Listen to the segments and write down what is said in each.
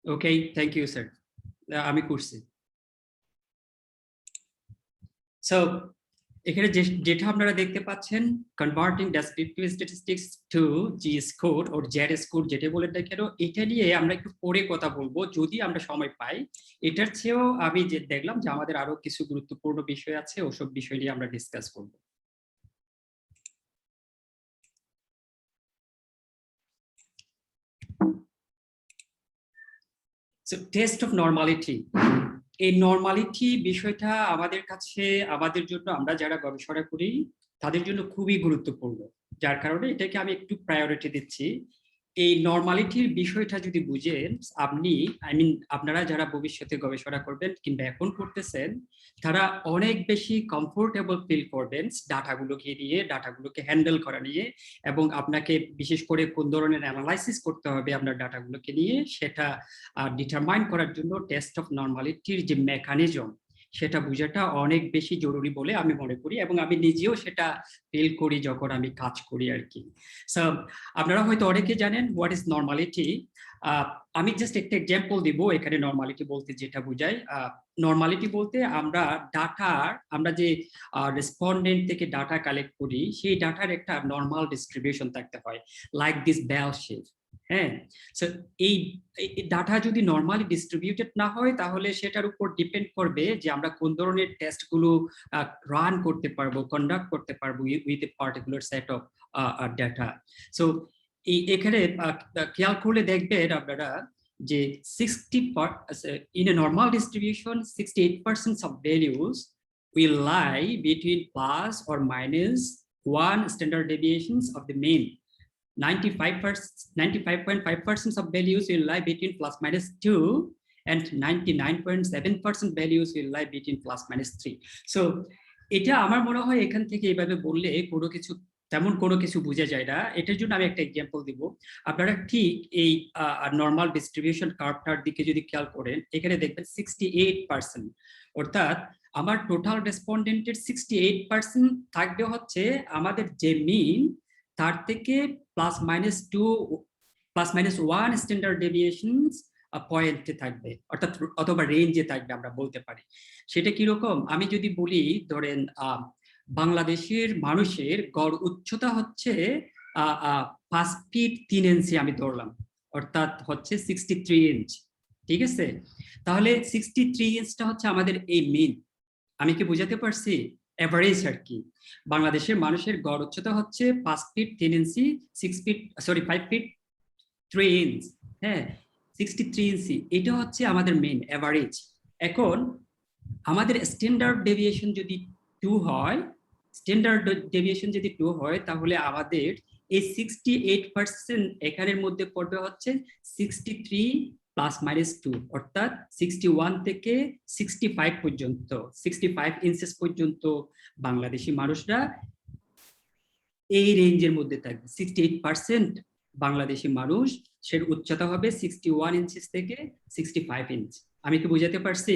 Okay, thank you sir. আমি করছি। So এখানে যেটা আপনারা দেখতে পাচ্ছেন, কনভার্টিং ডেসক্রিপটিভ স্ট্যাটিস্টিক্স টু জি স্কোর ওর জেড স্কোর যেটা বলে কেন, এটা নিয়ে আমরা একটু পরে কথা বলবো যদি আমরা সময় পাই। এটার চেয়েও আমি যে দেখলাম যে আমাদের আরো কিছু গুরুত্বপূর্ণ বিষয় আছে, ওসব বিষয় নিয়ে আমরা ডিসকাস করবো। সো টেস্ট অফ নর্মালিটি, এই নর্মালিটি বিষয়টা আমাদের কাছে, আমাদের জন্য, আমরা যারা গবেষণা করি তাদের জন্য খুবই গুরুত্বপূর্ণ, যার কারণে এটাকে আমি একটু প্রায়োরিটি দিচ্ছি। এই নর্মালিটির বিষয়টা যদি বুঝেন আপনি, আপনারা যারা ভবিষ্যতে গবেষণা করবেন কিংবা এখন করতেছেন, তারা অনেক বেশি কমফোর্টেবল ফিল করবেন ডাটাগুলোকে নিয়ে, ডাটাগুলোকে হ্যান্ডেল করা নিয়ে, এবং আপনাকে বিশেষ করে কোন ধরনের অ্যানালাইসিস করতে হবে আপনার ডাটাগুলোকে নিয়ে সেটা ডিটারমাইন করার জন্য টেস্ট অফ নর্মালিটির যে মেকানিজম সেটা বোঝাটা অনেক বেশি জরুরি বলে আমি মনে করি, এবং আমি নিজেও সেটা ফিল করি যখন আমি কাজ করি আর কি। সো আপনারা হয়তো অনেকে জানেন হোয়াট ইজ নর্মালিটি। আমি জাস্ট একটা এক্সাম্পল দিব এখানে নর্মালিটি বলতে যেটা বোঝায়। নর্মালিটি বলতে আমরা যে রেসপন্ডেন্ট থেকে ডাটা কালেক্ট করি, সেই ডাটার একটা নর্মাল ডিস্ট্রিবিউশন থাকতে হয়, লাইক দিস বেল শেপ। হ্যাঁ, সো এই ডাটা যদি নর্মালি ডিস্ট্রিবিউটেড না হয় তাহলে সেটার উপর ডিপেন্ড করবে যে আমরা কোন ধরনের টেস্টগুলো রান করতে পারবো, কন্ডাক্ট করতে পারবো with a particular set of data. So এখানে খেয়াল করলে দেখবেন আপনারা যে 60 in a normal distribution 68% of values will lie between plus or minus 1 standard deviations of the mean. 95.5% of values will lie between plus minus 2, and 99.7% values will lie between plus minus 3. So এটা আমার মনে হয় এখান থেকে এইভাবে বললে তেমন কোনো কিছু বোঝা যায় না। এটার জন্য আমি একটা এক্সাম্পল দিব। আপনারা ঠিক এই নর্মাল ডিস্ট্রিবিউশন কার্ভটার দিকে যদি খেয়াল করেন, এখানে দেখবেন 68%, অর্থাৎ আমার টোটাল রেসপন্ডেন্টের 68% থাকবে হচ্ছে আমাদের যে মিন, তার থেকে প্লাস মাইনাস 1 স্ট্যান্ডার্ড ডেভিয়েশনস পয়েন্টে থাকবে, অর্থাৎ অথবা রেঞ্জে থাকবে আমরা বলতে পারি। সেটা কিরকম, আমি যদি বলি ধরেন বাংলাদেশের মানুষের গড় উচ্চতা হচ্ছে 5 ফিট 3 ইঞ্চি আমি ধরলাম, অর্থাৎ হচ্ছে 63 ইঞ্চ। ঠিক আছে, তাহলে 63 ইঞ্চটা হচ্ছে আমাদের এই মিন। আমি কি বুঝাতে পারছি? এভারেজ আর কি। বাংলাদেশের মানুষের গড় উচ্চতা হচ্ছে 5 ফিট 3 ইঞ্চি, 5 ফিট 3 ইঞ্চ। হ্যাঁ, 63 ইঞ্চি, এটা হচ্ছে আমাদের মেইন এভারেজ। এখন আমাদের স্ট্যান্ডার্ড ডেভিয়েশন যদি 2 হয়, তাহলে আমাদের এই 68% এখানের মধ্যে পড়বে হচ্ছে 63 প্লাস মাইনাস 2, অর্থাৎ 61 থেকে 65 পর্যন্ত, 65 ইঞ্চেস পর্যন্ত বাংলাদেশি মানুষরা এই রেঞ্জের মধ্যে থাকবে। 68% বাংলাদেশি মানুষ সের উচ্চতা হবে 61 ইঞ্চিস থেকে 65 ইঞ্চ। আমি কি বুঝাতে পারছি?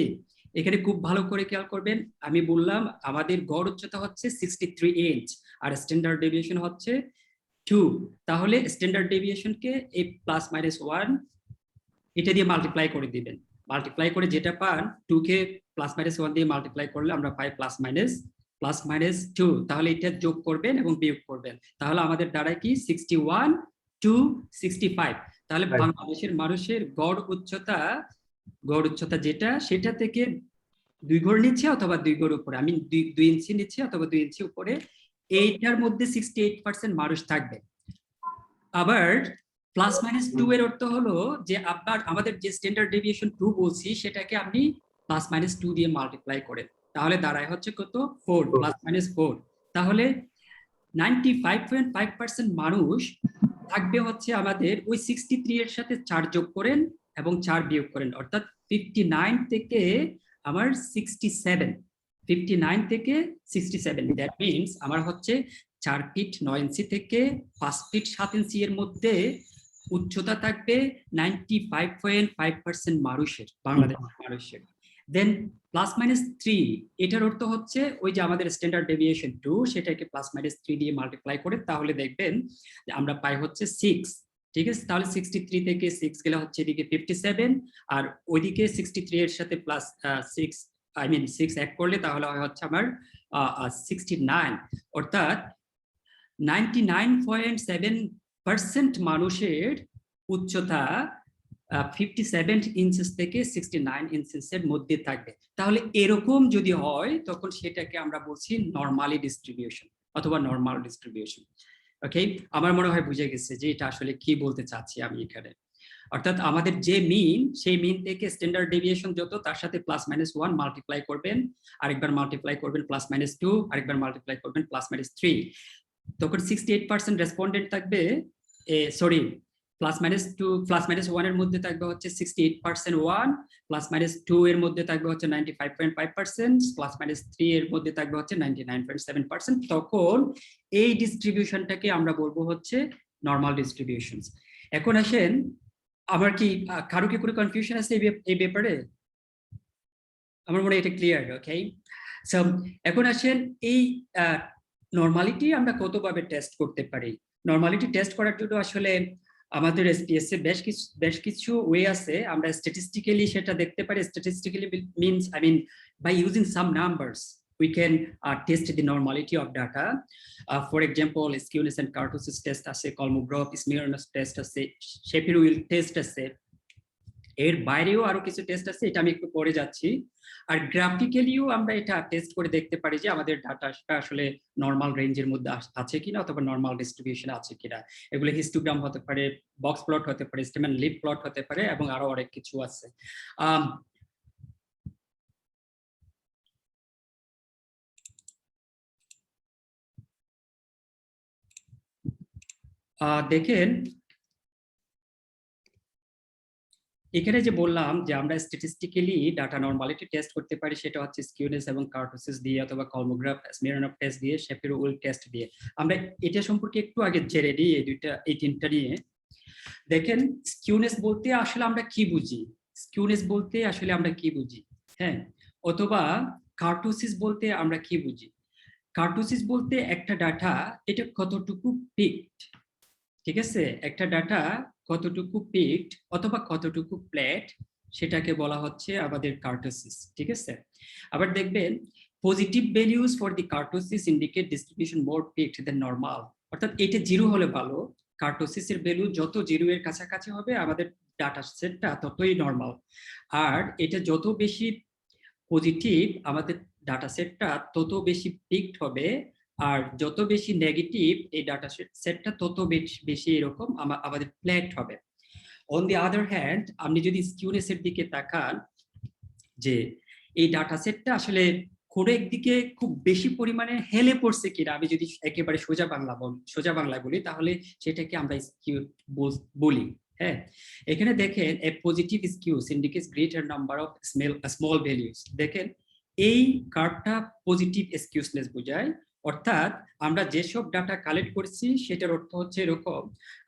এখানে খুব ভালো করে খেয়াল করবেন। আমি বললাম আমাদের গড় উচ্চতা হচ্ছে 63 ইঞ্চ আর স্ট্যান্ডার্ড ডেভিয়েশন হচ্ছে 2। তাহলে স্ট্যান্ডার্ড ডেভিয়েশনকে এই প্লাস মাইনাস 1 এটা দিয়ে মাল্টিপ্লাই করে দিবেন। মাল্টিপ্লাই করে যেটা পান, 2 কে প্লাস মাইনাস 1 দিয়ে মাল্টিপ্লাই করলে আমরা পাই প্লাস মাইনাস 2। তাহলে এটা যোগ করবেন এবং বিয়োগ করবেন, তাহলে আমাদের দাঁড়ায় কি 61 টু 65। তাহলে বাংলাদেশের মানুষের গড় উচ্চতা যেটা, সেটা থেকে 2 ঘর নিচ্ছে অথবা 2 ঘর উপরে, আমি 2 ইঞ্চি নিচ্ছি অথবা 2 ইঞ্চি উপরে, এইটার মধ্যে 68% মানুষ থাকবে। আবার প্লাস মাইনাস 2 এর অর্থ হলো যে আমাদের যে স্ট্যান্ডার্ড ডেভিয়েশন 2 বলছি সেটাকে আপনি প্লাস মাইনাস 2 দিয়ে মাল্টিপ্লাই করেন, তাহলে দাঁড়ায় হচ্ছে কত 4 প্লাস মাইনাস 4। তাহলে 95.5% মানুষ থাকবে হচ্ছে আমাদের ওই 63 এর সাথে 4 যোগ করেন এবং 4 বিয়োগ করেন, অর্থাৎ 59 থেকে আমার 67, 59 থেকে 67, দ্যাট মিনস আমার হচ্ছে 4 ফিট 9 ইঞ্চি থেকে 5 ফিট 7 ইঞ্চি এর মধ্যে উচ্চতা থাকবে 95.5% মানুষের, বাংলাদেশের মানুষের। দেন প্লাস মাইনাস 3, এটার অর্থ হচ্ছে ওই যে আমাদের স্ট্যান্ডার্ড ডেভিয়েশন 2 সেটাকে প্লাস মাইনাস 3 দিয়ে মাল্টিপ্লাই করে, তাহলে দেখবেন যে আমরা পাই হচ্ছে 6। ঠিক আছে, তাহলে 63 থেকে 6 গেলে হচ্ছে এদিকে 57, আর ওইদিকে 63 এর সাথে প্লাস 6 6 অ্যাড করলে তাহলে হচ্ছে আমার 69, অর্থাৎ 99.7% মানুষের উচ্চতা 57 ইঞ্চেস থেকে 69 ইঞ্চেসের মধ্যে থাকবে। তাহলে এরকম যদি হয় তখন সেটাকে আমরা বলছি নরমালি ডিস্ট্রিবিউশন অথবা নরমাল ডিস্ট্রিবিউশন। ওকে, আমার মনে হয় বুঝে গেছে যে এটা আসলে কি বলতে চাচ্ছি আমি এখানে। অর্থাৎ আমাদের যে মিন, সেই মিন থেকে স্ট্যান্ডার্ড ডেভিয়েশন যত, তার সাথে +-1 মাল্টিপ্লাই করবেন, আরেকবার মাল্টিপ্লাই করবেন +-2, আরেকবার মাল্টিপ্লাই করবেন +-3, তখন 68% রেসপন্ডেন্ট থাকবে, সরি +-1 এর মধ্যে থাকবে হচ্ছে 68% 1, +-2 এর মধ্যে থাকবে হচ্ছে 95.5%, +-3 এর মধ্যে থাকবে হচ্ছে 99.7%। তখন এই ডিস্ট্রিবিউশনটাকে আমরা বলবো হচ্ছে নরমাল ডিস্ট্রিবিউশন। এখন আসেন, আমার কি কারো কি কোনো কনফিউশন আছে এই ব্যাপারে? আমার মনে হয় এটা ক্লিয়ার। ওকে, সো এখন আসেন এই নরমালিটি আমরা কতভাবে টেস্ট করতে পারি। নরমালিটি টেস্ট করার জন্য আসলে আমাদের এসপিএস এ বেশ কিছু ওয়ে আছে। আমরা স্ট্যাটিস্টিক্যালি সেটা দেখতে পারি। Statistically means by using some numbers we can test the normality of data. For example, skewness and kurtosis test আছে, Kolmogorov-Smirnov test আছে, Shapiro-Wilk test আছে। এর বাইরেও আরো কিছু টেস্ট আছে, এটা আমি একটু পরে যাচ্ছি। আর গ্রাফিক্যালিও আমরা এটা টেস্ট করে দেখতে পারি যে আমাদের ডাটাটা আসলে নরমাল রেঞ্জের মধ্যে আছে কিনা অথবা নরমাল ডিস্ট্রিবিউশন আছে কিনা। এগুলো হিস্টোগ্রাম হতে পারে, বক্স প্লট হতে পারে, স্টেমেন লিপ প্লট হতে পারে, এবং আরো অনেক কিছু আছে। দেখেন এখানে যে বললাম যে আমরা স্ট্যাটিস্টিক্যালি ডাটা নরমালিটি টেস্ট করতে পারি, সেটা হচ্ছে স্কিউনেস এবং কার্টোসিস দিয়ে অথবা কলমোগ্রাফ-স্মিরনভ টেস্ট দিয়ে, শেপিরো-উইলক টেস্ট দিয়ে। আমরা এটা সম্পর্কে একটু আগে জেনে নিই এই তিনটা নিয়ে। দেখেন স্কিউনেস বলতে আসলে আমরা কি বুঝি, হ্যাঁ, অথবা কার্টোসিস বলতে আমরা কি বুঝি। কার্টোসিস বলতে একটা ডাটা এটা কতটুকু পিকড, ঠিক আছে, একটা ডাটা কতটুকু পিকড অথবা কতটুকু প্লেট, সেটাকে বলা হচ্ছে আমাদের কার্টোসিস। ঠিক আছে, আবার দেখবেন positive values for the kurtosis indicate distribution more peaked than normal. অর্থাৎ এটা 0 হলে ভালো, কার্টোসিসের ভ্যালু যত 0 এর কাছাকাছি হবে আমাদের ডাটা সেটটা ততই নরমাল। আর এটা যত বেশি পজিটিভ আমাদের ডাটা সেটটা তত বেশি পিকড হবে, আর যত বেশি নেগেটিভ এই ডাটা সেটটা তত বেশি এরকম আমাদের ফ্ল্যাট হবে। অন দি আদার হ্যান্ড, আপনি যদি স্কিউনেস এর দিকে তাকান যে এই ডাটা সেটটা আসলে কোনো একদিকে খুব বেশি পরিমাণে হেলে পড়ছে কিনা, আমি যদি একেবারে সোজা বাংলা বলি তাহলে সেটাকে আমরা স্কিউ বলি। হ্যাঁ, এখানে দেখেন a positive skews indicates greater number of small values. দেখেন এই কার্ভটা পজিটিভ স্কিউসনেস বোঝায়, অর্থাৎ আমরা যেসব ডাটা কালেক্ট করছি সেটার অর্থ হচ্ছে এরকম,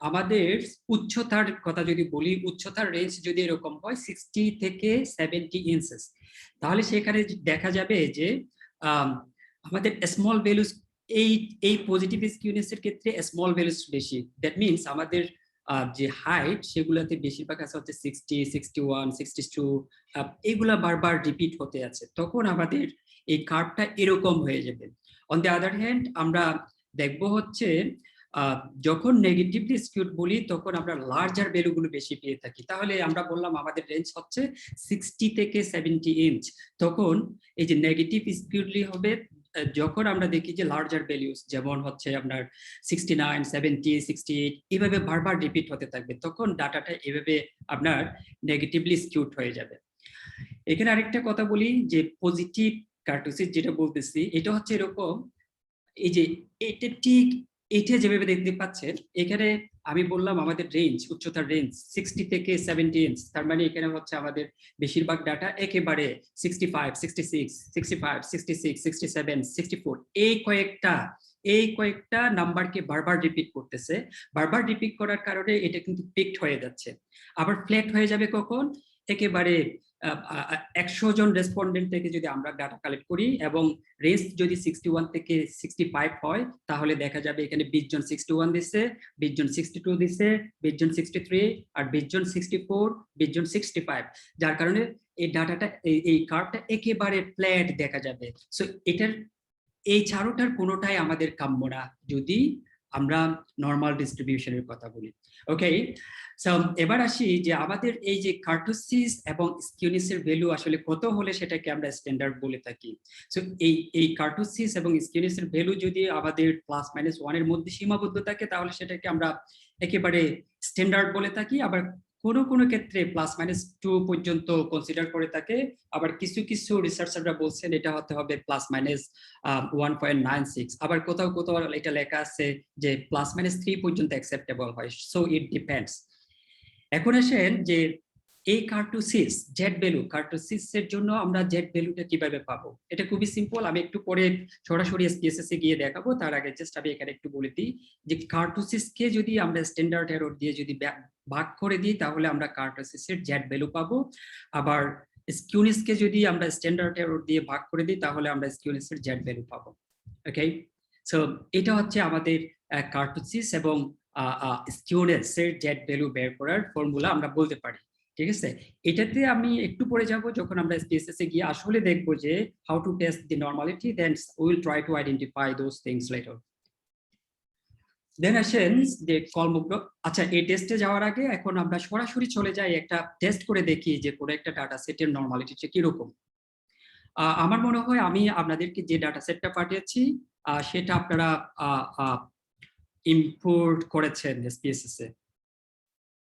আমাদের উচ্চতার কথা যদি বলি, উচ্চতার রেঞ্জ যদি এরকম হয় 60 থেকে 70 ইঞ্চেস, তাহলে সেখানে দেখা যাবে যে আমাদের স্মল ভ্যালুস এই পজিটিভ স্কিউনেস এর ক্ষেত্রে স্মল ভ্যালুস বেশি। দ্যাট মিনস আমাদের যে হাইট সেগুলোতে বেশিরভাগ আছে হচ্ছে 60, 61, 62, এগুলা বারবার রিপিট হতে আছে, তখন আমাদের এই কার্ভটা এরকম হয়ে যাবে। অন দ্য আদার হ্যান্ড আমরা দেখবো হচ্ছে যখন নেগেটিভলি স্কিউড বলি তখন আমরা লার্জার ভ্যালুগুলো বেশি পেয়ে থাকি। তাহলে আমরা বললাম আমাদের রেঞ্জ হচ্ছে 60 থেকে 70 ইঞ্চ, তখন এই যে নেগেটিভ স্কিউডলি হবে যখন আমরা দেখি যে লার্জার ভ্যালুস যেমন হচ্ছে আপনার 69, 70, 68 এইভাবে বারবার রিপিট হতে থাকবে, তখন ডাটাটা এভাবে আপনার নেগেটিভলি স্কিউড হয়ে যাবে। এখানে আরেকটা কথা বলি যে পজিটিভ কার্টোসিস যেটা বলতেছি এটা হচ্ছে এরকম, এই যে এটা ঠিক এটা যেভাবে দেখতে পাচ্ছেন এখানে আমি বললাম আমাদের রেঞ্জ, উচ্চতার রেঞ্জ 60 থেকে 70 ইঞ্চ, তার মানে এখানে হচ্ছে আমাদের বেশিরভাগ ডাটা একেবারে 65, 66, 65, 66, 67, 64 এই কয়েকটা নাম্বারকে বারবার রিপিট করতেছে। বারবার রিপিট করার কারণে এটা কিন্তু পিকড হয়ে যাচ্ছে, আবার ফ্ল্যাট হয়ে যাবে কখন, একেবারে 100 জন রেসপন্ডেন্ট থেকে যদি আমরা ডাটা কালেক্ট করি এবং রেঞ্জ যদি 61 থেকে 65 হয়, তাহলে দেখা যাবে এখানে 20 জন 61 দিচ্ছে, 20 জন 62 দিচ্ছে, 20 জন 63, আর 20 জন 64, 20 জন 65। যার কারণে এই ডাটাটা, এই কার্ভটা একেবারে ফ্ল্যাট দেখা যাবে। সো এটার এই চারোটার কোনোটাই আমাদের কাম্য না যদি আমরা নর্মাল ডিস্ট্রিবিউশনের কথা বলি। ওকে, সো এবার আসি যে আমাদের এই যে কার্টোসিস এবং স্কিউনেসের ভ্যালু আসলে কত হলে সেটাকে আমরা স্ট্যান্ডার্ড বলে থাকি। সো এই কার্টোসিস এবং স্কিউনেসের ভ্যালু যদি আমাদের +-1 এর মধ্যে সীমাবদ্ধ থাকে তাহলে সেটাকে আমরা একেবারে স্ট্যান্ডার্ড বলে থাকি। আবার কোনো কোনো ক্ষেত্রে +-2 পর্যন্ত কনসিডার করে থাকে। আবার কিছু কিছু রিসার্চাররা বলছেন এটা হতে হবে +-1.96। আবার কোথাও কোথাও এটা লেখা আছে যে +-3 পর্যন্ত অ্যাকসেপ্টেবল হয়। So it depends. এখন আসেন যে এই কার্টোসিস জেড ভ্যালু, কার্টোসিস এর জন্য আমরা জেড ভ্যালুটা কিভাবে পাবো? এটা খুবই সিম্পল, আমি একটু পরে সরাসরি এসপিএসএস এ গিয়ে দেখাবো। তার আগে জাস্ট আমি এখানে একটু বলে দিই যে কার্টোসিস কে যদি আমরা স্ট্যান্ডার্ড এরর দিয়ে যদি ভাগ করে দিই তাহলে আমরা কার্টোসিস এর জেড ভ্যালু পাবো। আবার স্কিউনেস কে যদি আমরা স্ট্যান্ডার্ড এরর দিয়ে ভাগ করে দিই তাহলে আমরা স্কিউনেস এর জেড ভ্যালু পাবো। ওকে, সো এটা হচ্ছে আমাদের কার্টোসিস এবং স্কিউনেস এর জেড ভ্যালু বের করার ফর্মুলা আমরা বলতে পারি। ঠিক আছে, এটাতে আমি একটু পরে যাব যখন আমরা এসপিএসএস এ গিয়ে আসলে দেখবো যে how to test the normality, then we will try to identify those things later. Then আসেন যে কলমুক্ত। আচ্ছা, এই টেস্টে যাওয়ার আগে এখন আমরা সরাসরি চলে যাই একটা টেস্ট করে দেখি যে কোনো একটা ডাটা সেটের নরমালিটিটা কিরকম। আমার মনে হয় আমি আপনাদেরকে যে ডাটা সেটটা পাঠিয়েছি সেটা আপনারা ইম্পোর্ট করেছেন এসপিএসএস এ।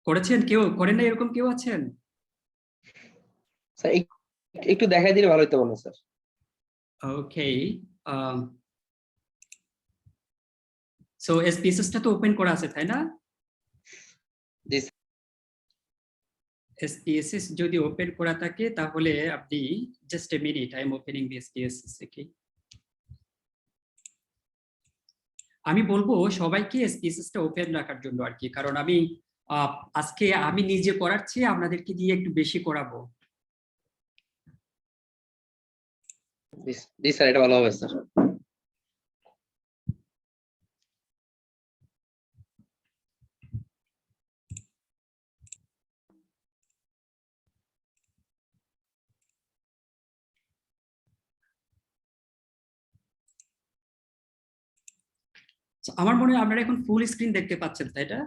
করেছেন? কেউ করেন না এরকম কেউ আছেন? স্যার একটু দেখাই দিলে ভালো হতো মনে স্যার। ওকে, সো এসপিএসএসটা তো ওপেন করা আছে তাই না? জি। এসপিএসএস যদি ওপেন করা থাকে তাহলে আপনি just a minute, I am opening the SPSS. Okay, আমি বলবো সবাইকে এসপিএসএসটা ওপেন রাখার জন্য আর কি, কারণ আমি আজকে আমি নিজে করাচ্ছি, আপনাদেরকে দিয়ে একটু বেশি করাবো। জি স্যার, এটা ভালো হবে স্যার। আমার মনে হয় আপনারা এখন ফুল স্ক্রিন দেখতে পাচ্ছেন, তাই না?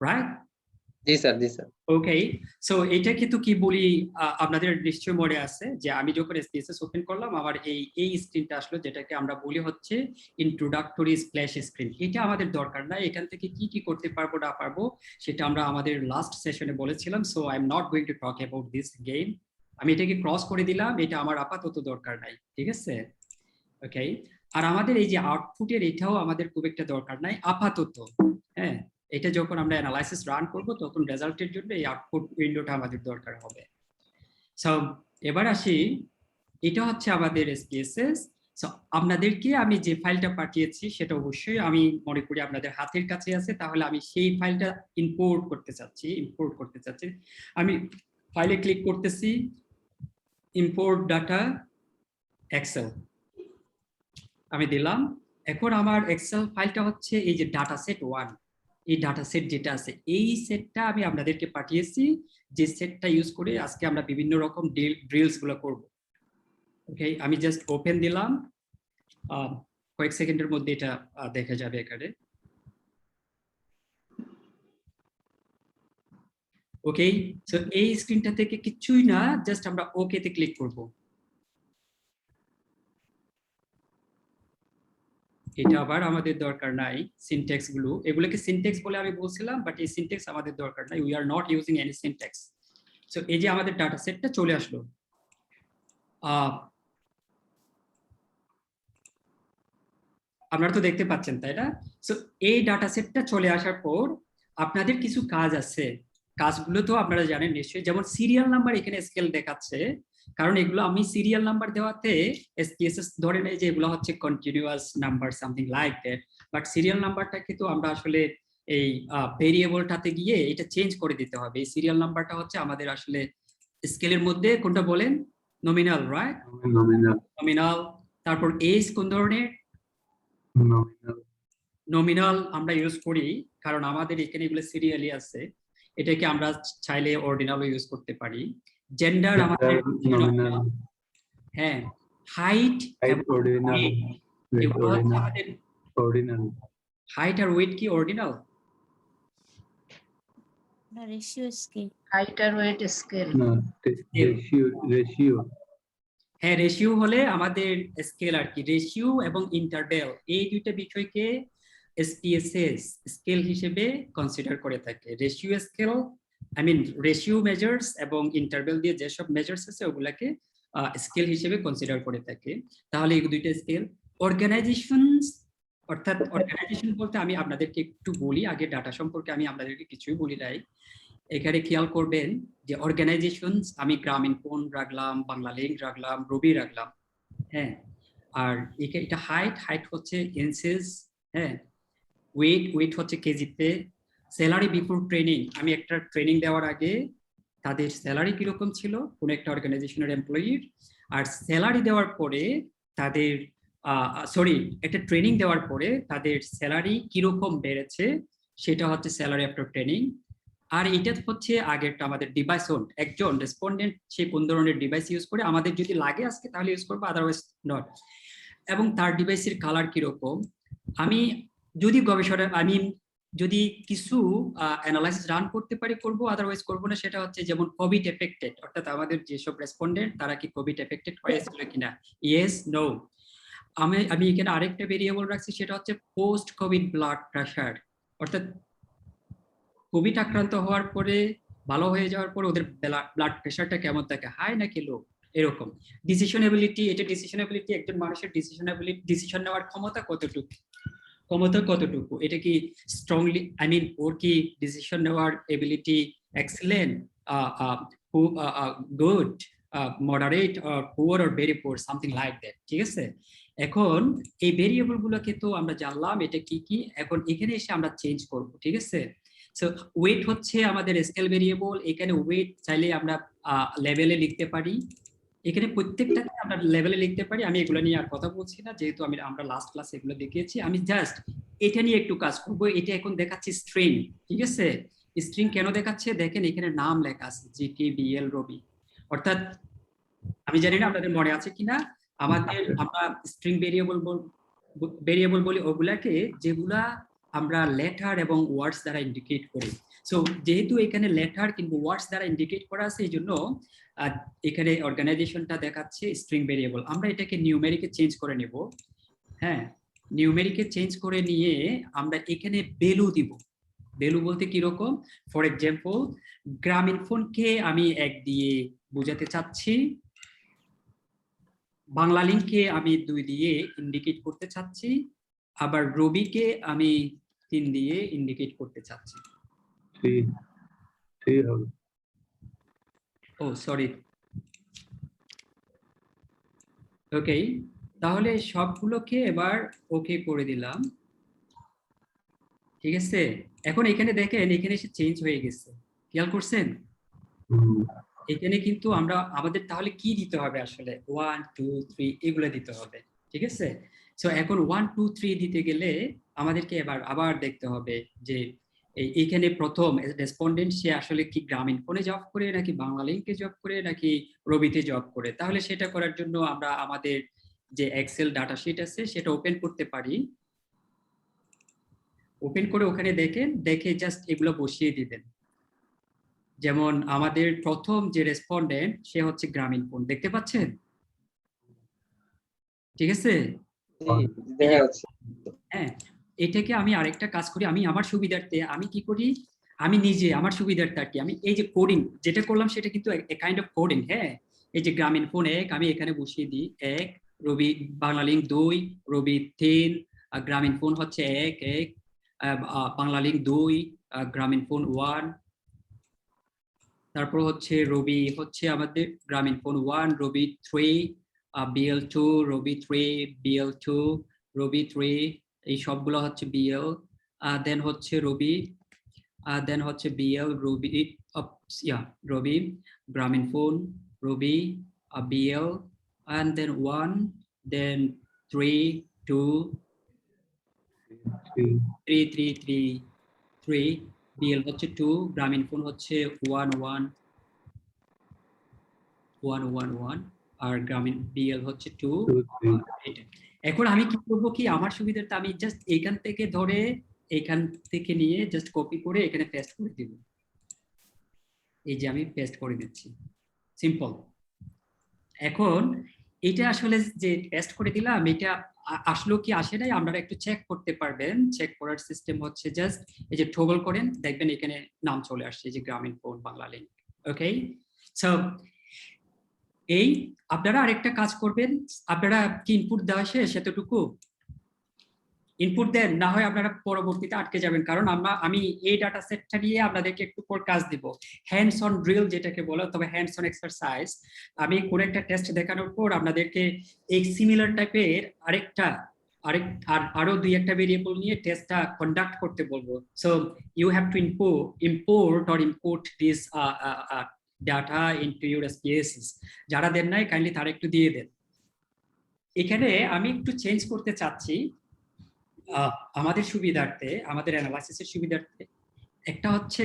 রাইট? জি স্যার, জি স্যার। ওকে, সো এটা কিন্তু কি বলি, আপনাদের নিশ্চয় মনে আছে যে আমি যখন এসপিএসএস ওপেন করলাম আমার এই স্ক্রিনটা আসলো, যেটাকে আমরা বলি হচ্ছে ইন্ট্রোডাক্টরি স্প্ল্যাশ স্ক্রিন। এটা আমাদের দরকার নাই, এখান থেকে কি কি করতে পারবো না পারবো সেটা আমরা আমাদের লাস্ট সেশনে বলেছিলাম। So I am not going to talk about this game. আমি এটাকে ক্রস করে দিলাম, এটা আমার আপাতত দরকার নাই। ঠিক আছে, ওকে। আর আমাদের এই যে আউটপুটের এটাও আমাদের খুব একটা দরকার নাই আপাতত। হ্যাঁ, এটা যখন আমরা অ্যানালাইসিস রান করব তখন রেজাল্টের জন্য এই আউটপুট উইন্ডোটা আমাদের দরকার হবে। সো এবার আসি, এটা হচ্ছে আমাদের এসপিএসএস। সো আপনাদেরকে আমি যে ফাইলটা পাঠিয়েছি সেটা অবশ্যই আমি মনে করি আপনাদের হাতের কাছে আছে, তাহলে আমি সেই ফাইলটা ইম্পোর্ট করতে চাচ্ছি। আমি ফাইলে ক্লিক করতেছি, ইম্পোর্ট ডাটা এক্সেল আমি দিলাম। এখন আমার এক্সেল ফাইলটা হচ্ছে এই যে ডাটা সেট 1, এই ডাটা সেট যেটা আছে এই সেটটা আমি আপনাদেরকে পাঠিয়েছি, যে সেটটা ইউজ করে আজকে আমরা বিভিন্ন রকম ড্রিলস গুলো করব। ওকে, আমি জাস্ট ওপেন দিলাম, কয়েক সেকেন্ডের মধ্যে এটা দেখা যাবে এখানে। ওকে, সো এই স্ক্রিনটা থেকে কিছুই না, জাস্ট আমরা ওকে তে ক্লিক করব। এটা আবার আমাদের দরকার নাই, সিনট্যাক্স গুলো, এগুলোকে সিনট্যাক্স বলে আমি বলছিলাম, বাট এই সিনট্যাক্স আমাদের দরকার নাই, we are not using any syntax. So এই যে আমাদের ডাটা সেটটা চলে আসলো, আপনারা তো দেখতে পাচ্ছেন তাই না? সো এই ডাটা সেটটা চলে আসার পর আপনাদের কিছু কাজ আছে, কাজগুলো তো আপনারা জানেন নিশ্চয়ই। যেমন সিরিয়াল নাম্বার এখানে স্কেল দেখাচ্ছে, কারণ এগুলো আমি সিরিয়াল নাম্বার দেওয়াতে এসপিএসএস ধরে নেই যে এগুলো হচ্ছে continuous number something like that, but serial নাম্বারটা কিন্তু আমরা আসলে এই ভেরিয়েবলটাতে গিয়ে এটা চেঞ্জ করে দিতে হবে। এই সিরিয়াল নাম্বারটা হচ্ছে আমাদের আসলে স্কেলের মধ্যে কোনটা বলেন? Nominal, right? nominal, nominal. তারপর এজ কোন ধরনের? nominal, নমিনাল আমরা ইউজ করি কারণ আমাদের এখানে এগুলো সিরিয়ালি আছে। এটাকে আমরা চাইলে অর্ডিনালও ইউজ করতে পারি। জেন্ডার আমাদের nominal, হ্যাঁ। হাইট height ordinal, weight এগুলো হচ্ছে ordinal, আমাদের ordinal, হাইট আর ওয়েট কি অর্ডিনাল? রেশিও স্কেল height আর weight scale no, ratio, হ্যাঁ, রেশিও হলে আমাদের স্কেল আর কি। রেশিও এবং ইন্টারভ্যাল এই দুইটা বিষয়কে এসপিএসএস স্কেল হিসেবে কনসিডার করে থাকে। রেশিও স্কেল রেশিও মেজার্স এবং ইন্টারভ্যাল দিয়ে যেসব মেজার্স আছে ওগুলাকে স্কেল হিসেবে কনসিডার করে থাকে। তাহলে এই দুইটা স্কেল। অর্গানাইজেশনস, অর্থাৎ অর্গানাইজেশন বলতে আমি আপনাদেরকে একটু বলি আগে, ডাটা সম্পর্কে আমি আপনাদেরকে কিছুই বলি নাই। এখানে খেয়াল করবেন যে অর্গানাইজেশনস আমি গ্রামীণফোন রাখলাম, বাংলালিংক রাখলাম, রবি রাখলাম, হ্যাঁ। আর এটা হাইট হচ্ছে ইঞ্চেস, হ্যাঁ। ওয়েট হচ্ছে কেজিতে। স্যালারি বিফোর ট্রেনিং, আমি একটা ট্রেনিং দেওয়ার আগে তাদের স্যালারি কিরকম ছিল কোন একটা অর্গানাইজেশনের এমপ্লয়ির, আর স্যালারি দেওয়ার পরে তাদের একটা ট্রেনিং দেওয়ার পরে তাদের স্যালারি কিরকম বেড়েছে সেটা হচ্ছে স্যালারি আফটার ট্রেনিং। আর এটা হচ্ছে আগেরটা আমাদের ডিভাইস ওন, একজন রেসপন্ডেন্ট সে কোন ধরনের ডিভাইস ইউজ করে, আমাদের যদি লাগে আজকে তাহলে ইউজ করবো, আদারওয়াইজ নট। এবং তার ডিভাইসের কালার কিরকম। আমি যদি গবেষণা যদি কিছু অ্যানালাইসিস রান করতে পারি করবো, আদারওয়াইজ করবো না। সেটা হচ্ছে যেমন কোভিড এফেক্টেড, অর্থাৎ আমাদের যেসব রেসপন্ডেন্ট তারা কি কোভিড এফেক্টেড হয়েছিল কিনা, ইয়েস নো। আমি এখানে আরেকটা ভেরিয়েবল রাখছি, সেটা হচ্ছে পোস্ট কোভিড ব্লাড প্রেশার, অর্থাৎ কোভিড আক্রান্ত হওয়ার পরে ভালো হয়ে যাওয়ার পরে ওদের ব্লাড প্রেশারটা কেমন থাকে, হাই নাকি লো, এরকম। ডিসিশনেবিলিটি, এটা ডিসিশনেবিলিটি একজন মানুষের ডিসিশন নেওয়ার ক্ষমতা কতটুকু, এটা কি স্ট্রংলি ওর কি ডিসিশন নেওয়ার ability excellent, good, moderate, poor or very poor, something like that, ঠিক আছে। এখন এই ভেরিয়েবল গুলোকে তো আমরা জানলাম এটা কি কি, এখন এখানে এসে আমরা চেঞ্জ করব, ঠিক আছে। সো ওয়েট হচ্ছে আমাদের স্কেল ভেরিয়েবল। এখানে ওয়েট চাইলে আমরা লেভেলে লিখতে পারি, এখানে প্রত্যেকটাকে আমরা লেভেলে লিখতে পারি। আমি এগুলো নিয়ে আর কথা বলছি না, যেহেতু আমরা লাস্ট ক্লাসে এগুলো দেখিয়েছি। আমি জাস্ট এটা নিয়ে একটু কাজ করব। এটা এখন দেখাচ্ছি স্ট্রিং, ঠিক আছে। স্ট্রিং কেন দেখাচ্ছে দেখেন, এখানে নাম লেখা আছে জিটি, বিএল, রবি, অর্থাৎ আমি জানি না আপনাদের মনে আছে কিনা, আমরা স্ট্রিং ভেরিয়েবল বলি ওগুলাকে যেগুলা আমরা লেটার এবং ওয়ার্ডস দ্বারা ইন্ডিকেট করি। সো যেহেতু এখানে লেটার কিংবা ওয়ার্ডস দ্বারা ইন্ডিকেট করা আছে, এই জন্য এখানে অর্গানাইজেশনটা দেখাচ্ছে স্ট্রিং ভেরিয়েবল। আমরা এটাকে নিউমেরিকে চেঞ্জ করে নেব, হ্যাঁ। নিউমেরিকে চেঞ্জ করে নিয়ে আমরা এখানে ভ্যালু দিব। ভ্যালু বলতে কিরকম, ফর এক্সাম্পল গ্রামীণফোনকে আমি 1 দিয়ে বোঝাতে চাচ্ছি, বাংলালিংককে আমি 2 দিয়ে ইন্ডিকেট করতে চাচ্ছি, আবার রবিকে আমি 3 দিয়ে ইন্ডিকেট করতে চাচ্ছি। 3 হবে। ও সরি, ওকে। তাহলে সবগুলোকে এবার ওকে করে দিলাম, ঠিক আছে। এখন এখানে দেখেন, এখানে এসে চেঞ্জ হয়ে গেছে, খেয়াল করছেন। এখানে কিন্তু আমাদের তাহলে কি দিতে হবে আসলে, 1 2 3 এগুলো দিতে হবে, ঠিক আছে। সো এখন 1 2 3 দিতে গেলে আমাদেরকে আবার দেখতে হবে যে এইখানে প্রথম রেসপন্ডেন্ট সে আসলে কি গ্রামীণফোনে জব করে নাকি বাংলালিংকে জব করে নাকি রবিতে জব করে। তাহলে সেটা করার জন্য আমরা আমাদের যে এক্সেল ডাটা শিট আছে সেটা ওপেন করতে পারি। ওপেন করে ওখানে দেখে জাস্ট এগুলো বসিয়ে দিবেন। যেমন আমাদের প্রথম যে রেসপন্ডেন্ট সে হচ্ছে গ্রামীণফোন, দেখতে পাচ্ছেন, ঠিক আছে। দেখা যাচ্ছে। হ্যাঁ, এটাকে আমি আরেকটা কাজ করি, আমি আমার সুবিধার্থে আমি কি করি, আমি নিজে আমার সুবিধার্থে আর কি, আমি এই যে কোডিং যেটা করলাম সেটা কিন্তু কাইন্ড অফ কোডিং, হ্যাঁ। এই যে গ্রামীণফোন 1 আমি এখানে বসিয়ে দিই 1, রবি বাংলালিংক 2, রবি 3, গ্রামীণফোন হচ্ছে 1 1, বাংলালিংক 2, গ্রামীণফোন 1, তারপর হচ্ছে রবি হচ্ছে আমাদের গ্রামীণফোন 1, রবি 3, বিএল 2, রবি 3, বিএল 2, রবি 3, এই সবগুলো হচ্ছে বিএল। দেন হচ্ছে রবি, দেন হচ্ছে BL, Robi, Robi, Grameenphone, Robi, BL, and then 1, then 3, 2, 3, BL হচ্ছে 2, গ্রামীণফোন হচ্ছে 1, 1, 1, 1, 1, আর গ্রামীণ বিএল হচ্ছে 2। এখন আমি কি করবো কি, আমার সুবিধার্থে আমি জাস্ট এইখান থেকে ধরে এইখান থেকে নিয়ে জাস্ট কপি করে এখানে পেস্ট করে দিব। এই যে আমি পেস্ট করে দিচ্ছি, সিম্পল। এখন এটা আসলে যে পেস্ট করে দিলাম, এটা আসলো কি আসে নাই আপনারা একটু চেক করতে পারবেন। চেক করার সিস্টেম হচ্ছে জাস্ট এই যে টগল করেন, দেখবেন এখানে নাম চলে আসছে যে গ্রামীণফোন বাংলা লিংক। ওকে, সো এই আপনারা আরেকটা কাজ করবেন, আপনারা কি ইনপুট দেওয়া শেষ এতটুকু ইনপুট দেন, না হয় আপনারা পরবর্তীতে আটকে যাবেন। কারণ আমি এই ডাটা সেটটা নিয়ে আপনাদেরকে একটু পর কাজ দিব, হ্যান্ডস অন ড্রিল যেটাকে বলে, তবে হ্যান্ডস অন এক্সারসাইজ। আমি কোন একটা টেস্ট দেখানোর পর আপনাদেরকে এই সিমিলার টাইপের আরো 2-1টা ভেরিয়েবল নিয়ে টেস্টটা কন্ডাক্ট করতে বলবো। So you have to import this data into your SPSS। যারা দেন নাই কাইন্ডলি তারা একটু দিয়ে দেন। এখানে আমি একটু চেঞ্জ করতে চাচ্ছি আমাদের সুবিধার্থে, আমাদের অ্যানালাইসিসের সুবিধার্থে। একটা হচ্ছে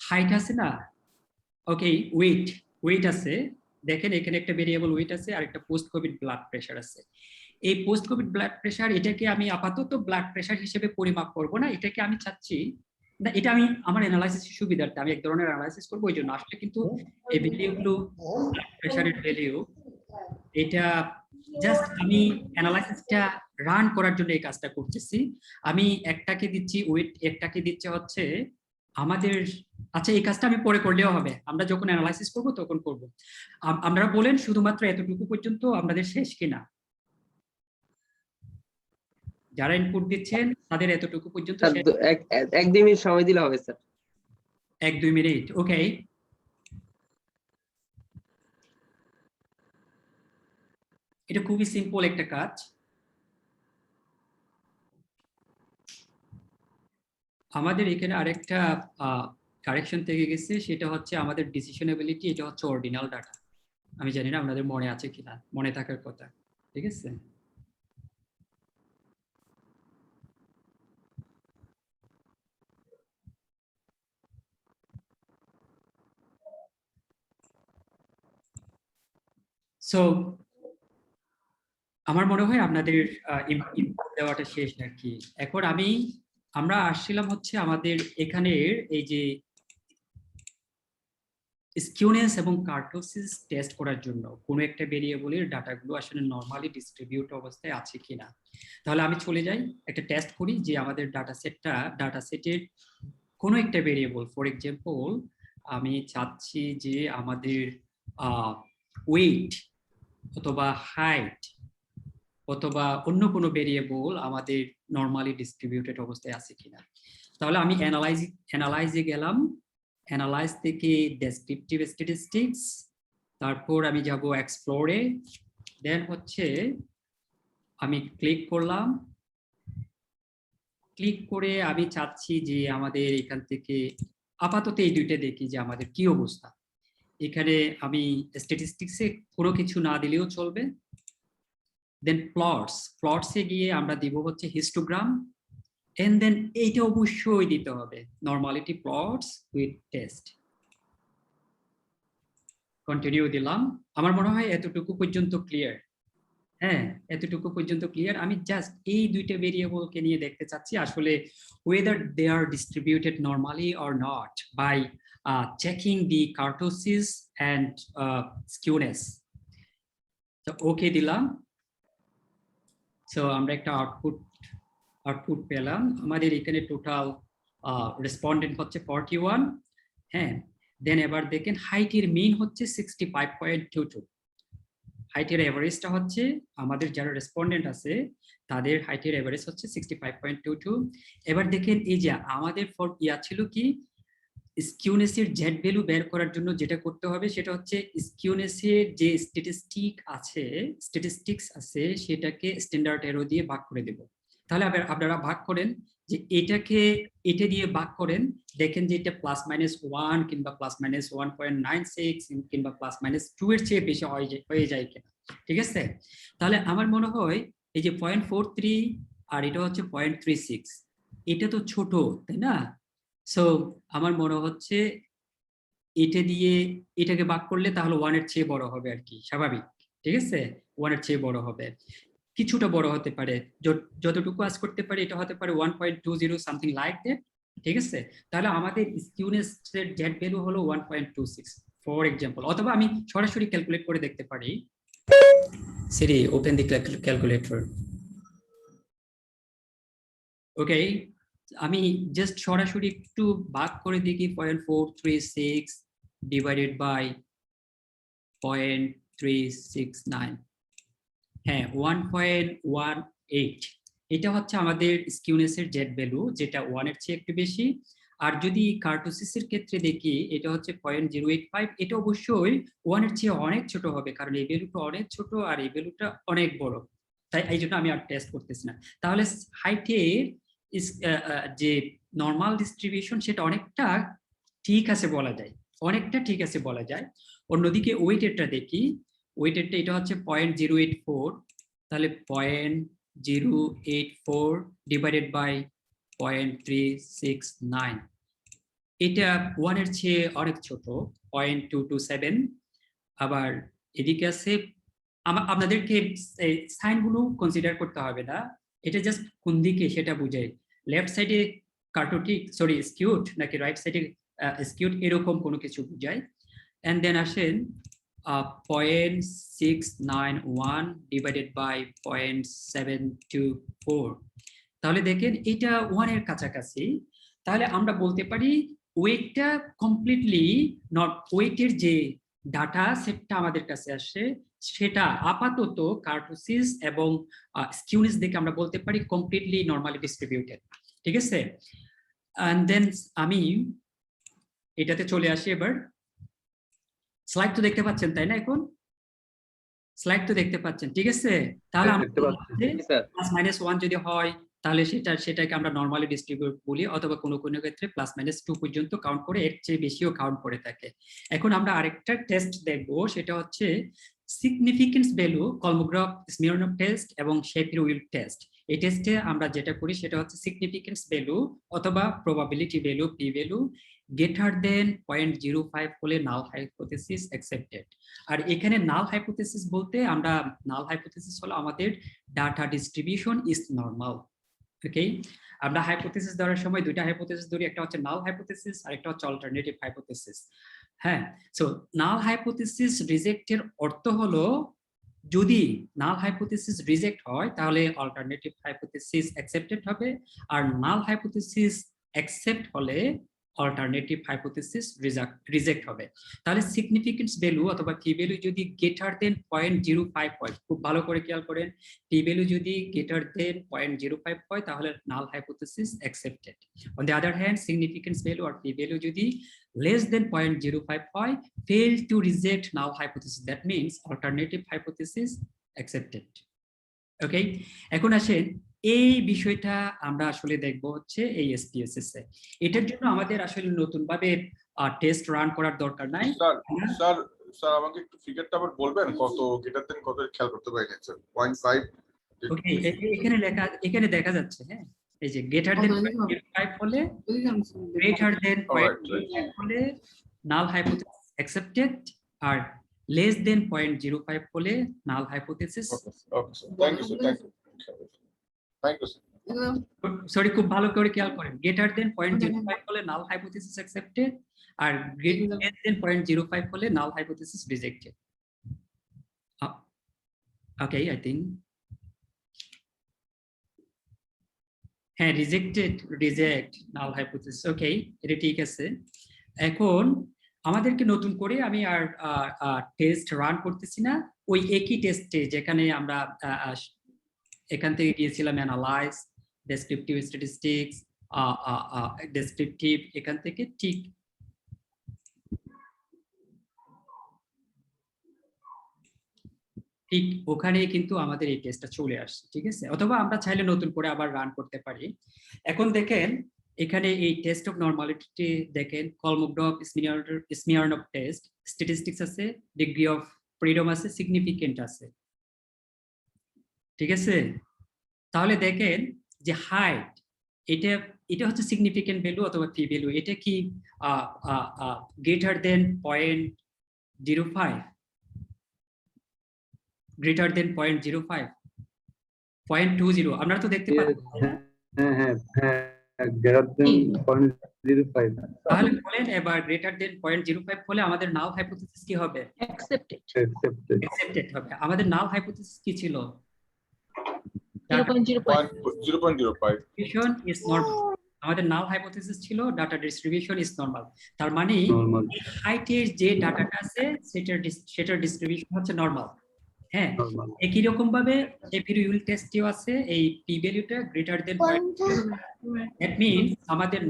হাইট আছে না, ওকে, ওয়েট আছে। দেখেন এখানে একটা ভেরিয়েবল ওয়েট আছে আর একটা পোস্ট কোভিড ব্লাড প্রেশার আছে। এই পোস্ট কোভিড ব্লাড প্রেশার, এটাকে আমি আপাতত ব্লাড প্রেশার হিসেবে পরিমাপ করব না, এটাকে আমি চাচ্ছি না, এটা আমি আমার অ্যানালাইসিসের সুবিধার্থে আমি এক ধরনের অ্যানালাইসিস করবো ওই জন্য। আসলে কিন্তু এই ভ্যালুগুলো ব্লাড প্রেশারের ভ্যালু, এটা জাস্ট আমি অ্যানালাইসিসটা রান করার জন্য এই কাজটা করতেছি। আমি একটাকে দিচ্ছি ওয়েট, একটাকে দিচ্ছে হচ্ছে আমাদের, আচ্ছা এই কাজটা আমি পরে করলেও হবে, আমরা যখন অ্যানালাইসিস করব তখন করব। আপনারা বলেন শুধুমাত্র এতটুকু পর্যন্ত আপনাদের শেষ কিনা, যারা ইনপুট দিচ্ছেন তাদের এতটুকু পর্যন্ত শেষ? 1-2 মিনিট সময় দিলে হবে স্যার। 1-2 মিনিট, ওকে। এটা খুবই সিম্পল একটা কাজ। আমাদের এখানে আরেকটা কারেকশন থেকে গেছে, সেটা হচ্ছে আমাদের ডিসিশনেবিলিটি, এটা হচ্ছে অর্ডিনাল ডাটা। আমি জানি না আপনাদের মনে আছে কিনা, মনে থাকার কথা, ঠিক আছে। সো আমার মনে হয় আপনাদের ইনপুট দেওয়াটা শেষ আর কি। এখন আমরা আসছিলাম হচ্ছে আমাদের এখানের এই যে স্কিউনেস এবং কার্টোসিস টেস্ট করার জন্য কোনো একটা ভেরিয়েবলের ডাটাগুলো আসলে নরমালি ডিস্ট্রিবিউট অবস্থায় আছে কিনা। তাহলে আমি চলে যাই, একটা টেস্ট করি যে আমাদের ডাটা সেটের কোনো একটা ভেরিয়েবল, ফর এক্সাম্পল আমি চাচ্ছি যে আমাদের ওয়েট অথবা হাইট অথবা অন্য কোনো ভেরিয়েবল আমাদের নরমালি ডিস্ট্রিবিউটেড অবস্থায় আছে কিনা। তাহলে আমি অ্যানালাইজে গেলাম, অ্যানালাইজ থেকে ডেসক্রিপটিভ স্ট্যাটিস্টিক্স, তারপর আমি যাব এক্সপ্লোরে, দেন হচ্ছে আমি ক্লিক করলাম। ক্লিক করে আমি চাচ্ছি যে আমাদের এখান থেকে আপাতত এই দুইটা দেখি যে আমাদের কি অবস্থা। এখানে আমি স্ট্যাটিস্টিক্সে কোনো কিছু না দিলেও চলবে। দেন প্লটসে গিয়ে আমরা দিব হচ্ছে হিস্টোগ্রাম, এন্ড দেন এইটা অবশ্যই দিতে হবে, normality plots with test. Continue দিলাম। আমার মনে হয় এতটুকু পর্যন্ত ক্লিয়ার। হ্যাঁ, এতটুকু পর্যন্ত ক্লিয়ার। আমি জাস্ট এই দুইটা ভেরিয়েবলকে নিয়ে দেখতে চাচ্ছি আসলে whether they are distributed normally or not by checking the kurtosis and skewness. তো ওকে দিলাম। সো আমরা একটা আউটপুট পেলাম। আমাদের এখানে টোটাল রেসপন্ডেন্ট হচ্ছে 41। হ্যাঁ, দেন এবার দেখেন হাইটের মিন হচ্ছে 65.22। হাইটের এভারেজটা হচ্ছে আমাদের যারা রেসপন্ডেন্ট আছে তাদের হাইটের এভারেজ হচ্ছে 65.22। এবার দেখেন এই যে আমাদের ছিল কি, স্কিউনেসের জেড ভ্যালু বের করার জন্য যেটা করতে হবে সেটা হচ্ছে স্কিউনেসের যে স্ট্যাটিস্টিক্স আছে সেটাকে স্ট্যান্ডার্ড এরো দিয়ে ভাগ করে দেব। তাহলে আপনারা ভাগ করেন যে এটাকে এটা দিয়ে ভাগ করেন, দেখেন যে এটা +-1 কিংবা +-1.96 কিংবা +-2 এর চেয়ে বেশি হয়ে যায় কিনা, ঠিক আছে? তাহলে আমার মনে হয় এই যে 0.43 আর এটা হচ্ছে 0.36, এটা তো ছোট, তাই না? সো আমার মনে হচ্ছে এটা দিয়ে এটাকে ভাগ করলে তাহলে 1 এর চেয়ে বড় হবে আর কি, স্বাভাবিক, ঠিক আছে? 1 এর চেয়ে বড় হবে, কিছুটা বড় হতে পারে, যতটুকু আজ করতে পারে এটা হতে পারে 1.20 সামথিং লাইক দ্যাট, ঠিক আছে? তাহলে আমাদের স্কিউনেসের জেড ভ্যালু হলো 1.26 ফর এক্সাম্পল, অথবা আমি সরাসরি ক্যালকুলেট করে দেখতে পারি। সিরি ওপেন দি ক্যালকুলেটর। ওকে, আমি জাস্ট সরাসরি একটু ভাগ করে দেখি 0.436 ডিভাইডেড বাই 0.369, হ্যাঁ 1.18, এটা হচ্ছে আমাদের স্কিউনেসের জেড ভ্যালু, যেটা 1 এর চেয়ে একটু বেশি। আর যদি কার্টোসিসের ক্ষেত্রে দেখি এটা হচ্ছে 0.085, এটা অবশ্যই 1 এর চেয়ে অনেক ছোট হবে, কারণ এই ভ্যালুটা অনেক ছোট আর এই ভ্যালুটা অনেক বড়, তাই এই জন্য আমি আর টেস্ট করতেছি না। তাহলে হাইটের যে নর্মাল ডিস্ট্রিবিউশন সেটা অনেকটা ঠিক আছে বলা যায়, অনেকটা ঠিক আছে বলা যায়। অন্যদিকে ওয়েটেরটা দেখি, ওয়েটেরটা এটা হচ্ছে 0.084, তাহলে 0.084 ডিভাইডেড বাই 0.369, এটা 1 এর চেয়ে অনেক ছোট, 0.227। আবার এদিকে আছে, আপনাদেরকে সাইনগুলো কনসিডার করতে হবে না, এটা জাস্ট কোন দিকে সেটা বুঝায়, লেফট সাইডে কার্টোটিক সরি স্কিউড নাকি রাইট সাইডে স্কিউড, এরকম কোনো কিছু বুঝায়। এন্ড দেন আসেন 0.691 ডিভাইডেড বাই 0.724, তাহলে দেখেন এটা 1 এর কাছাকাছি। তাহলে আমরা বলতে পারি ওয়েটটা কমপ্লিটলি নট, ওয়েটের যে ডাটা সেটটা আমাদের কাছে আসে সেটা আপাতত কার্টোসিস এবং স্কিউনেস দেখে আমরা বলতে পারি কমপ্লিটলি নরমালি ডিস্ট্রিবিউটেড, ঠিক আছে? এন্ড দেন আমি এটাতে চলে আসি এবার। স্লাইড তো দেখতে পাচ্ছেন তাই না? এখন স্লাইড তো দেখতে পাচ্ছেন, ঠিক আছে? তাহলে আমরা +-1 যদি হয় তাহলে সেটাকে আমরা নরমালি ডিস্ট্রিবিউট বলি, অথবা কোনো কোনো ক্ষেত্রে +-2 পর্যন্ত কাউন্ট করে, এর চেয়ে বেশিও কাউন্ট করে থাকে। এখন আমরা আরেকটা টেস্ট দেখবো, সেটা হচ্ছে সিগনিফিকেন্স ভ্যালু, কলমোগ্রাফ স্মিরনফ টেস্ট এবং শেপির-উইল টেস্ট। এই টেস্টে আমরা যেটা করি সেটা হচ্ছে সিগনিফিকেন্স ভ্যালু অথবা probability value, P value greater than 0.05 হলে নাল হাইপোথেসিস অ্যাকসেপ্টেড। আর এখানে নাল হাইপোথেসিস বলতে আমরা, নাল হাইপোথেসিস হলো আমাদের ডাটা ডিস্ট্রিবিউশন ইজ নরমাল। ওকে, আমরা হাইপোথেসিস ধরার সময় দুইটা হাইপোথেসিস ধরি, একটা হচ্ছে নাল হাইপোথেসিস আর একটা হচ্ছে অল্টারনেটিভ হাইপোথেসিস। হ্যাঁ, সো নাল হাইপোথেসিস রিজেক্টের অর্থ হলো যদি নাল হাইপোথেসিস রিজেক্ট হয় তাহলে অল্টারনেটিভ হাইপোথেসিস অ্যাকসেপ্টেড হবে, আর নাল হাইপোথেসিস অ্যাকসেপ্ট হলে অল্টারনেটিভ হাইপোথেসিস রিজেক্ট হবে। তাহলে সিগনিফিকেন্স ভ্যালু অথবা পি ভ্যালু যদি গ্রেটার দেন 0.05 হয়, খুব ভালো করে খেয়াল করেন, পি ভ্যালু যদি গ্রেটার দেন 0.05 হয় তাহলে null hypothesis accepted. On the other hand significance value আর পি ভ্যালু যদি less than 0.05 হয়, fail to reject null hypothesis, that means alternative hypothesis accepted. ওকে, এখন আসেন এই বিষয়টা আমরা আসলে দেখব হচ্ছে এই এসপিএসএস এ। এটার জন্য আমাদের আসলে নতুন ভাবে টেস্ট রান করার দরকার নাই। স্যার আমাকে একটু ফিগারটা আবার বলবেন, কত গ্রেটার দেন কত খেয়াল করতে পারি না স্যার। 0.5। ওকে, এখানে লেখা, এখানে দেখা যাচ্ছে, হ্যাঁ এই যে গ্রেটার দেন 0.05 হলে, গ্রেটার দেন 0.05 হলে নাল হাইপোথেসিস অ্যাকসেপ্টেড, আর লেস দেন 0.05 হলে null hypothesis. Okay sir, thank you sir, thank you sir. Sorry, খুব ভালো করে খেয়াল করেন, গ্রেটার দেন 0.05 হলে নাল হাইপোথেসিস অ্যাকসেপ্টেড, আর গ্রেটার দেন 0.05 হলে null hypothesis rejected. Okay, I think হ্যাঁ, রিজেক্ট নাল হাইপোথেসিস। ওকে, এটা ঠিক আছে। এখন আমাদেরকে নতুন করে আমি আর টেস্ট রান করতেছি না, ওই একই টেস্টে যেখানে আমরা এখান থেকে গিয়েছিলাম অ্যানালাইজ, ডেসক্রিপটিভ স্ট্যাটিস্টিক্স, ডেসক্রিপটিভ, এখান থেকে ঠিক ঠিক ওখানেই কিন্তু আমাদের এই টেস্টটা চলে আসছে, ঠিক আছে? অথবা আমরা চাইলে নতুন করে আবার রান করতে পারি। এখন দেখেন এখানে এই টেস্ট অফ নরমালিটি দেখেন, কলমোগ্রফ স্মিয়ারনফ টেস্ট, স্ট্যাটিস্টিক্স আছে, ডিগ্রি অফ ফ্রিডম আছে, সিগনিফিকেন্ট আছে, ঠিক আছে? তাহলে দেখেন যে হাইট, এটা এটা হচ্ছে সিগনিফিকেন্ট ভ্যালু অথবা পি ভ্যালু। এটা কি গ্রেটার দেন 0.05, গ্রেটার দেন 0.05, 0.20? আপনারা তো দেখতে পাচ্ছেন। হ্যাঁ greater than 0.05 তাহলে বলেন এবার গ্রেটার দেন 0.05 হলে আমাদের নাল হাইপোথিসিস কি হবে? accepted অ্যাকসেপ্টেড হবে। আমাদের নাল হাইপোথিসিস কি ছিল? 0.05 0.05 ডিস্ট্রিবিউশন ইজ নরমাল। আমাদের নাল হাইপোথিসিস ছিল ডাটা ডিস্ট্রিবিউশন ইজ নরমাল। তার মানে normal হাইটের যে ডাটাটা আছে সেটার ডিস্ট্রিবিউশন হচ্ছে নরমাল। হ্যাঁ, normal একই রকম ভাবে শেপিরো ইউল টেস্টেও আছে এই পি ভ্যালুটা গ্রেটার দেন। দ্যাট মিন্স আমাদের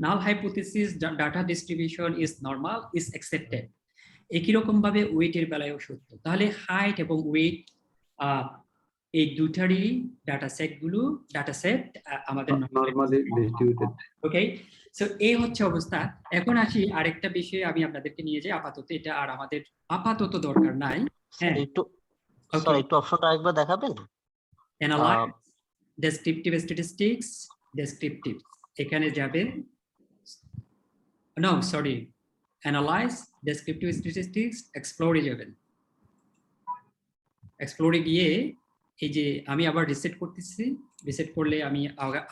null hypothesis data distribution is normal is accepted. একই রকম ভাবে ওয়েটের বেলায়ও সত্য। তাহলে হাইট এবং ওয়েট এই দুটারই ডাটা সেট আমাদের normally distributed ওকে। সো এই হচ্ছে অবস্থা। এখন আসি আরেকটা বিষয়ে আমি আপনাদেরকে নিয়ে যাই, আপাতত এটা আর আমাদের আপাতত দরকার নাই। হ্যাঁ, একটু Okay. স্যার একটু অপশনটা আরেকবার দেখাবেন? অ্যানালাইজ, ডেসক্রিপটিভ স্ট্যাটিস্টিক্স, ডেসক্রিপটিভ এখানে যাবেন। No sorry, analyze, descriptive statistics, এক্সপ্লোরে যাবেন। এক্সপ্লোরে গিয়ে এই যে আমি আবার রিসেট করতেছি, রিসেট করলে আমি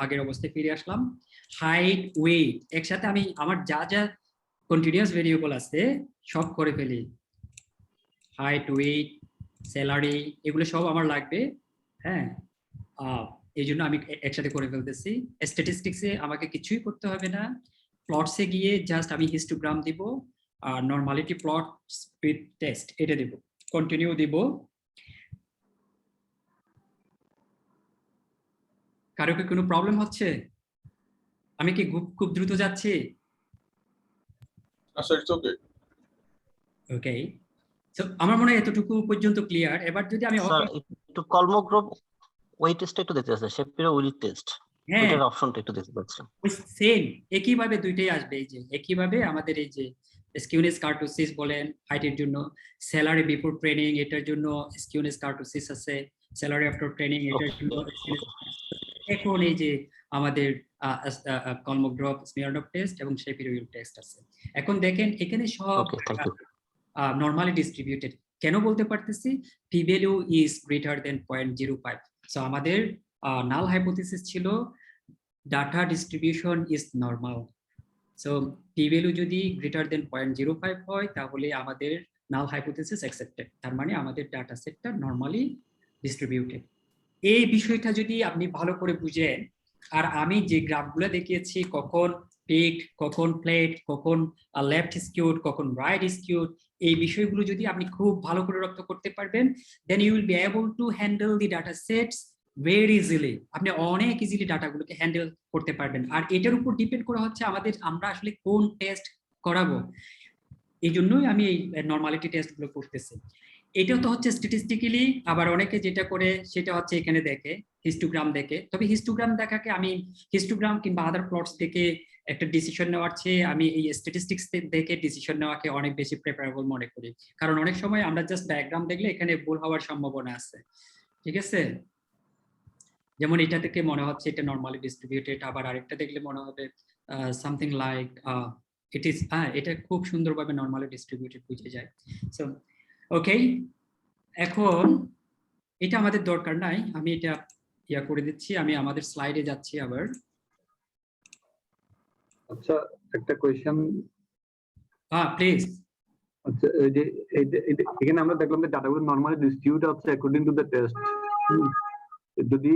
আগের অবস্থায় ফিরে আসলাম। হাইট, ওয়েট একসাথে আমি আমার যা যা কন্টিনিউয়াস ভেরিয়েবল আছে সব করে ফেলি। হাইট, ওয়েট, স্যালারি এগুলো সব আমার লাগবে। হ্যাঁ, এই জন্য আমি একসাথে করে ফেলতেছি। স্ট্যাটিস্টিক্সে আমাকে কিছুই করতে হবে না। প্লটসে গিয়ে জাস্ট আমি হিস্টোগ্রাম দিব আর নরমালিটি প্লট স্পিড টেস্ট এটা দিব, কন্টিনিউ দিব। কারো কি কোনো প্রবলেম হচ্ছে? আমি কি খুব দ্রুত যাচ্ছি? আচ্ছা, ইটস ওকে। ওকে, সো আমার মনে হয় এতটুকু পর্যন্ত ক্লিয়ার। এবার যদি আমি স্যার একটু কলমোগ্রফ ওয়েট টেস্টটা একটু দেখতে চাচ্ছি, শেপিরো উইল টেস্ট হ্যাঁ ওইটার অপশনটা একটু দেখতে পাচ্ছি। সেম একইভাবে দুইটাই আসবে। এই যে একইভাবে আমাদের এই যে স্কিউনেস কার্টোসিস বলেন হাইটের জন্য, স্যালারি বিফোর ট্রেনিং এটার জন্য স্কিউনেস কার্টোসিস আছে, স্যালারি আফটার ট্রেনিং এটার জন্য। এখন এই যে আমাদের কলমোগ্রফ স্মিয়ারনফ টেস্ট এবং শেপিরো উইল টেস্ট আছে। এখন দেখেন এখানে সব ওকে, থ্যাংক ইউ। Normally distributed. কেন বলতে পারতেছি? P value is greater than 0.05। So আমাদের নাল হাইপোথিসিস ছিল data distribution is normal. So P value যদি গ্রেটার দেন 0.05 হয় তাহলে আমাদের নাল হাইপোথিসিস অ্যাকসেপ্টেড। তার মানে আমাদের ডাটা সেটটা নরমালি ডিস্ট্রিবিউটেড। এই বিষয়টা যদি আপনি ভালো করে বুঝেন, আর আমি যে গ্রাফগুলো দেখিয়েছি কখন পিক, কখন প্লেট, কখন লেফট স্কিউড, কখন রাইট স্কিউড, এই বিষয়গুলো যদি আপনি খুব ভালো করে রপ্ত করতে পারবেন, then you will be able to handle the data sets very easily. আপনি অনেক ইজিলি ডাটাগুলোকে হ্যান্ডেল করতে পারবেন। আর এটার উপর ডিপেন্ড করা হচ্ছে আমরা আসলে কোন টেস্ট করাবো। এই জন্যই আমি এই নরমালিটি টেস্টগুলো করতেছি। এটাও তো হচ্ছে স্ট্যাটিস্টিক্যালি। আবার অনেকে যেটা করে সেটা হচ্ছে এখানে দেখে হিস্টোগ্রাম দেখে। তবে হিস্টোগ্রাম দেখাকে আমি হিস্টোগ্রাম কিংবা আদার প্লটস দেখে একটা ডিসিশন নেওয়ার চেয়ে আমি এই স্ট্যাটিস্টিক্স দেখে ডিসিশন নেওয়াকে অনেক বেশি প্রেফারেবল মনে করি। কারণ অনেক সময় আমরা জাস্ট ডায়াগ্রাম দেখলে এখানে ভুল হওয়ার সম্ভাবনা আছে, ঠিক আছে? যেমন এটা থেকে মনে হচ্ছে এটা নরমালি ডিস্ট্রিবিউটেড, আবার আরেকটা দেখলে মনে হবে সামথিং লাইক ইট ইজ, এটা খুব সুন্দরভাবে নরমালি ডিস্ট্রিবিউটেড বুঝে যায়। সো ওকে, এখন এটা আমাদের দরকার নাই, আমি এটা ইয়া করে দিচ্ছি। আমি আমাদের স্লাইডে যাচ্ছি আবার। আচ্ছা, একটা কোয়েশ্চেন। প্লিজ। আচ্ছা, এই যে এখানে আমরা দেখলাম যে ডাটাগুলো নরমালি ডিস্ট্রিবিউট হচ্ছে অ্যাকর্ডিং টু দ্য টেস্ট। যদি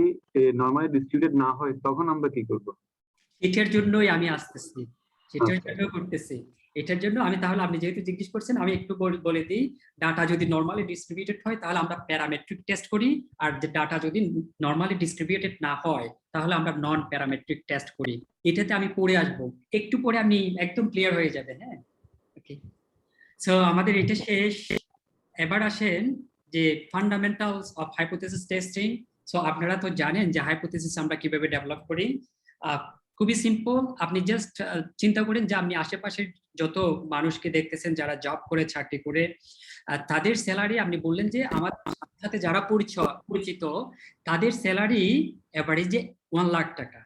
নরমালি ডিস্ট্রিবিউটেড না হয় তখন আমরা কি করব? এটার জন্যই আমি আসতেছি, সেটার জন্য করতেছি। এটার জন্য আমি, তাহলে আপনি যেহেতু জিজ্ঞেস করছেন আমি একটু বলে দিই। ডাটা যদি নরমালি ডিস্ট্রিবিউটেড হয় তাহলে আমরা প্যারামেট্রিক টেস্ট করি, আর যে ডাটা যদি নরমালি ডিস্ট্রিবিউটেড না হয় তাহলে আমরা নন প্যারামেট্রিক টেস্ট করি। এটাতে আমি পড়ে আসবো, একটু পরে আমি একদম ক্লিয়ার হয়ে যাবে। হ্যাঁ, ওকে। সো আমাদের এটা শেষ। এবার আসেন যে fundamentals of hypothesis testing. So আপনারা তো জানেন যে হাইপোথেসিস আমরা কিভাবে ডেভেলপ করি। খুবই সিম্পল, আপনি জাস্ট চিন্তা করেন যে আপনি আশেপাশের যত মানুষকে দেখতেছেন যারা জব করে, চাকরি করে, তাদের স্যালারি, আপনি বললেন যে আমার সাথে যারা পরিচিত তাদের স্যালারি এভারেজে 1 লাখ টাকা।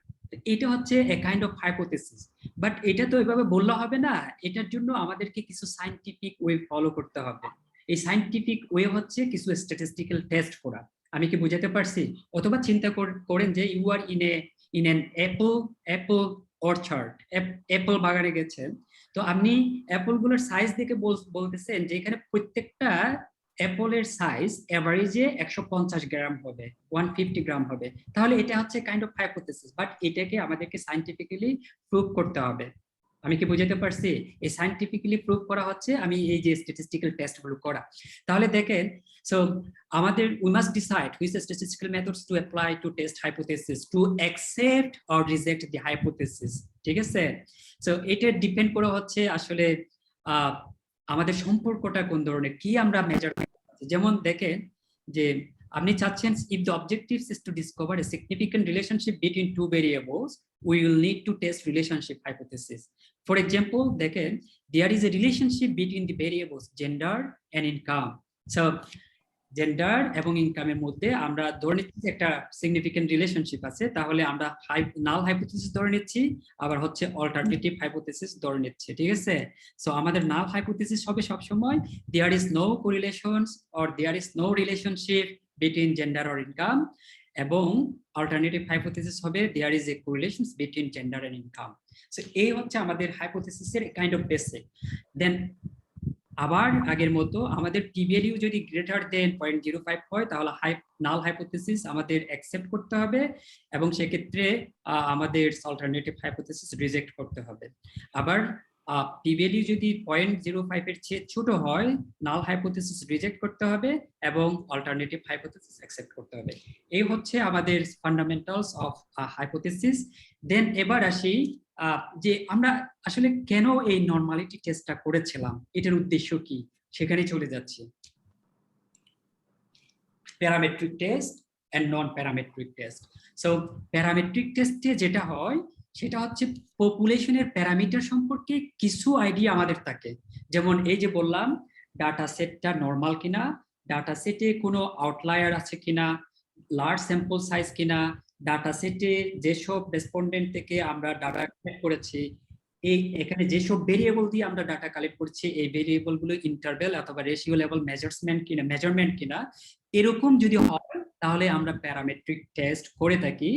এটা হচ্ছে a kind of hypothesis, but এটা তো এভাবে বললে হবে না, এটার জন্য আমাদেরকে কিছু সায়েন্টিফিক ওয়ে ফলো করতে হবে। এই সায়েন্টিফিক ওয়ে হচ্ছে কিছু স্ট্যাটিস্টিক্যাল টেস্ট করা। আমি কি বুঝাতে পারছি? অথবা চিন্তা করেন যে you are in an apple orchard, apple বাগানে গেছেন, তো আপনি অ্যাপল গুলোর সাইজ দেখে বলতেছেন যে এখানে প্রত্যেকটা অ্যাপলের সাইজ এভারেজে 150 গ্রাম হবে, 150 গ্রাম হবে। তাহলে এটা হচ্ছে কাইন্ড অফ হাইপোথেসিস, বাট এটাকে আমাদেরকে সায়েন্টিফিক্যালি প্রুভ করতে হবে। আমি কি বুঝাতে পারছি? এই সায়েন্টিফিক্যালি প্রুভ করা হচ্ছে আমি এই যে স্ট্যাটিস্টিক্যাল টেস্ট গুলো করা। তাহলে দেখেন, সো আমাদের we must decide which statistical methods to apply to test hypothesis, to accept or reject the hypothesis, ঠিক আছে? সো এটা ডিপেন্ড করে হচ্ছে আসলে আমাদের সম্পর্কটা কোন ধরনের, কি আমরা মেজার করতে। যেমন দেখেন যে আপনি চাচ্ছেন if the objective is to discover a significant relationship between two variables, we will need to test relationship hypothesis. For example, দেখেন there is a relationship between the variables gender and income. So gender এবং ইনকামের মধ্যে আমরা ধরে নিচ্ছি একটা significant relationship আছে, তাহলে আমরা নাল হাইপোথেসিস ধরে নিচ্ছি, আবার হচ্ছে অল্টারনেটিভ হাইপোথেসিস ধরে নিচ্ছি, ঠিক আছে? সো আমাদের নাল হাইপোথেসিস হবে সবসময় there is no correlations or there is no relationship between gender or income, এবং অল্টারনেটিভ হাইপোথেসিস হবে there is a correlation between gender and income. So এই হচ্ছে আমাদের হাইপোথেসিসের কাইন্ড অফ বেসিক। দেন আবার আগের মতো আমাদের পি ভ্যালু যদি গ্রেটার দেন 0.05 হয় তাহলে নাল হাইপোথেসিস আমাদের অ্যাকসেপ্ট করতে হবে, এবং সেক্ষেত্রে আমাদের অল্টারনেটিভ হাইপোথেসিস রিজেক্ট করতে হবে। আবার পি ভ্যালু যদি 0.05 এর চেয়ে ছোট হয় নাল হাইপোথেসিস রিজেক্ট করতে হবে এবং অল্টারনেটিভ হাইপোথেসিস অ্যাকসেপ্ট করতে হবে। এই হচ্ছে আমাদের ফান্ডামেন্টালস অফ হাইপোথেসিস। দেন এবার আসি যে আমরা আসলে কেন এই নরমালিটি টেস্টটা করেছিলাম, এটার উদ্দেশ্য কি, সেখানে চলে যাচ্ছি। Parametric test and non parametric test. So parametric টেস্টে যেটা হয় সেটা হচ্ছে পপুলেশনের প্যারামিটার সম্পর্কে কিছু আইডিয়া আমাদের থাকে। যেমন এই যে বললাম ডাটা সেটটা নরমাল কিনা, ডাটা সেটে কোনো আউটলায়ার আছে কিনা, লার্জ স্যাম্পল সাইজ কিনা, ডাটা সেটে যেসব রেসপন্ডেন্ট থেকে আমরা ডাটা কালেক্ট করেছি, এখানে যেসব ভেরিয়েবল দিয়ে আমরা ডাটা কালেক্ট করছি এই ভেরিয়েবল গুলো ইন্টারভ্যাল অথবা রেশিও লেভেল মেজারমেন্ট কিনা, এরকম যদি হয় তাহলে আমরা প্যারামেট্রিক টেস্ট করে থাকি।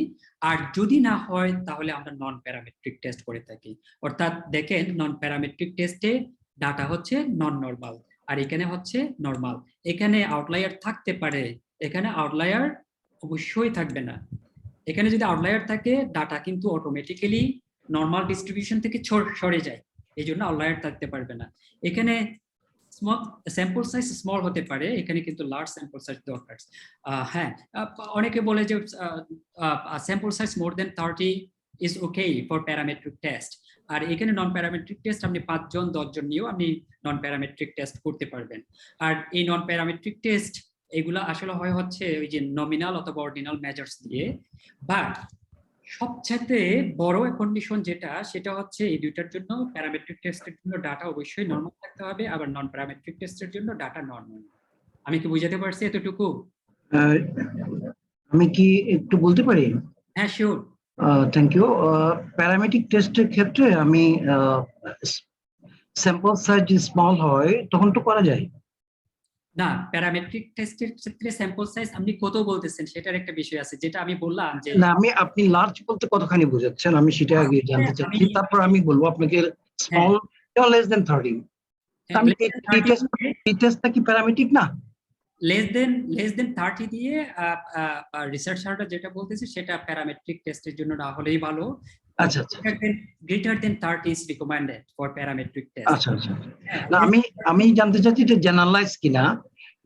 আর যদি না হয় তাহলে আমরা নন প্যারামেট্রিক টেস্ট করে থাকি। অর্থাৎ দেখেন নন প্যারামেট্রিক টেস্টে ডাটা হচ্ছে নন নরমাল, আর এখানে হচ্ছে নরমাল। এখানে আউটলায়ার থাকতে পারে, এখানে আউটলায়ার অবশ্যই থাকবে না। এখানে যদি আউটলায়ার থাকে ডাটা কিন্তু অটোমেটিক্যালি নরমাল ডিস্ট্রিবিউশন থেকে সরে যায়, এই জন্য আউটলায়ার থাকতে পারবে না। এখানে স্মল স্যাম্পল সাইজ স্মল হতে পারে, এখানে কিন্তু লার্জ স্যাম্পল সাইজ দরকার। হ্যাঁ, অনেকে বলে যে sample size more than 30 is okay for parametric test. আর এখানে নন প্যারামেট্রিক টেস্ট আপনি 5 জন 10 জন নিয়েও আপনি নন প্যারামেট্রিক টেস্ট করতে পারবেন। আর এই নন প্যারামেট্রিক টেস্ট এগুলা আসলে হয় হচ্ছে ওই যে নমিনাল অথবা অর্ডিনাল মেজার্স দিয়ে। বাট সবচেয়ে বড় কন্ডিশন যেটা, সেটা হচ্ছে এই দুইটার জন্য প্যারামেট্রিক টেস্টের জন্য ডাটা অবশ্যই নরমাল থাকতে হবে, আবার নন প্যারামেট্রিক টেস্টের জন্য ডাটা নরমাল। আমি কি বুঝাতে পারছি এতটুকু? আমি কি একটু বলতে পারি? হ্যাঁ, শিওর। Thank you. প্যারামেট্রিক টেস্টের ক্ষেত্রে আমি স্যাম্পল সাইজ স্মল হয় তখন তো করা যায় না, প্যারামেট্রিক টেস্টের ক্ষেত্রে স্যাম্পল সাইজ আপনি কত বলতেছেন সেটার একটা বিষয় আছে, যেটা আমি বললাম যে না, আপনি লার্জ বলতে কতখানি বোঝাচ্ছেন আমি সেটা আগে জানতে চাচ্ছি, তারপর আমি বলবো আপনাকে স্মল লেস দেন 30। আমি এই টেস্টটা কি প্যারামেট্রিক না? লেস দেন 30 দিয়ে রিসার্চাররা যেটা বলতেছে সেটা প্যারামেট্রিক টেস্টের জন্য না হলেই ভালো। আচ্ছা আচ্ছা, greater than 30 is recommended for parametric test. আচ্ছা আচ্ছা। না, আমি জানতে চাচ্ছি যে জেনারেলাইজ কিনা,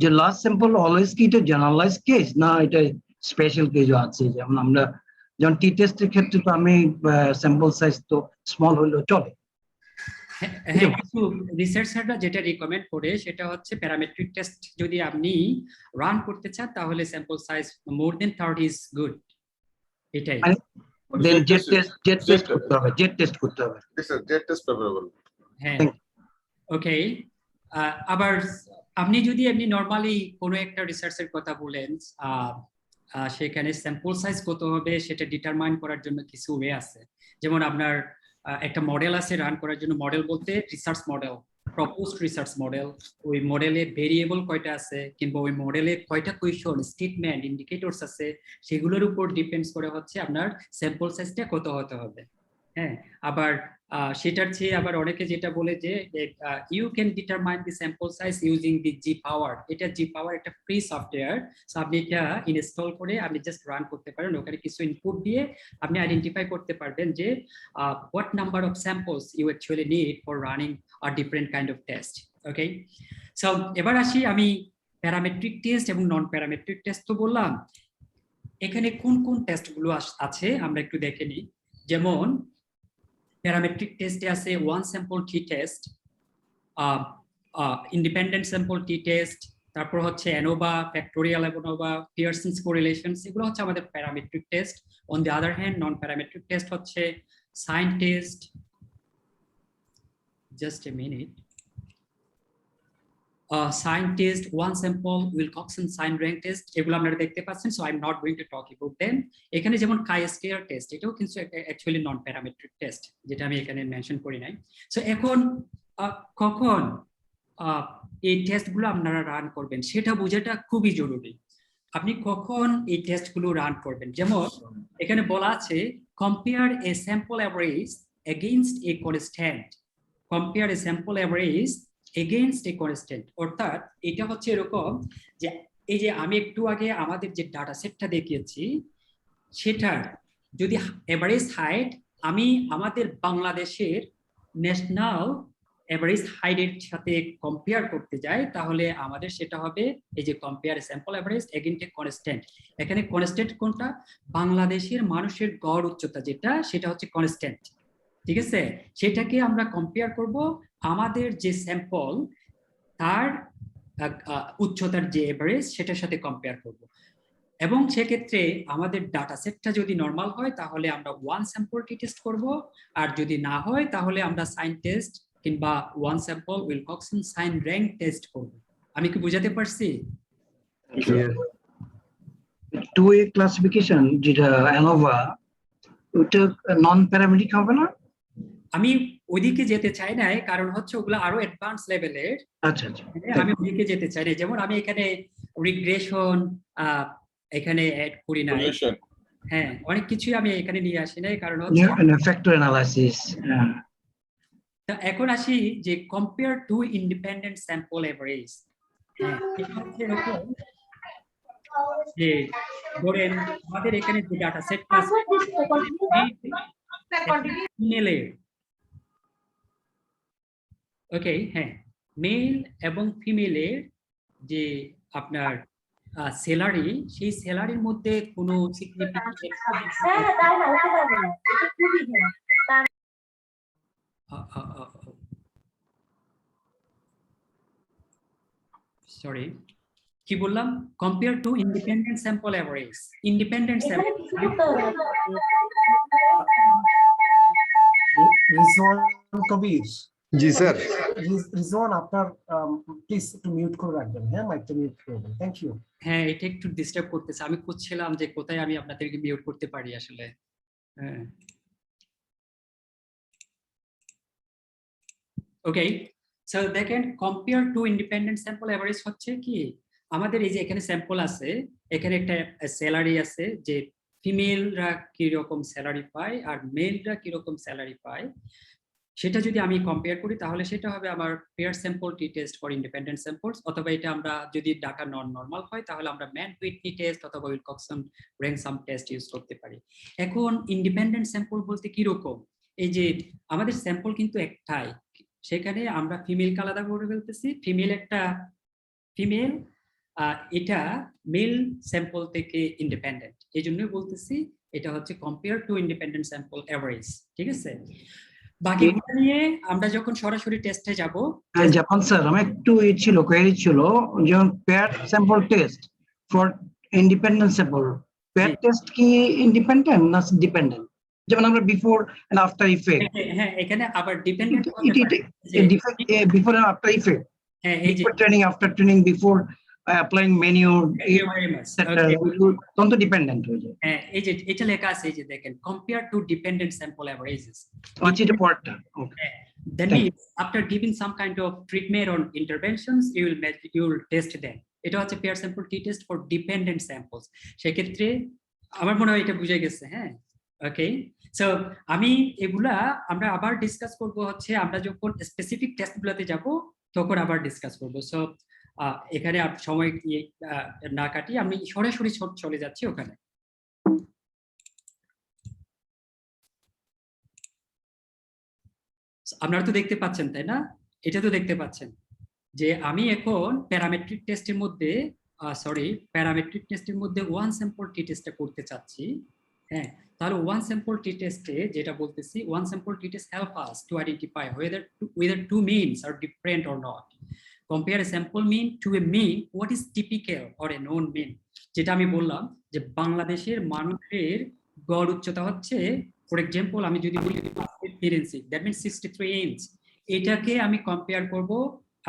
যে লার্জ স্যাম্পল অলওয়েজ কি এটা জেনারেলাইজ কেস না এটা স্পেশাল কেসও আছে? যেমন আমরা যেমন টি টেস্টের ক্ষেত্রে তো আমি স্যাম্পল সাইজ তো স্মল হলেও চলে। হ্যাঁ, কিছু রিসার্চাররা যেটা রিকমেন্ড করে সেটা হচ্ছে প্যারামেট্রিক টেস্ট যদি আপনি রান করতে চান তাহলে sample size more than 30 is good, এটাই। দেন জেট টেস্ট করতে হবে, জেট টেস্ট করতে হবে। Jet test preferable. হ্যাঁ, ওকে। আবার আপনি যদি এমনি নরমালি কোনো একটা রিসার্চের কথা বলেন, সেখানে স্যাম্পল সাইজ কত হবে সেটা ডিটারমাইন করার জন্য কিছু ওয়ে আছে। যেমন আপনার একটা মডেল আছে রান করার জন্য, মডেল বলতে research model, proposed research model. ওই মডেলে ভেরিয়েবল কয়টা আছে কিংবা ওই মডেলে কয়টা কোয়েশ্চন, স্টেটমেন্ট, ইন্ডিকেটরস আছে, সেগুলোর উপর ডিপেন্ডস করে হচ্ছে আপনার স্যাম্পল সাইজটা কত হতে হবে। হ্যাঁ, আবার সেটার চেয়ে আবার অনেকে যেটা বলে যে you can determine the sample size using the G power. এটা জি পাওয়ার একটা ফ্রি সফটওয়্যার, সো আপনি এটা ইনস্টল করে আপনি জাস্ট রান করতে পারেন। ওখানে কিছু ইনপুট দিয়ে আপনি আইডেন্টিফাই করতে পারবেন যে what number of samples you actually need for running a different kind of test. Okay, so এবার আসি আমি প্যারামেট্রিক টেস্ট এবং নন প্যারামেট্রিক টেস্ট তো বললাম, এখানে কোন কোন টেস্টগুলো আছে আমরা একটু দেখে নিই। যেমন প্যারামেট্রিক টেস্টে আছে one sample T test, independent sample T test, তারপর হচ্ছে ANOVA, factorial ANOVA, Pearson's correlations, এগুলো হচ্ছে আমাদের parametric test. On the other hand non parametric test হচ্ছে sign test, just a minute, sign test, one sample, Wilcoxon sign rank test, এগুলো আপনারা দেখতে পাচ্ছেন। So I am not going to talk about them. এখানে যেমন কাই-স্কয়ার test, এটাও কিন্তু actually নন parametric test, যেটা আমি এখানে মেনশন করি নাই। সো এখন কখন এই টেস্টগুলো আপনারা রান করবেন সেটা বোঝাটা খুবই জরুরি। আপনি কখন এই টেস্টগুলো রান করবেন, যেমন এখানে বলা আছে compare A sample average against a constant, compare A sample average against a constant. অর্থাৎ এটা হচ্ছে এরকম যে এই যে আমি একটু আগে আমাদের যে ডাটা সেটটা দেখিয়েছি সেটার যদি এভারেজ হাইট আমি আমাদের বাংলাদেশের ন্যাশনাল এভারেজ হাইটের সাথে কম্পেয়ার করতে যাই, তাহলে আমাদের সেটা হবে এই যে compare sample average against a constant. এখানে কনস্ট্যান্ট কোনটা? বাংলাদেশের মানুষের গড় উচ্চতা যেটা, সেটা হচ্ছে কনস্ট্যান্ট, ঠিক আছে? সেটাকে আমরা কম্পেয়ার করব আমাদের যে স্যাম্পল তার উচ্চতার যে এভারেজ সেটার সাথে কম্পেয়ার করব। এবং সেক্ষেত্রে আমাদের ডাটা সেটটা যদি নর্মাল হয় তাহলে আমরা ওয়ান স্যাম্পল টি টেস্ট করব, আর যদি না হয় তাহলে আমরা সাইন টেস্ট কিংবা one sample Wilcoxon sign rank test করব। আমি কি বুঝাতে পারছি? টু ওয়ে ক্লাসিফিকেশন যেটা অ্যানোভা, ওটা নন প্যারামেট্রিক হবে না? আমি ওইদিকে যেতে চাই না, কারণ হচ্ছে ওগুলো আরো অ্যাডভান্স লেভেলের। আচ্ছা আচ্ছা, আমি ওইদিকে যেতে চাই না। যেমন আমি এখানে রিগ্রেশন এখানে অ্যাড করি না। হ্যাঁ, অনেক কিছুই আমি এখানে নিয়ে আসি না, কারণ হচ্ছে ফ্যাক্টর অ্যানালাইসিস। এখন আসি যে compare two independent sample average. এটা হচ্ছে এরকম যে ধরেন আমাদের এখানে যে ডাটা সেটটা আছে ফিমেলের, ওকে, হ্যাঁ, মেল এবং ফিমেলের যে আপনার স্যালারি, সেই স্যালারির মধ্যে কোনো সরি কি বললাম, compare two independent sample average, independent sample. Rizwan কবির, জি স্যার। রিজওয়ান আপনার প্লিজ একটু মিউট করে রাখবেন। হ্যাঁ, মাইকটা মিউট করবেন। Thank you. হ্যাঁ, এটা একটু ডিস্টার্ব করতেছে, আমি খুঁজছিলাম যে কোথায় আমি আপনাদেরকে মিউট করতে পারি আসলে। হ্যাঁ, ওকে, সো দেখেন compare two independent sample average হচ্ছে কি, আমাদের এই যে এখানে স্যাম্পল আছে, এখানে একটা স্যালারি আছে যে ফিমেলরা কি রকম স্যালারি পায় আর মেলরা কি রকম স্যালারি পায়, সেটা যদি আমি কম্পেয়ার করি তাহলে সেটা হবে আমার pair sample T test for independent samples, অথবা এটা আমরা যদি ডাটা নন নরমাল হয় তাহলে আমরা ম্যান হুইটনি টেস্ট অথবা উইলকক্সন র্যাঙ্ক সাম টেস্ট ইউজ করতে পারি। এখন ইন্ডিপেন্ডেন্ট স্যাম্পল বলতে কি রকম, এই যে আমাদের স্যাম্পল কিন্তু একটাই, সেখানে আমরা ফিমেলকে আলাদা করে ফেলতেছি, ফিমেল একটা ফিমেল, এটা মেল স্যাম্পল থেকে ইন্ডিপেন্ডেন্ট, এই জন্যই বলতেছি এটা হচ্ছে compare two independent sample average, ঠিক আছে? বাকিগুলো নিয়ে আমরা যখন সরাসরি টেস্টে যাব, হ্যাঁ জাপান স্যার আমার একটু ছিল কোয়েরি ছিল, যেমন pair sample test for independent sample, pair test কি ইন্ডিপেন্ডেন্ট না ডিপেন্ডেন্ট? যেমন আমরা বিফোর এন্ড আফটার ইফেক্ট, হ্যাঁ এখানে আবার dependent before and after effect, হ্যাঁ এই যে before training after training before applying menu, তখন তো ডিপেন্ডেন্ট হয়ে যায়। হ্যাঁ এই যে এটা লেখা আছে, এই যে দেখেন কম্পেয়ার টু ডিপেন্ডেন্ট স্যাম্পল অ্যাভারেজেস। আচ্ছা এটা পরেরটা, ওকে। That Thank means after giving some kind of treatment or interventions, you will test them. এটা হচ্ছে pair sample T test for dependent samples. সেক্ষেত্রে আমার মনে হয় এটা বুঝে গেছে। হ্যাঁ ওকে, সো আমি এগুলা আমরা আবার ডিসকাস করব হচ্ছে আমরা যখন স্পেসিফিক টেস্টগুলোতে যাব তখন আবার ডিসকাস করব। সো এখানে সময় না কাটিয়ে আমি সরাসরি চলে যাচ্ছি ওখানে। আপনারা তো দেখতে পাচ্ছেন তাই না? এটা তো দেখতে পাচ্ছেন যে আমি এখন প্যারামেট্রিক টেস্টের মধ্যে ওয়ান স্যাম্পল টি টেস্টটা করতে চাচ্ছি। হ্যাঁ, তাহলে ওয়ান স্যাম্পল টি টেস্টে যেটা বলতেছি, one sample T test help us to identify whether two means are different or not. Compare a sample mean to a mean what is typical or a known mean. যেটা আমি বললাম যে বাংলাদেশের মানুষের গড় উচ্চতা হচ্ছে, ফর এক্সাম্পল আমি যদি বলি 3 ইঞ্চি, দ্যাট মিন্স 63 ইঞ্চ। এটাকে আমি কম্পেয়ার করব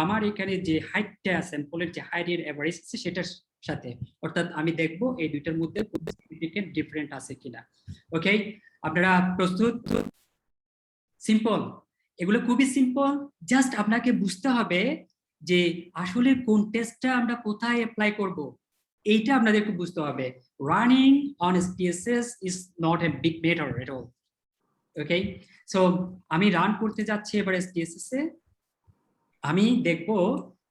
আমার এখানে যে হাইটটা, স্যাম্পলের যে হাইটের এভারেজ আছে সেটার সাথে, অর্থাৎ আমি দেখব এই দুইটার মধ্যে সিগনিফিকেন্ট ডিফারেন্ট আছে কিনা। ওকে, আপনারা প্রস্তুত? সিম্পল, এগুলো খুবই সিম্পল। জাস্ট আপনাকে বুঝতে হবে যে আসলে কোন টেস্টটা আমরা কোথায় অ্যাপ্লাই করব, এইটা আপনাদেরকে বুঝতে হবে। Running on SPSS is not a big matter at all. Okay, so আমি রান করতে যাচ্ছি এবার SPSS এ। আমি দেখব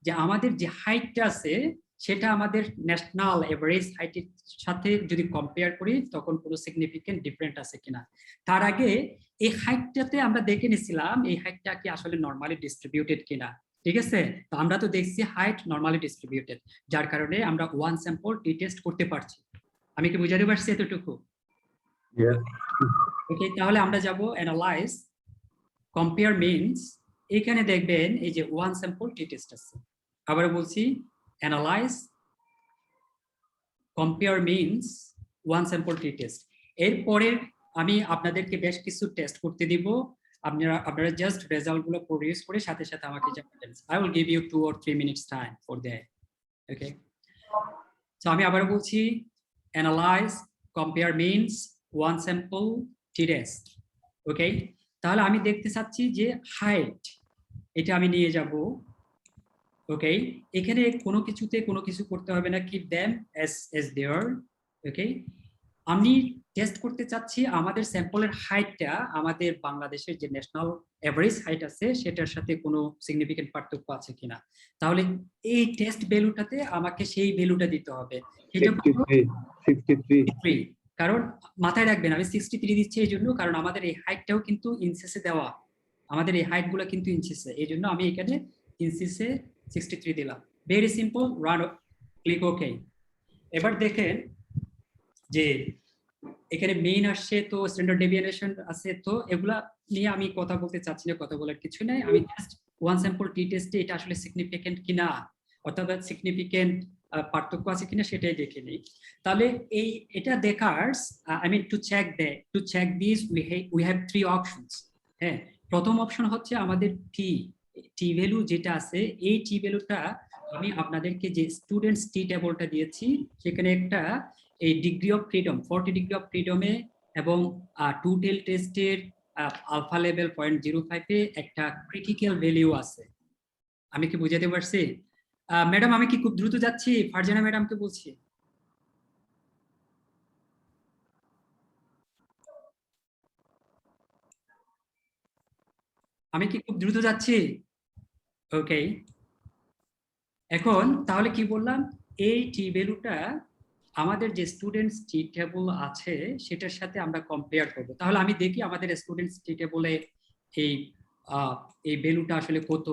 যে আমাদের যে হাইটটা আছে সেটা আমাদের ন্যাশনাল এভারেজ হাইটের সাথে যদি কম্পেয়ার করি তখন কোনো সিগনিফিকেন্ট ডিফারেন্ট আছে কিনা। তার আগে এই হাইটটাতে আমরা দেখে নিছিলাম এই হাইটটা কি আসলে নরমালি ডিস্ট্রিবিউটেড কিনা। ঠিক আছে, তো আমরা তো দেখছি হাইট নরমালি ডিস্ট্রিবিউটেড, যার কারণে আমরা ওয়ান স্যাম্পল টি টেস্ট করতে পারছি। আমি কি বুঝাতে পারছি এতটুকু? ওকে, তাহলে আমরা যাব অ্যানালাইজ কম্পেয়ার মিনস। এখানে দেখবেন এই যে ওয়ান স্যাম্পল টি টেস্ট আছে। আবার বলছি, analyze compare means one sample T test. এরপরে আমি আপনাদেরকে বেশ কিছু টেস্ট করতে দিব, আপনারা জাস্ট রেজাল্ট গুলো প্রডিউস করে সাথে সাথে আমাকে জানাবেন। I will give you 2 or 3 minutes time for that. Okay, so আমি আবার বলছি, analyze compare means one sample T test. Okay, তাহলে আমি দেখতে চাচ্ছি যে হাইট, এটা আমি নিয়ে যাব। ওকে, এখানে কোনো কিছুতে কোনো কিছু করতে হবে না, keep them as they are। ওকে, আমি টেস্ট করতে চাচ্ছি আমাদের স্যাম্পলের হাইটটা আমাদের বাংলাদেশের যে ন্যাশনাল এভারেজ হাইট আছে সেটার সাথে কোনো সিগনিফিকেন্ট পার্থক্য আছে কিনা। তাহলে এই টেস্ট ভ্যালুটাতে আমাকে সেই ভ্যালুটা দিতে হবে। সেটা 63, কারণ মাথায় রাখবেন আমি 63 দিচ্ছি এই জন্য কারণ আমাদের এই হাইটটাও কিন্তু ইঞ্চেসে দেওয়া, আমাদের এই হাইট গুলো কিন্তু ইঞ্চেসে, এই জন্য আমি এখানে ইঞ্চেসে 63 দিলাম। ভেরি সিম্পল, রান, ক্লিক ওকে। এবার দেখেন যে এখানে মেইন আসছে, তো স্ট্যান্ডার্ড ডেভিয়েশন আছে, তো এগুলা নিয়ে আমি কথা বলতে চাচ্ছি না, কথা বলার কিছু নাই। আমি জাস্ট ওয়ান স্যাম্পল টি টেস্টে এটা আসলে সিগনিফিকেন্ট কিনা, অথবা সিগনিফিকেন্ট পার্থক্য আছে কিনা সেটাই দেখে নেই। তাহলে এটা দেখার I mean to check this we have 3 options. হ্যাঁ, প্রথম অপশন হচ্ছে আমাদের টি ভ্যালু যেটা আছে, এই টি ভ্যালুটা আমি আপনাদেরকে যে স্টুডেন্টস টি টেবলটা দিয়েছি সেখানে একটা এই degree of freedom 40 degree of ফ্রিডমে এবং 2 টেল টেস্টের আলফা লেভেল 0.05 এ একটা ক্রিটিক্যাল ভ্যালু আছে। আমি কি বুঝাতে পারছি? ম্যাডাম আমি কি খুব দ্রুত যাচ্ছি? ফারজানা ম্যাডামকে বলছি। আমি কি খুব দ্রুত যাচ্ছি? ওকে, এখন তাহলে কি বললাম, এই টি ভ্যালুটা আমাদের যে স্টুডেন্টস টি টেবল আছে সেটার সাথে আমরা কম্পেয়ার করব। তাহলে আমি দেখি আমাদের স্টুডেন্টস টি টেবলে এই ভ্যালুটা আসলে কত।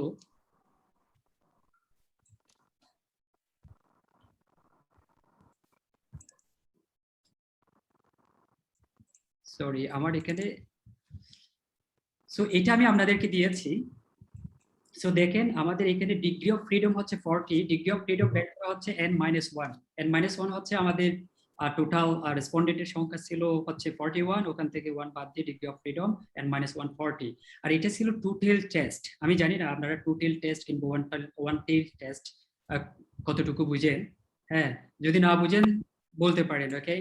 সরি, আমার এখানে সো এটা আমি আপনাদেরকে দিয়েছি। সো দেখেন আমাদের এখানে ডিগ্রি অফ ফ্রিডম হচ্ছে 40, ডিগ্রি অফ ফ্রিডম বের করা হচ্ছে n-1, n-1 হচ্ছে আমাদের টোটাল রেসপন্ডেন্টের সংখ্যা ছিল হচ্ছে 41, ওখান থেকে 1 বাদ দিয়ে ডিগ্রি অফ ফ্রিডম n-1 40। আর এটা ছিল টু টেল টেস্ট। আমি জানি না আপনারা টু টেল টেস্ট কিংবা ওয়ান টেল টেস্ট কতটুকু বুঝেন। হ্যাঁ, যদি না বুঝেন বলতে পারেন, ওকে।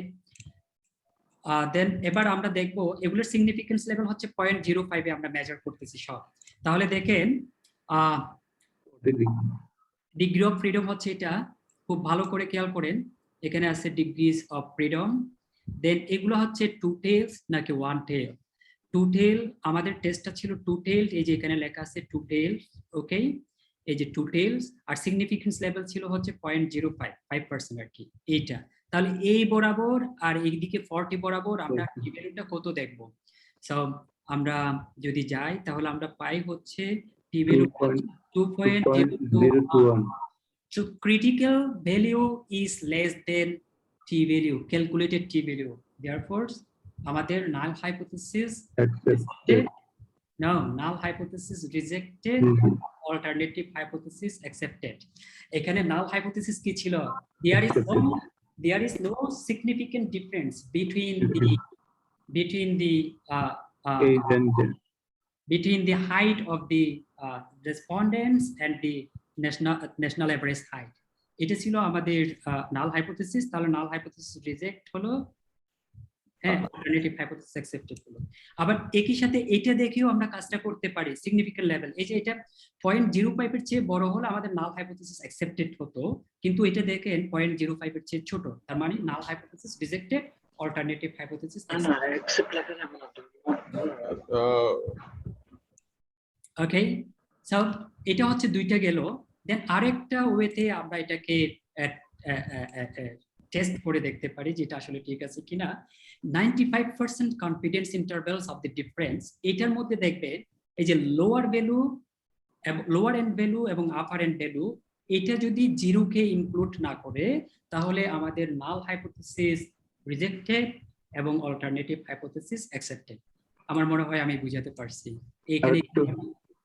দেন এবার আমরা দেখব এগুলোর সিগনিফিকেন্স লেভেল হচ্ছে 0.05 এ আমরা মেজার করতেছি সব। তাহলে দেখেন ডিগ্রি অফ ফ্রিডম হচ্ছে এটা, খুব ভালো করে খেয়াল করেন, এখানে আছে ডিগ্রিজ অফ ফ্রিডম। দেন এগুলো হচ্ছে টু টেলস নাকি ওয়ান টেল। টু টেল আমাদের টেস্টটা ছিল টু টেল, এই যে এখানে লেখা আছে টু টেল, ওকে, এই যে টু টেলস। আর সিগনিফিকেন্স লেভেল ছিল হচ্ছে 0.05% আর কি এইটা। তাহলে এই বরাবর আর এইদিকে 40 বরাবর আমরা টি ভ্যালুটা কত দেখব। সো আমরা যদি যাই তাহলে আমরা পাই হচ্ছে টি value 2.021। So critical value is less than t value, calculated t value. Therefore, আমাদের null hypothesis accepted. No, null hypothesis rejected, alternative hypothesis accepted. এখানে null hypothesis কি ছিল? There is no significant difference between the height of the respondents and the national average height. এটা ছিল আমাদের null hypothesis। তাহলে null hypothesis reject হলো, হ্যাঁ, alternative hypothesis accepted হলো। আবার একই সাথে এটা দেখেও আমরা কাজটা করতে পারি significant level, এই যে এটা 0.05 এর চেয়ে বড় হলে আমাদের null hypothesis accepted হতো, কিন্তু এটা দেখেন 0.05 এর চেয়ে ছোট, তার মানে null hypothesis rejected, alternative hypothesis accepted। ওকে, সো এটা হচ্ছে দুইটা গেল। দেন আরেকটা ওয়েতে আমরা এটাকে টেস্ট করে দেখতে পারি যেটা আসলে ঠিক আছে কিনা। 95% confidence intervals of the difference, এটার মধ্যে দেখবে এই যে লোয়ার এন্ড ভ্যালু এবং আপার এন্ড ভ্যালু, এটা যদি 0 কে ইনক্লুড না করে তাহলে আমাদের নাল হাইপোথিসিস রিজেক্টেড এবং অল্টারনেটিভ হাইপোথিসিস অ্যাকসেপ্টেড। আমার মনে হয় আমি বুঝাতে পারছি। এখানে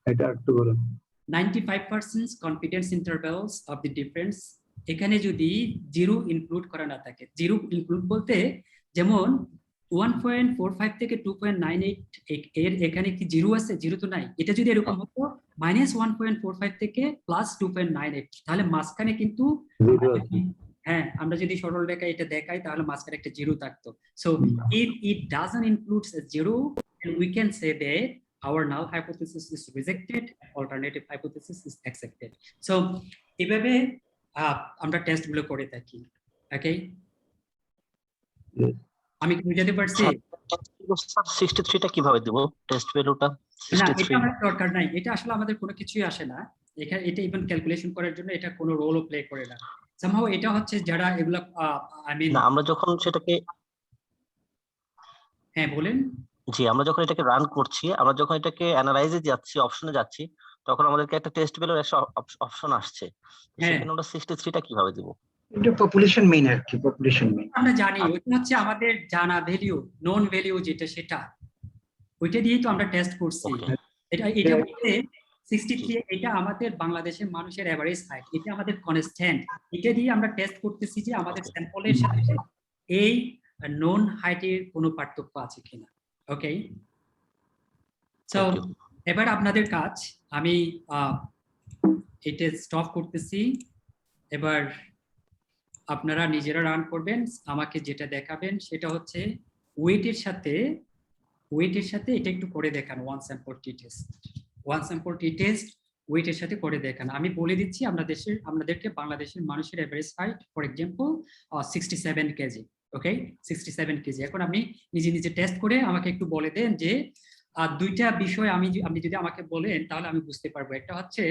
এটা একটু বলো 95% confidence intervals of the difference, এখানে যদি 0 ইনক্লুড করা না থাকে, 0 ইনক্লুড বলতে যেমন 1.45 থেকে 2.98 এর এখানে কি 0 আছে? 0 তো নাই। এটা যদি এরকম হতো -1.45 থেকে +2.98, তাহলে মাঝখানে কিন্তু হ্যাঁ, আমরা যদি সরল রেখা এটা দেখাই তাহলে মাঝখানে একটা 0 থাকতো। So if it doesn't include a 0, and we can say that our null hypothesis is rejected, alternative hypothesis is accepted. So এভাবে আমরা টেস্ট গুলো করে থাকি। ওকে, আমি কি বুঝাতে পারছি? 63 টা কিভাবে দেব টেস্ট ভ্যালুটা? না, এটা আমার দরকার নাই, এটা আসলে আমাদের কোনো কিছুই আসে না এখানে। এটা ইভেন ক্যালকুলেশন করার জন্য এটা কোনো রোলও প্লে করে না। সামহাউ এটা হচ্ছে যারা এগুলা আই মিন না, আমরা যখন সেটাকে, হ্যাঁ বলেন। জি, আমরা যখন এটাকে রান করছি, আমরা যখন এটাকে অ্যানালাইজে যাচ্ছি, অপশনে যাচ্ছি, তখন আমাদেরকে একটা টেস্ট ভ্যালুর একটা অপশন আসছে। সেখানে আমরা 63 টা কিভাবে দেব? এটা পপুলেশন মিন আর কি, পপুলেশন মিন আমরা জানি ওটা হচ্ছে আমাদের জানা ভ্যালু, নন ভ্যালু যেটা, সেটা ওইটা দিয়েই তো আমরা টেস্ট করছি। এটা বলতে 63 এটা আমাদের বাংলাদেশের মানুষের এভারেজ হাইট, এটা আমাদের কনস্ট্যান্ট, এটা দিয়ে আমরা টেস্ট করতেছি যে আমাদের স্যাম্পলের সাথে এই নন হাইটের কোনো পার্থক্য আছে কিনা। ওকে, সো এবার আপনাদের কাজ, আমি এটা স্টপ করতেছি। এবার আপনারা নিজেরা রান করবেন, আমাকে যেটা দেখাবেন সেটা হচ্ছে ওয়েটের সাথে এটা একটু করে দেখান। ওয়ান স্যাম্পল টি টেস্ট ওয়েটের সাথে করে দেখান। আমি বলে দিচ্ছি আপনাদেরকে বাংলাদেশের মানুষের average height for example 67 KG. Okay, 67 KG. এখন আপনি নিজে টেস্ট করে আমাকে একটু বলে দেন যে দুইটা বিষয় আপনি যদি আমাকে বলেন তাহলে আমি বুঝতে পারবো। একটা হচ্ছে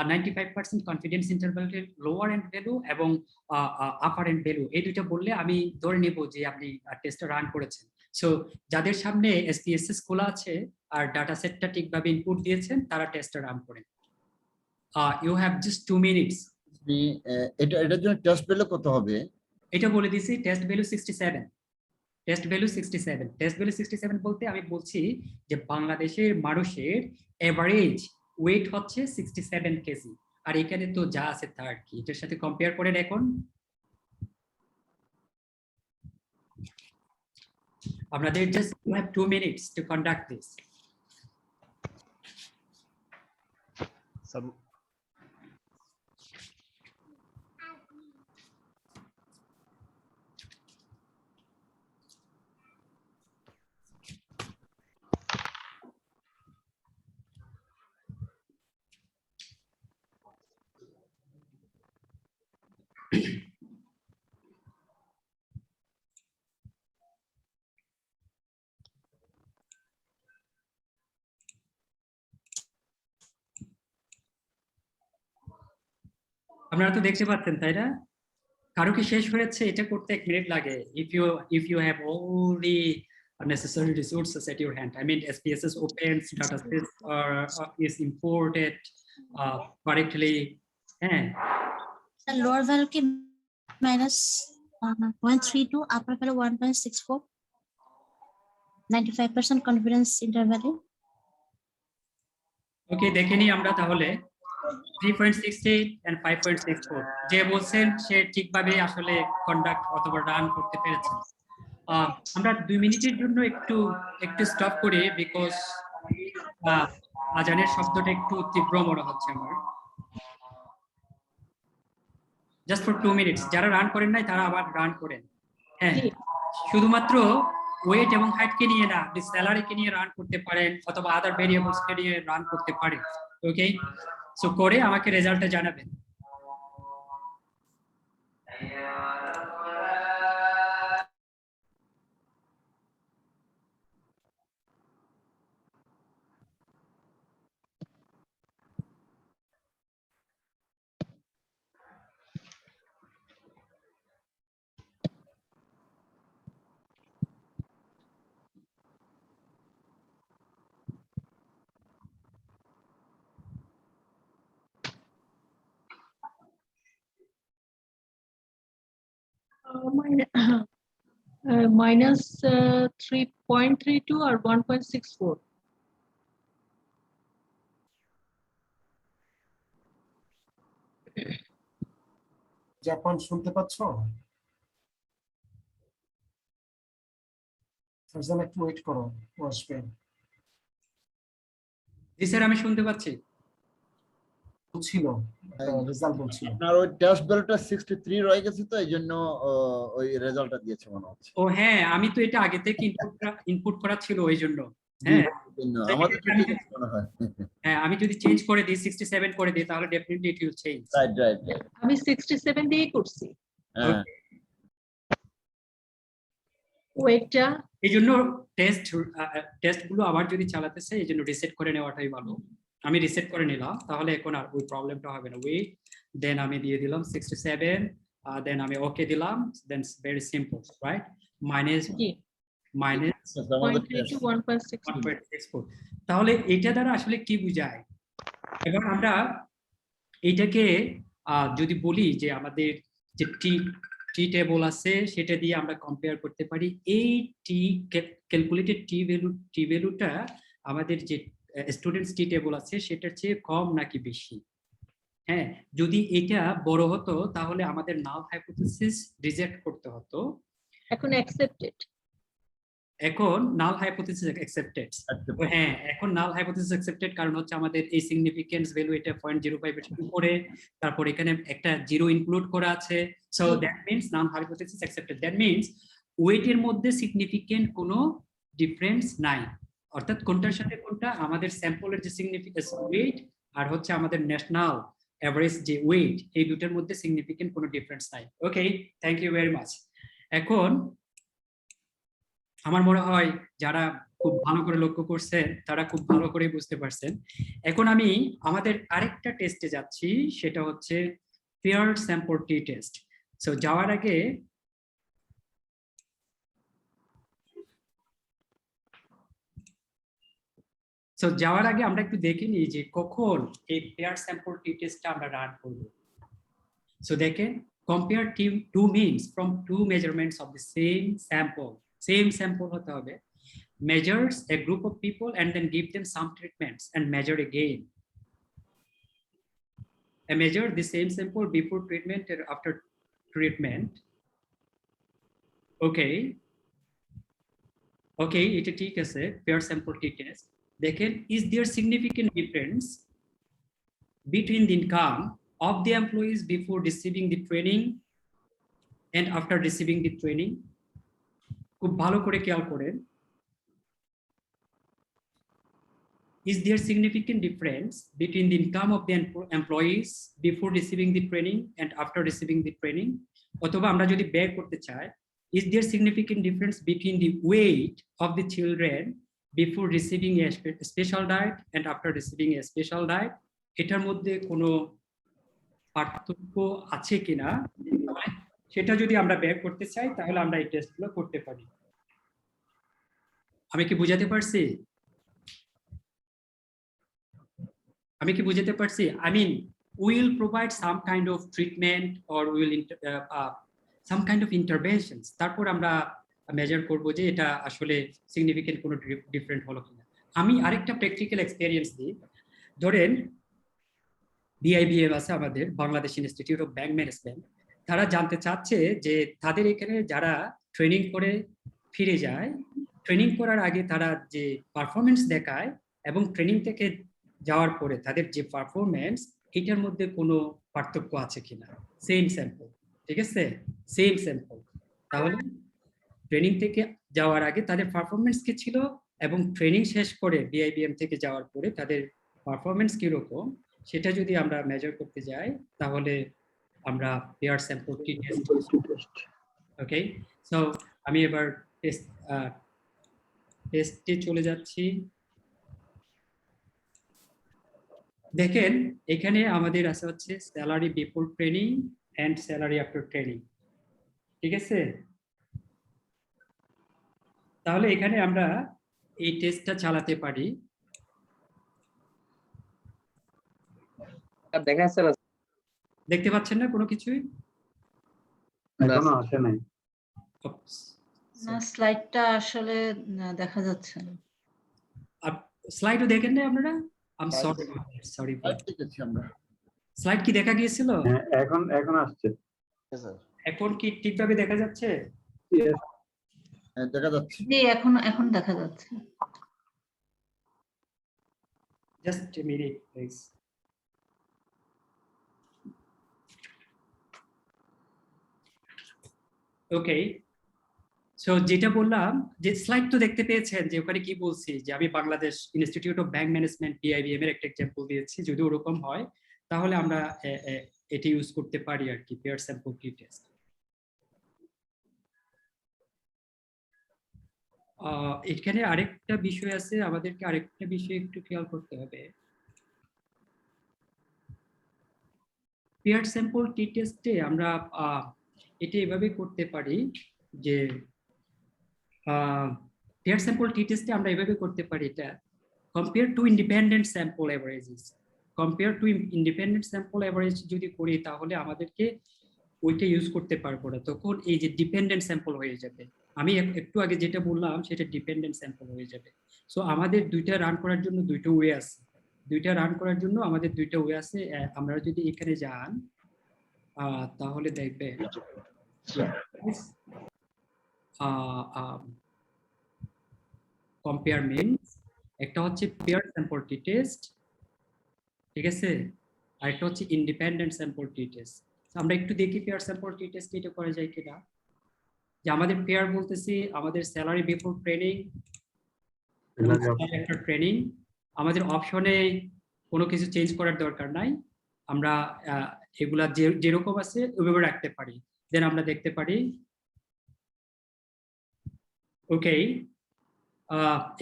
95% কনফিডেন্স ইন্টারভ্যালের লোয়ার এন্ড ভ্যালু এবং আপার এন্ড ভ্যালু, এই দুইটা বললে আমি ধরে নেব যে আপনি টেস্টটা রান করেছেন। সো যাদের সামনে SPSS খোলা আছে আর ডাটা সেটটা ঠিকভাবে ইনপুট দিয়েছেন তারা টেস্টটা রান করেন। You have just 2 minutes. এটার জন্য টেস্ট ভ্যালু কত হবে? এটা বলে দিছি, test value 67। Test value 67। Test value 67 বলতে আমি বলছি যে বাংলাদেশের মানুষের এভারেজ ওয়েট হচ্ছে 67 কেজি। আর এখানে তো যা আছে তা আর কি, এটার সাথে কম্পেয়ার করেন। এখন আপনাদের just you have 2 minutes to conduct this. আপনারা তো দেখতে পাচ্ছেন তাই না? কারো কি শেষ হয়েছে? এটা করতে 1 মিনিট লাগে। if you have all the necessary resources at your hand, I mean SPSS opens, datasets is imported correctly. lower value ki minus 0.32, upper value 1.64, 95% confidence interval. ওকে, দেখে নিই আমরা তাহলে 3.68 and 5.64। যে বলছেন সে ঠিকভাবে আসলে কন্ডাক্ট অথবা রান করতে পেরেছেন। আমরা 2 মিনিটের জন্য একটু স্টপ করি, বিকজ আজানের শব্দটা একটু তীব্র মনে হচ্ছে আমার। Just for 2 minutes. যারা রান করেন নাই তারা আবার রান করেন। হ্যাঁ, শুধুমাত্র ওয়েট এবং হাইটকে নিয়ে না, আপনি স্যালারিকে নিয়ে রান করতে পারেন অথবা আদার ভেরিয়েবলসকে নিয়ে রান করতে পারেন। ওকে, সো করে আমাকে রেজাল্টটা জানাবেন। minus 3.32 or 1.64. জাপান শুনতে পাচ্ছ? ফারজানা একটু ওয়েট করো, ও আসবে। জি স্যার, আমি শুনতে পাচ্ছি। বলছিল রেজাল্ট বলছিল। আপনার ওই টেস্ট ভ্যালুটা 63 রয়ে গেছে, তো এইজন্য ওই রেজাল্টটা দিয়েছে মনে হচ্ছে। ও হ্যাঁ, আমি তো এটা আগে থেকে ইনপুট করা ছিল ওই জন্য। হ্যাঁ, আমাদের তো ঠিক আছে মনে হয়। হ্যাঁ, আমি যদি চেঞ্জ করে দিই 67 করে দিই তাহলে definitely it will change. Right. আমি 67 দিয়ে করছি হ্যাঁ, ওয়েটটা। এই জন্য টেস্টগুলো আবার যদি চালাতে চাই এই জন্য রিসেট করে নেওয়াটাই ভালো। আমি রিসেট করে নিলাম, তাহলে এখন আর ওই প্রবলেমটা হবে না। ওয়েট, দেন আমি দিয়ে দিলাম 67, দেন আমি ওকে দিলাম, দেন ভেরি সিম্পল, রাইট? মাইনাস 1.64। তাহলে এটা দ্বারা আসলে কি বোঝায়? এবার আমরা এটাকে যদি বলি যে আমাদের যে টি টেবল আছে সেটা দিয়ে আমরা কম্পেয়ার করতে পারি। এই ক্যালকুলেটেড টি ভ্যালুটা আমাদের যে স্টুডেন্টস টি টেবল আছে সেটার চেয়ে কম নাকি বেশি। হ্যাঁ, যদি এটা বড় হতো তাহলে আমাদের নাল হাইপোথিসিস রিজেক্ট করতে হতো। এখন অ্যাকসেপ্টেড। এখন নাল হাইপোথিসিস অ্যাকসেপ্টেড। হ্যাঁ, এখন নাল হাইপোথিসিস অ্যাকসেপ্টেড, কারণ হচ্ছে আমাদের এই সিগনিফিকেন্স ভ্যালু এটা 0.05 এর উপরে, তারপর এখানে একটা জিরো ইনক্লুড করা আছে। So that means null hypothesis accepted. That means ওয়েটের মধ্যে সিগনিফিকেন্ট কোনো ডিফারেন্স নাই। অর্থাৎ কোনটার সাথে কোনটা, আমাদের স্যাম্পলের যে সিগনিফিকেন্স ওয়েট আর হচ্ছে আমাদের ন্যাশনাল এভারেজ যে ওয়েট, এই দুটোর মধ্যে সিগনিফিকেন্ট কোনো ডিফারেন্স নাই। ওকে, থ্যাংক ইউ ভেরি মাচ। এখন আমার মনে হয় যারা খুব ভালো করে লক্ষ্য করছেন তারা খুব ভালো করে বুঝতে পারছেন। এখন আমি আমাদের আরেকটা টেস্টে যাচ্ছি, সেটা হচ্ছে pair sample T test. So যাওয়ার আগে আমরা একটু দেখে নিই যে কখন এই পেয়ার স্যাম্পল টি টেস্টটা আমরা রান করব। সো দেখেন, compare two means from two measurements of the same sample. Same sample হতে হবে, measures a group of people and then give them some treatments and measure again. I measure the same sample before treatment and after treatment. Okay, এটা ঠিক আছে, pair sample test. দেখেন, is there significant difference between the income of the employees before receiving the training and after receiving the training? খুব ভালো করে খেয়াল করেন, is there significant difference between the income of the employees before receiving the training and after receiving the training? অথবা আমরা যদি বের করতে চাই, is there significant difference between the weight of the children before receiving a special diet and after receiving a special diet? এটার মধ্যে কোনো পার্থক্য আছে কিনা, সেটা যদি আমরা বের করতে চাই তাহলে আমরা এই টেস্টগুলো করতে পারি। আমি কি বুঝাতে পারছি? I mean, we will provide some kind of treatment or we will some kind of interventions. তারপর আমরা মেজার করব যে এটা আসলে সিগনিফিকেন্ট কোনো ডিফারেন্ট হলো কিনা। আমি আরেকটা প্র্যাকটিক্যাল এক্সপেরিয়েন্স দিই। ধরেন BIBM আছে আমাদের, Bangladesh institute of bank management. তারা জানতে চাচ্ছে যে তাদের এখানে যারা ট্রেনিং করে ফিরে যায়, ট্রেনিং করার আগে তারা যে পারফরমেন্স দেখায় এবং ট্রেনিং থেকে যাওয়ার পরে তাদের যে পারফরমেন্স, এটার মধ্যে কোনো পার্থক্য আছে কিনা। সেম স্যাম্পল, ঠিক আছে, সেম স্যাম্পল। তাহলে ট্রেনিং থেকে যাওয়ার আগে তাদের পারফরমেন্স কি ছিল এবং ট্রেনিং শেষ করে BIBM থেকে যাওয়ার পরে তাদের পারফরমেন্স কিরকম, সেটা যদি আমরা মেজার করতে যাই তাহলে আমরা পেয়ার স্যাম্পল টেস্ট। ওকে, সো আমি এবার টেস্টে চলে যাচ্ছি। দেখেন, এখানে আমাদের আছে হচ্ছে salary before training and salary after training, ঠিক আছে। তাহলে এখানে আমরা এই টেস্টটা চালাতে পারি। দেখা যাচ্ছে না, দেখতে পাচ্ছেন না কোনো কিছুই? এখনো আসে নাই। না, স্লাইডটা আসলে দেখা যাচ্ছে না। স্লাইডও দেখেন না আপনারা? I am sorry. দেখেছি আমরা। স্লাইড কি দেখা গিয়েছিল? হ্যাঁ, এখন আসছে। এখন কি ঠিকভাবে দেখা যাচ্ছে? হ্যাঁ, দেখা যাচ্ছে। জি, এখন দেখা যাচ্ছে। Just a minute please. Okay, so যেটা বললাম যে স্লাইড তো দেখতে পেয়েছেন যে ওখানে কি বলছি, যে আমি Bangladesh institute of bank management BIBM এর একটা এক্সাম্পল দিয়েছি। যদি ওরকম হয় তাহলে আমরা এটি ইউজ করতে পারি আর কি, পেয়ার স্যাম্পল টেস্ট। এখানে আরেকটা বিষয় আছে, আমাদেরকে আরেকটা বিষয় একটু খেয়াল করতে হবে। পেয়ার স্যাম্পল টেস্টে আমরা এটা এভাবে করতে পারি যে পেয়ার স্যাম্পল টেস্টে আমরা এভাবে করতে পারি, এটা compare two independent sample averages. Compare two independent sample average যদি করি তাহলে আমাদেরকে ওইটা ইউজ করতে পারবো না, তখন এই যে ডিপেন্ডেন্ট স্যাম্পল হয়ে যাবে। আমি একটু আগে যেটা বললাম সেটা ডিপেন্ডেন্ট স্যাম্পল হয়ে যাবে। সো আমাদের দুইটা রান করার জন্য দুইটা ওয়ে আছে। আমরা যদি এখানে যান তাহলে দেখবেন কম্পেয়ার মিনস, একটা হচ্ছে পেয়ার স্যাম্পল টেস্ট, ঠিক আছে, আর একটা হচ্ছে ইন্ডিপেন্ডেন্ট স্যাম্পল টেস্ট। আমরা একটু দেখি পেয়ার স্যাম্পল টেস্ট এটা করা যায় কিনা। যে আমাদের পেয়ার বলতেছি আমাদের salary before training, after training, আমাদের অপশনে কোনো কিছু চেঞ্জ করার দরকার নাই, আমরা এগুলা যেরকম আছে ওইভাবে রাখতে পারি। দেন আমরা দেখতে পারি ওকে,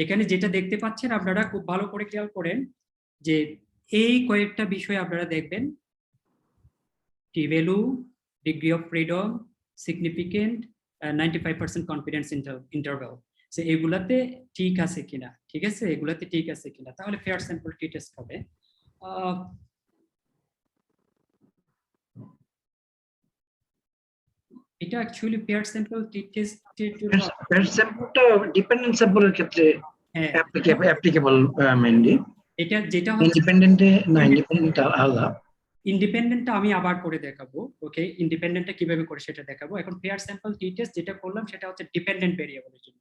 এখানে যেটা দেখতে পাচ্ছেন আপনারা খুব ভালো করে খেয়াল করেন যে এই কয়েকটা বিষয় আপনারা দেখবেন, T value, degree of freedom, significant, 95% confidence interval. So এগুলাতে ঠিক আছে কিনা, ঠিক আছে, এগুলাতে ঠিক আছে কিনা, তাহলে ফেয়ার স্যাম্পল টেস্ট হবে। এটা অ্যাকচুয়ালি পেয়ার স্যাম্পল টেস্টের জন্য পেয়ার স্যাম্পলটা ডিপেন্ডেন্ট স্যাম্পলের ক্ষেত্রে হ্যাঁ অ্যাপ্লিকেবল মেইনলি, এটা যেটা হচ্ছে ইন্ডিপেন্ডেন্টে না, ইন্ডিপেন্ডেন্ট আলাদা। ইন্ডিপেন্ডেন্টটা আমি আবার করে দেখাবো, ওকে? ইন্ডিপেন্ডেন্টটা কিভাবে করে সেটা দেখাবো। এখন পেয়ার স্যাম্পল টি টেস্ট যেটা করলাম সেটা হচ্ছে ডিপেন্ডেন্ট ভেরিয়েবলের জন্য,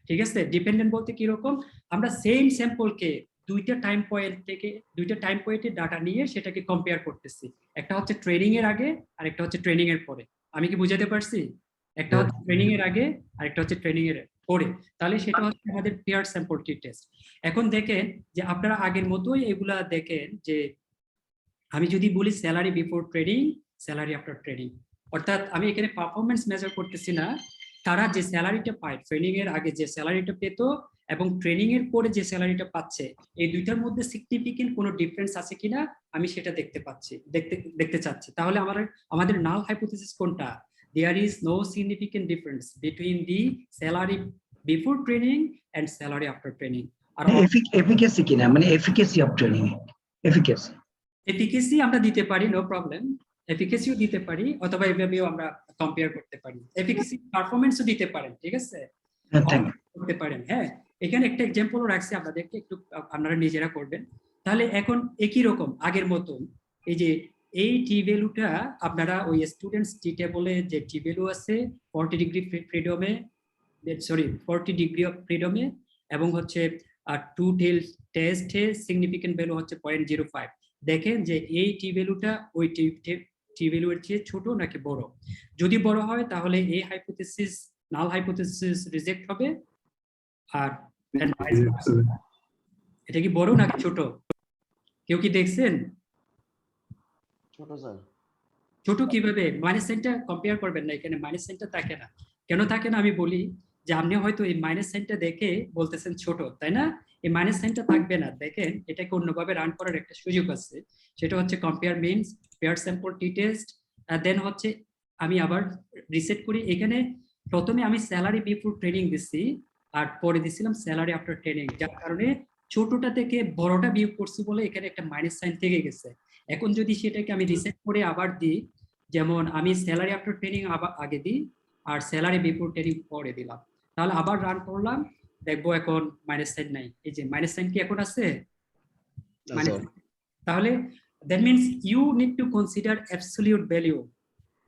ঠিক আছে? ডিপেন্ডেন্ট বলতে কি রকম, আমরা সেম স্যাম্পলকে দুইটা টাইম পয়েন্টে ডাটা নিয়ে সেটাকে কম্পেয়ার করতেছি। একটা হচ্ছে ট্রেনিং এর আগে আর একটা হচ্ছে ট্রেনিং এর পরে। আমি কি বুঝাতে পারছি? একটা হচ্ছে ট্রেনিং এর আগে আর একটা হচ্ছে ট্রেনিং এর পরে। তাহলে সেটা হচ্ছে আমাদের পেয়ার স্যাম্পল টি টেস্ট। এখন দেখেন যে আপনারা আগের মতোই এগুলা দেখেন যে আমি যদি বলি salary before training, salary after training, অর্থাৎ আমি এখানে পারফরমেন্স মেজার করতেছি না, তারা যে স্যালারিটা পায় ট্রেনিং এর আগে যে স্যালারিটা পেত এবং ট্রেনিং এর পরে যে স্যালারিটা পাচ্ছে, এই দুইটার মধ্যে সিগনিফিকেন্ট কোনো ডিফারেন্স আছে কিনা আমি সেটা দেখতে চাচ্ছি। তাহলে আমাদের নাল হাইপোথিসিস কোনটা? There is no significant difference between the salary before training and salary after training. আর এফিকাসি কিনা, মানে এফিকাসি অফ ট্রেনিং, এফিকাসি এফিকাসি আমরা দিতে পারি, নো প্রবলেম, এফিকাসিও দিতে পারি, অথবা এভাবেও আমরা কম্পেয়ার করতে পারি। এফিকাসি পারফরম্যান্সও দিতে পারেন, ঠিক আছে, করতে পারেন। হ্যাঁ, এখানে একটা এক্সাম্পলও রাখছি আপনাদেরকে, একটু আপনারা নিজেরা করবেন। তাহলে এখন একই রকম আগের মতন এই যে এই টি ভ্যালুটা আপনারা ওই স্টুডেন্টস টি টেবলে যে টি ভ্যালু আছে 40 ডিগ্রি অফ ফ্রিডমে এবং হচ্ছে টু টেল টেস্টে সিগনিফিকেন্ট ভ্যালু হচ্ছে 0.05। দেখেন যে এই টি ভ্যালুটা ওই টি ভ্যালু এর চেয়ে ছোট নাকি বড়। যদি বড় হয় তাহলে এই হাইপোথিসিস নাল হাইপোথিসিস রিজেক্ট হবে। আর এটা কি বড় নাকি ছোট, কেউ কি দেখছেন? ছোট স্যার। ছোট কিভাবে? মাইনাস সাইনটা কম্পেয়ার করবেন না, এখানে মাইনাস সাইনটা থাকে না। কেন থাকে না আমি বলি, যে আপনি হয়তো এই মাইনাস সাইনটা দেখে বলতেছেন ছোট, তাই না? এই মাইনাস সাইনটা থাকবে না। দেখেন এটাকে অন্যভাবে রান করার একটা সুযোগ আছে, সেটা হচ্ছে compare means pair sample T test. দেন হচ্ছে আমি আবার রিসেট করি, এখানে প্রথমে আমি স্যালারি বিফোর ট্রেনিং দিচ্ছি আর পরে দিছিলাম স্যালারি আফটার ট্রেনিং, যার কারণে ছোটটা থেকে বড়টা বিয়োগ করছি বলে এখানে একটা মাইনাস সাইন থেকে গেছে। এখন যদি সেটাকে আমি রিসেট করে আবার দিই, যেমন আমি স্যালারি আফটার ট্রেনিং আবার আগে দিই আর স্যালারি বিফোর ট্রেনিং পরে দিলাম, তাহলে আবার রান করলাম, দেখবো এখন মাইনাস সাইন নাই। এই যে মাইনাস সাইন কি এখন আছে? তাহলে that means you need to consider absolute value,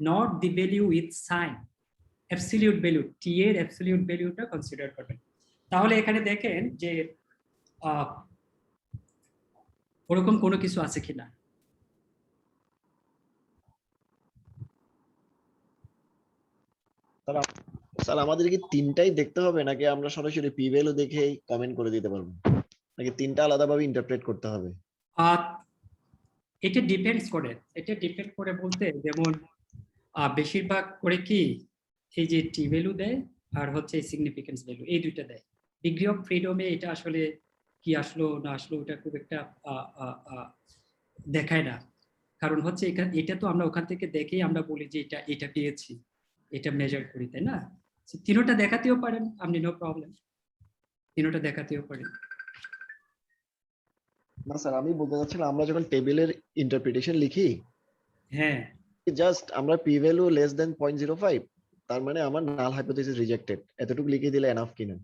not the value with sign. Absolute value, t এর absolute valueটা কনসিডার করবেন। তাহলে এখানে দেখেন যে ওরকম কোনো কিছু আছে কিনা। স্যার আমাদের কি তিনটাই দেখতে হবে নাকি আমরা সরাসরি পি ভ্যালু দেখেই কমেন্ট করে দিতে পারবো, নাকি তিনটা আলাদাভাবে ইন্টারপ্রেট করতে হবে? এটা ডিপেন্ড করে বলতে, যেমন বেশিরভাগ করে কি এই যে টি ভ্যালু দেয় আর হচ্ছে সিগনিফিকেন্স ভ্যালু, এই দুইটা দেয়। ডিগ্রি অফ ফ্রিডমে এটা আসলে কি আসলো না আসলো ওটা খুব একটা দেখায় না, কারণ হচ্ছে এটা তো আমরা ওখান থেকে দেখেই আমরা বলি যে এটা পেয়েছি, এটা মেজার করি, তাই না? তিনোটা দেখাতেও পারেন আপনি, নো প্রবলেম, তিনোটা দেখাতেও পারেন। না স্যার, আমি বলতে চাচ্ছিলাম আমরা যখন টেবিলের ইন্টারপ্রিটেশন লিখি, হ্যাঁ, জাস্ট আমরা পি ভ্যালু লেস দেন 0.05, তার মানে আমার নাল হাইপোথিসিস রিজেক্টেড, এতটুকু লিখে দিলে এনাফ কিনা,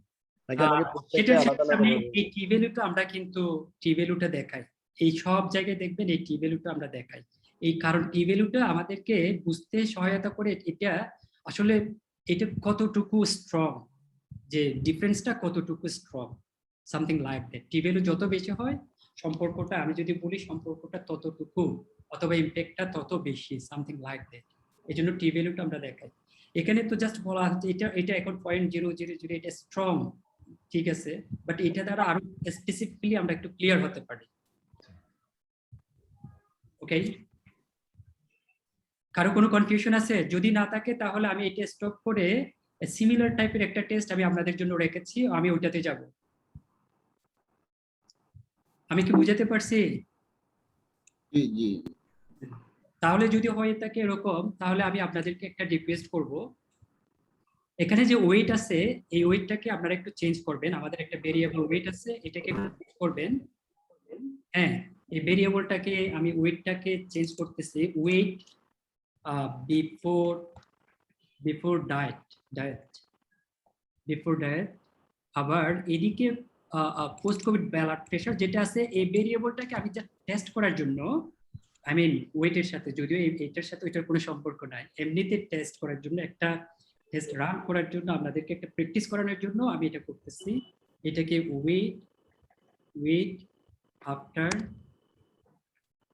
নাকি আমাকে প্রত্যেকটা আলাদা আলাদা? এই টি ভ্যালুটা আমরা কিন্তু টি ভ্যালুটা দেখাই, এই সব জায়গায় দেখবেন এই টি ভ্যালুটা আমরা দেখাই। এই কারণ টি ভ্যালুটা আমাদেরকে বুঝতে সহায়তা করে এটা আসলে এটা কতটুকু স্ট্রং, যে ডিফারেন্সটা কতটুকু strong, something like that. T value যত বেশি হয় সম্পর্কটা, আমি যদি বলি সম্পর্কটা ততটুকু অথবা ইম্প্যাক্টটা তত বেশি, সামথিং লাইক দ্যাট। এই জন্য টি ভ্যালুটা আমরা দেখাই। এখানে তো জাস্ট বলা হচ্ছে এটা এখন 0.000, এটা স্ট্রং, ঠিক আছে, বাট এটা দ্বারা আরো স্পেসিফিক্যালি আমরা একটু ক্লিয়ার হতে পারি। ওকে, কারো কোনো কনফিউশন আছে? যদি না থাকে তাহলে আমি এটা স্টপ করে সিমিলার টাইপের একটা টেস্ট আমি আপনাদের জন্য রেখেছি, আমি ওইটাতে যাব। আমি কি বুঝাতে পারছি? জি জি। তাহলে যদি হয়ে থাকে এরকম, তাহলে আমি আপনাদেরকে একটা রিকোয়েস্ট করব, এখানে যে ওয়েট আছে এই ওয়েটটাকে আপনারা একটু চেঞ্জ করবেন। আমাদের একটা ভেরিয়েবল ওয়েট আছে, এটাকে চেঞ্জ করবেন। হ্যাঁ, এই ভেরিয়েবলটাকে আমি ওয়েটটাকে চেঞ্জ করতেছি, ওয়েট বিফোর বিফোর ডায়েট আবার এদিকে পোস্ট কোভিড ব্লাড প্রেশার যেটা আছে এই ভেরিয়েবলটাকে আমি যা টেস্ট করার জন্য আই মিন ওয়েটের সাথে, যদিও এটার সাথে ওইটার কোনো সম্পর্ক নাই, এমনিতে টেস্ট করার জন্য একটা টেস্ট রান করার জন্য আপনাদেরকে একটা প্র্যাকটিস করানোর জন্য আমি এটা করতেছি। এটাকে ওয়েট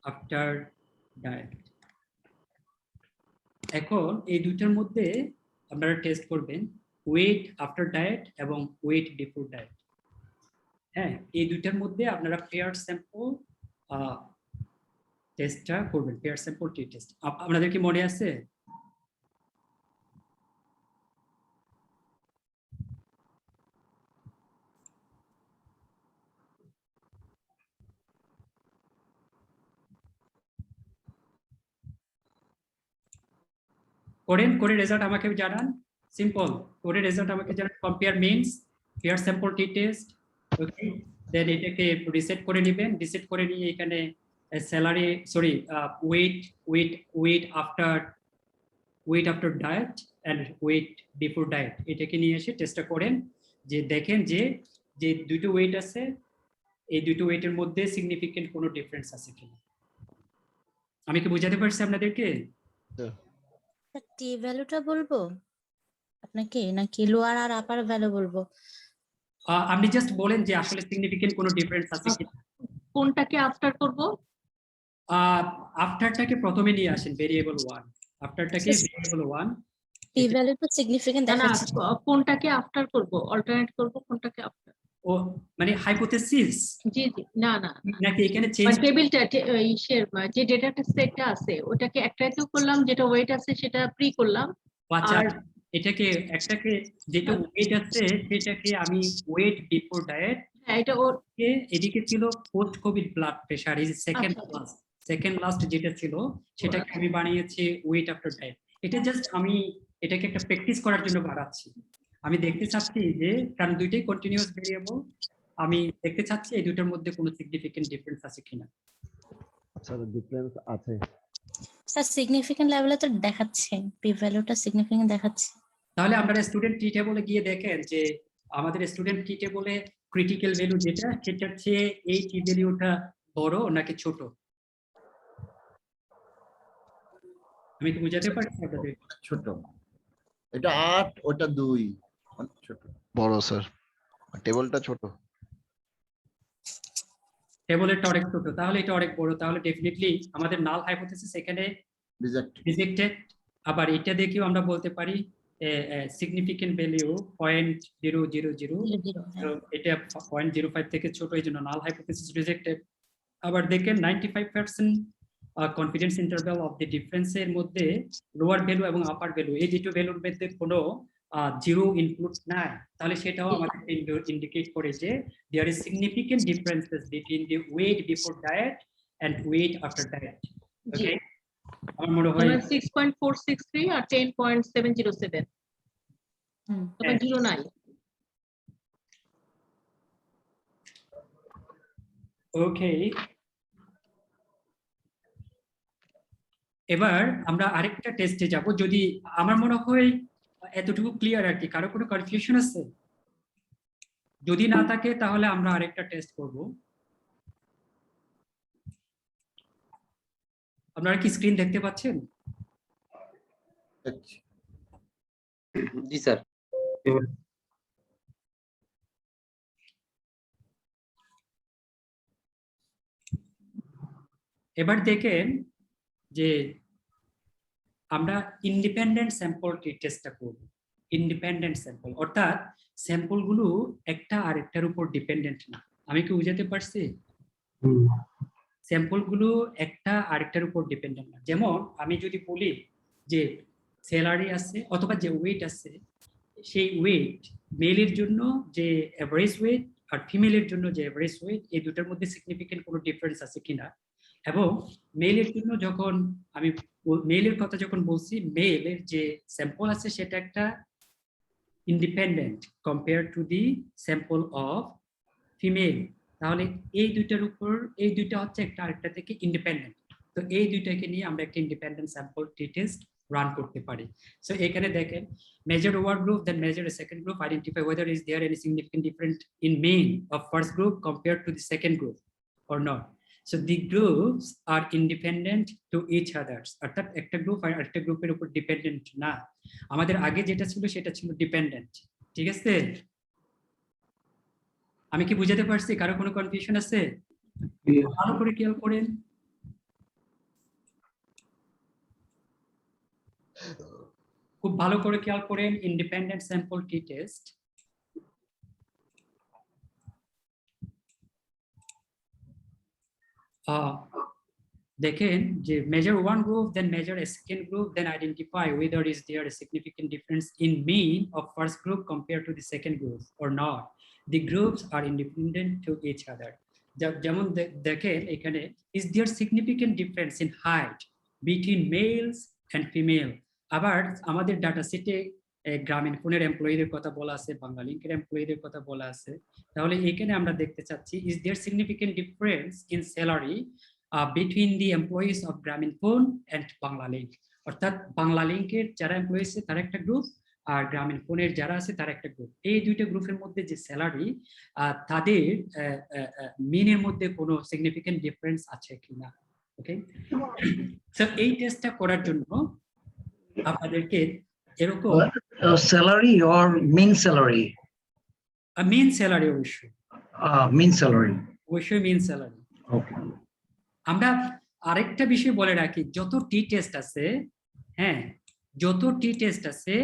আফটার ডায়েট। এখন এই দুইটার মধ্যে আপনারা টেস্ট করবেন ওয়েট আফটার ডায়েট এবং ওয়েট বিফোর ডায়েট। হ্যাঁ, এই দুইটার মধ্যে আপনারা পেয়ার স্যাম্পল টেস্টটা করবেন, পেয়ার স্যাম্পল টি টেস্ট। আপনাদের কি মনে আছে? করে রেজাল্ট আমাকে জানান, সিম্পল করে রেজাল্ট আমাকে জানান। Compare means, pair sample T test, okay. Then এটাকে রিসেট করে নেবেন, রিসেট করে নিয়ে এখানে salary weight after diet and weight before diet এটাকে নিয়ে এসে টেস্টটা করেন, যে দেখেন যে দুটো ওয়েট আছে এই দুটো ওয়েটের মধ্যে সিগনিফিকেন্ট কোনো ডিফারেন্স আছে কিনা। আমি কি বোঝাতে পারছি আপনাদেরকে? টি ভ্যালুটা বলবো আপনাকে নাকি লোয়ার আর আপার ভ্যালু বলবো? আপনি জাস্ট বলেন যে আসলে সিগনিফিকেন্ট কোনো ডিফারেন্স আছে কিনা। কোনটাকে আফটার করব? আফটারটাকে প্রথমে নিয়ে আসেন, ভেরিয়েবল 1 আফটারটাকে ভেরিয়েবল 1। টি ভ্যালু তো সিগনিফিকেন্ট না দেখাচ্ছে। কোনটাকে আফটার করব, অল্টারনেট করব, কোনটাকে আফটার? ও মানে হাইপোথেসিস জি না নাকি এখানে চেঞ্জ? টেবিলটা যে ডেটাটা সেটটা আছে ওটাকে একটাতেও করলাম, যেটা ওয়েট আছে সেটা প্রি করলাম। আচ্ছা, আর একটাকে যেটা ওয়েট আছে সেটাকে আমি ওয়েট বিফোর ডায়েট, এটা ওর এদিকে ছিল পোস্ট কোভিড ব্লাড প্রেশার, এই সেকেন্ড লাস্ট যেটা ছিল সেটাকে আমি বানিয়েছি ওয়েট আফটার ডায়েট। এটা জাস্ট আমি এটাকে একটা প্র্যাকটিস করার জন্য বাড়াচ্ছি। আমি দেখতে চাচ্ছি যে কারণ দুইটাই কন্টিনিউয়াস ভেরিয়েবল, আমি দেখতে চাচ্ছি এই দুটোর মধ্যে কোনো সিগনিফিকেন্ট ডিফারেন্স আছে কিনা। আচ্ছা, ডিফারেন্স আছে স্যার, সিগনিফিকেন্ট লেভেলে তো দেখাচ্ছে, পি ভ্যালুটা সিগনিফিকেন্ট দেখাচ্ছে। তাহলে আপনারা স্টুডেন্ট টি টেবলে গিয়ে দেখেন যে আমাদের স্টুডেন্ট টি টেবলে ক্রিটিক্যাল ভ্যালু যেটা সেটার চেয়ে এই টি ভ্যালুটা বড় নাকি ছোট? আমি কি বুঝাতে পারছি আপনাদের? ছোট, এটা 8 ওটা 2, অনেক ছোট। বড় স্যার, টেবিলটা ছোট, টেবলেরটা অনেক ছোট, তাহলে এটা অনেক বড়, তাহলে ডেফিনেটলি আমাদের নাল হাইপোথেসিস এখানে রিজেক্টেড। আবার এটা দেখেও আমরা বলতে পারি সিগনিফিকেন্ট ভ্যালু 0.000, এটা 0.05 থেকে ছোট, এই জন্য নাল হাইপোথেসিস রিজেক্টেড। আবার দেখেন 95% confidence interval of the difference এর মধ্যে লোয়ার ভ্যালু এবং আপার ভ্যালু এই দুটো ভ্যালুর মধ্যে কোনো জিরো ইনক্লুড নাই, তাহলে সেটাও আমাদের ইন্ডিকেট করে যে there is significant differences between the weight before diet and weight after diet. Okay, আমার মনে হয় 6.463 আর 10.707 তবে জিরো নাই। ওকে, এবার আমরা আরেকটা টেস্টে যাব। যদি আমার মনে হয় এতটুকু ক্লিয়ার আর কি, কারো কোনো কনফিউশন আছে? যদি না থাকে তাহলে আমরা আরেকটা টেস্ট করব। আপনারা কি স্ক্রিন দেখতে পাচ্ছেন? জি স্যার। এবার দেখেন যে আমরা ইন্ডিপেন্ডেন্ট স্যাম্পল টেস্টটা করব। ইন্ডিপেন্ডেন্ট স্যাম্পল অর্থাৎ স্যাম্পলগুলো একটা আরেকটার উপর ডিপেন্ডেন্ট না। আমি কি বুঝাতে পারছি? স্যাম্পলগুলো একটা আরেকটার উপর ডিপেন্ডেন্ট না। যেমন আমি যদি বলি যে স্যালারি আছে অথবা যে ওয়েট আছে, সেই ওয়েট মেলের জন্য যে এভারেজ ওয়েট আর ফিমেলের জন্য যে এভারেজ ওয়েট, এই দুটোর মধ্যে সিগনিফিকেন্ট কোনো ডিফারেন্স আছে কিনা। এবং মেলের জন্য যখন আমি মেলের কথা যখন বলছি, মেলের যে স্যাম্পল আছে সেটা একটা independent compare to the sample of female, তাহলে এই দুইটার উপর এই দুইটা হচ্ছে একটা আরেকটা থেকে ইন্ডিপেন্ডেন্ট। তো এই দুইটাকে নিয়ে আমরা একটা ইন্ডিপেন্ডেন্ট স্যাম্পল টেস্ট রান করতে পারি। সো এখানে দেখেন measure one group then measure a second group, identify whether is there any significant difference in mean of first group compared to the second group or not. So the groups are independent to each other, অর্থাৎ একটা group আর একটা গ্রুপের উপর dependent না। আমাদের আগে যেটা ছিল সেটা ছিল ডিপেন্ডেন্ট। ঠিক আছে, আমি কি বুঝাতে পারছি? কারো কোনো কনফিউশন আছে? ভালো করে খেয়াল করেন। খুব ভালো করে খেয়াল করেন ইন্ডিপেন্ডেন্ট স্যাম্পল টি টেস্ট। দেখেন যে measure one group then measure a second group then identify whether is there a significant difference in mean of first group compared to the second group or not. The groups are independent to each other. যেমন দেখেন এখানে is there significant difference in height between males and female. আবার আমাদের data সেটে গ্রামীণ ফোনের এমপ্লয়ীদের কথা বলা আছে, বাংলা লিংকের এমপ্লয়ীদের কথা বলা আছে। তাহলে এখানে আমরা দেখতে চাচ্ছি is there significant difference in salary between the employees of গ্রামীণ ফোন and বাংলা লিংক। অর্থাৎ বাংলা লিংকের যারা এমপ্লয়ি আছে তার একটা গ্রুপ আর গ্রামীণ ফোনের যারা আছে তার একটা গ্রুপ। এই দুইটা গ্রুপের মধ্যে যে স্যালারি তাদের মিনের মধ্যে কোনো সিগনিফিকেন্ট ডিফারেন্স আছে কিনা। ওকে, সো এই টেস্টটা করার জন্য আপনাদেরকে এরকম salary or mean salary? Mean salary অবশ্যই, মিন স্যালারি অবশ্যই মিন স্যালারি। ওকে, আমরা আরেকটা বিষয় বলে রাখি, যত টি টেস্ট আছে, হ্যাঁ যত টি টেস্ট আছে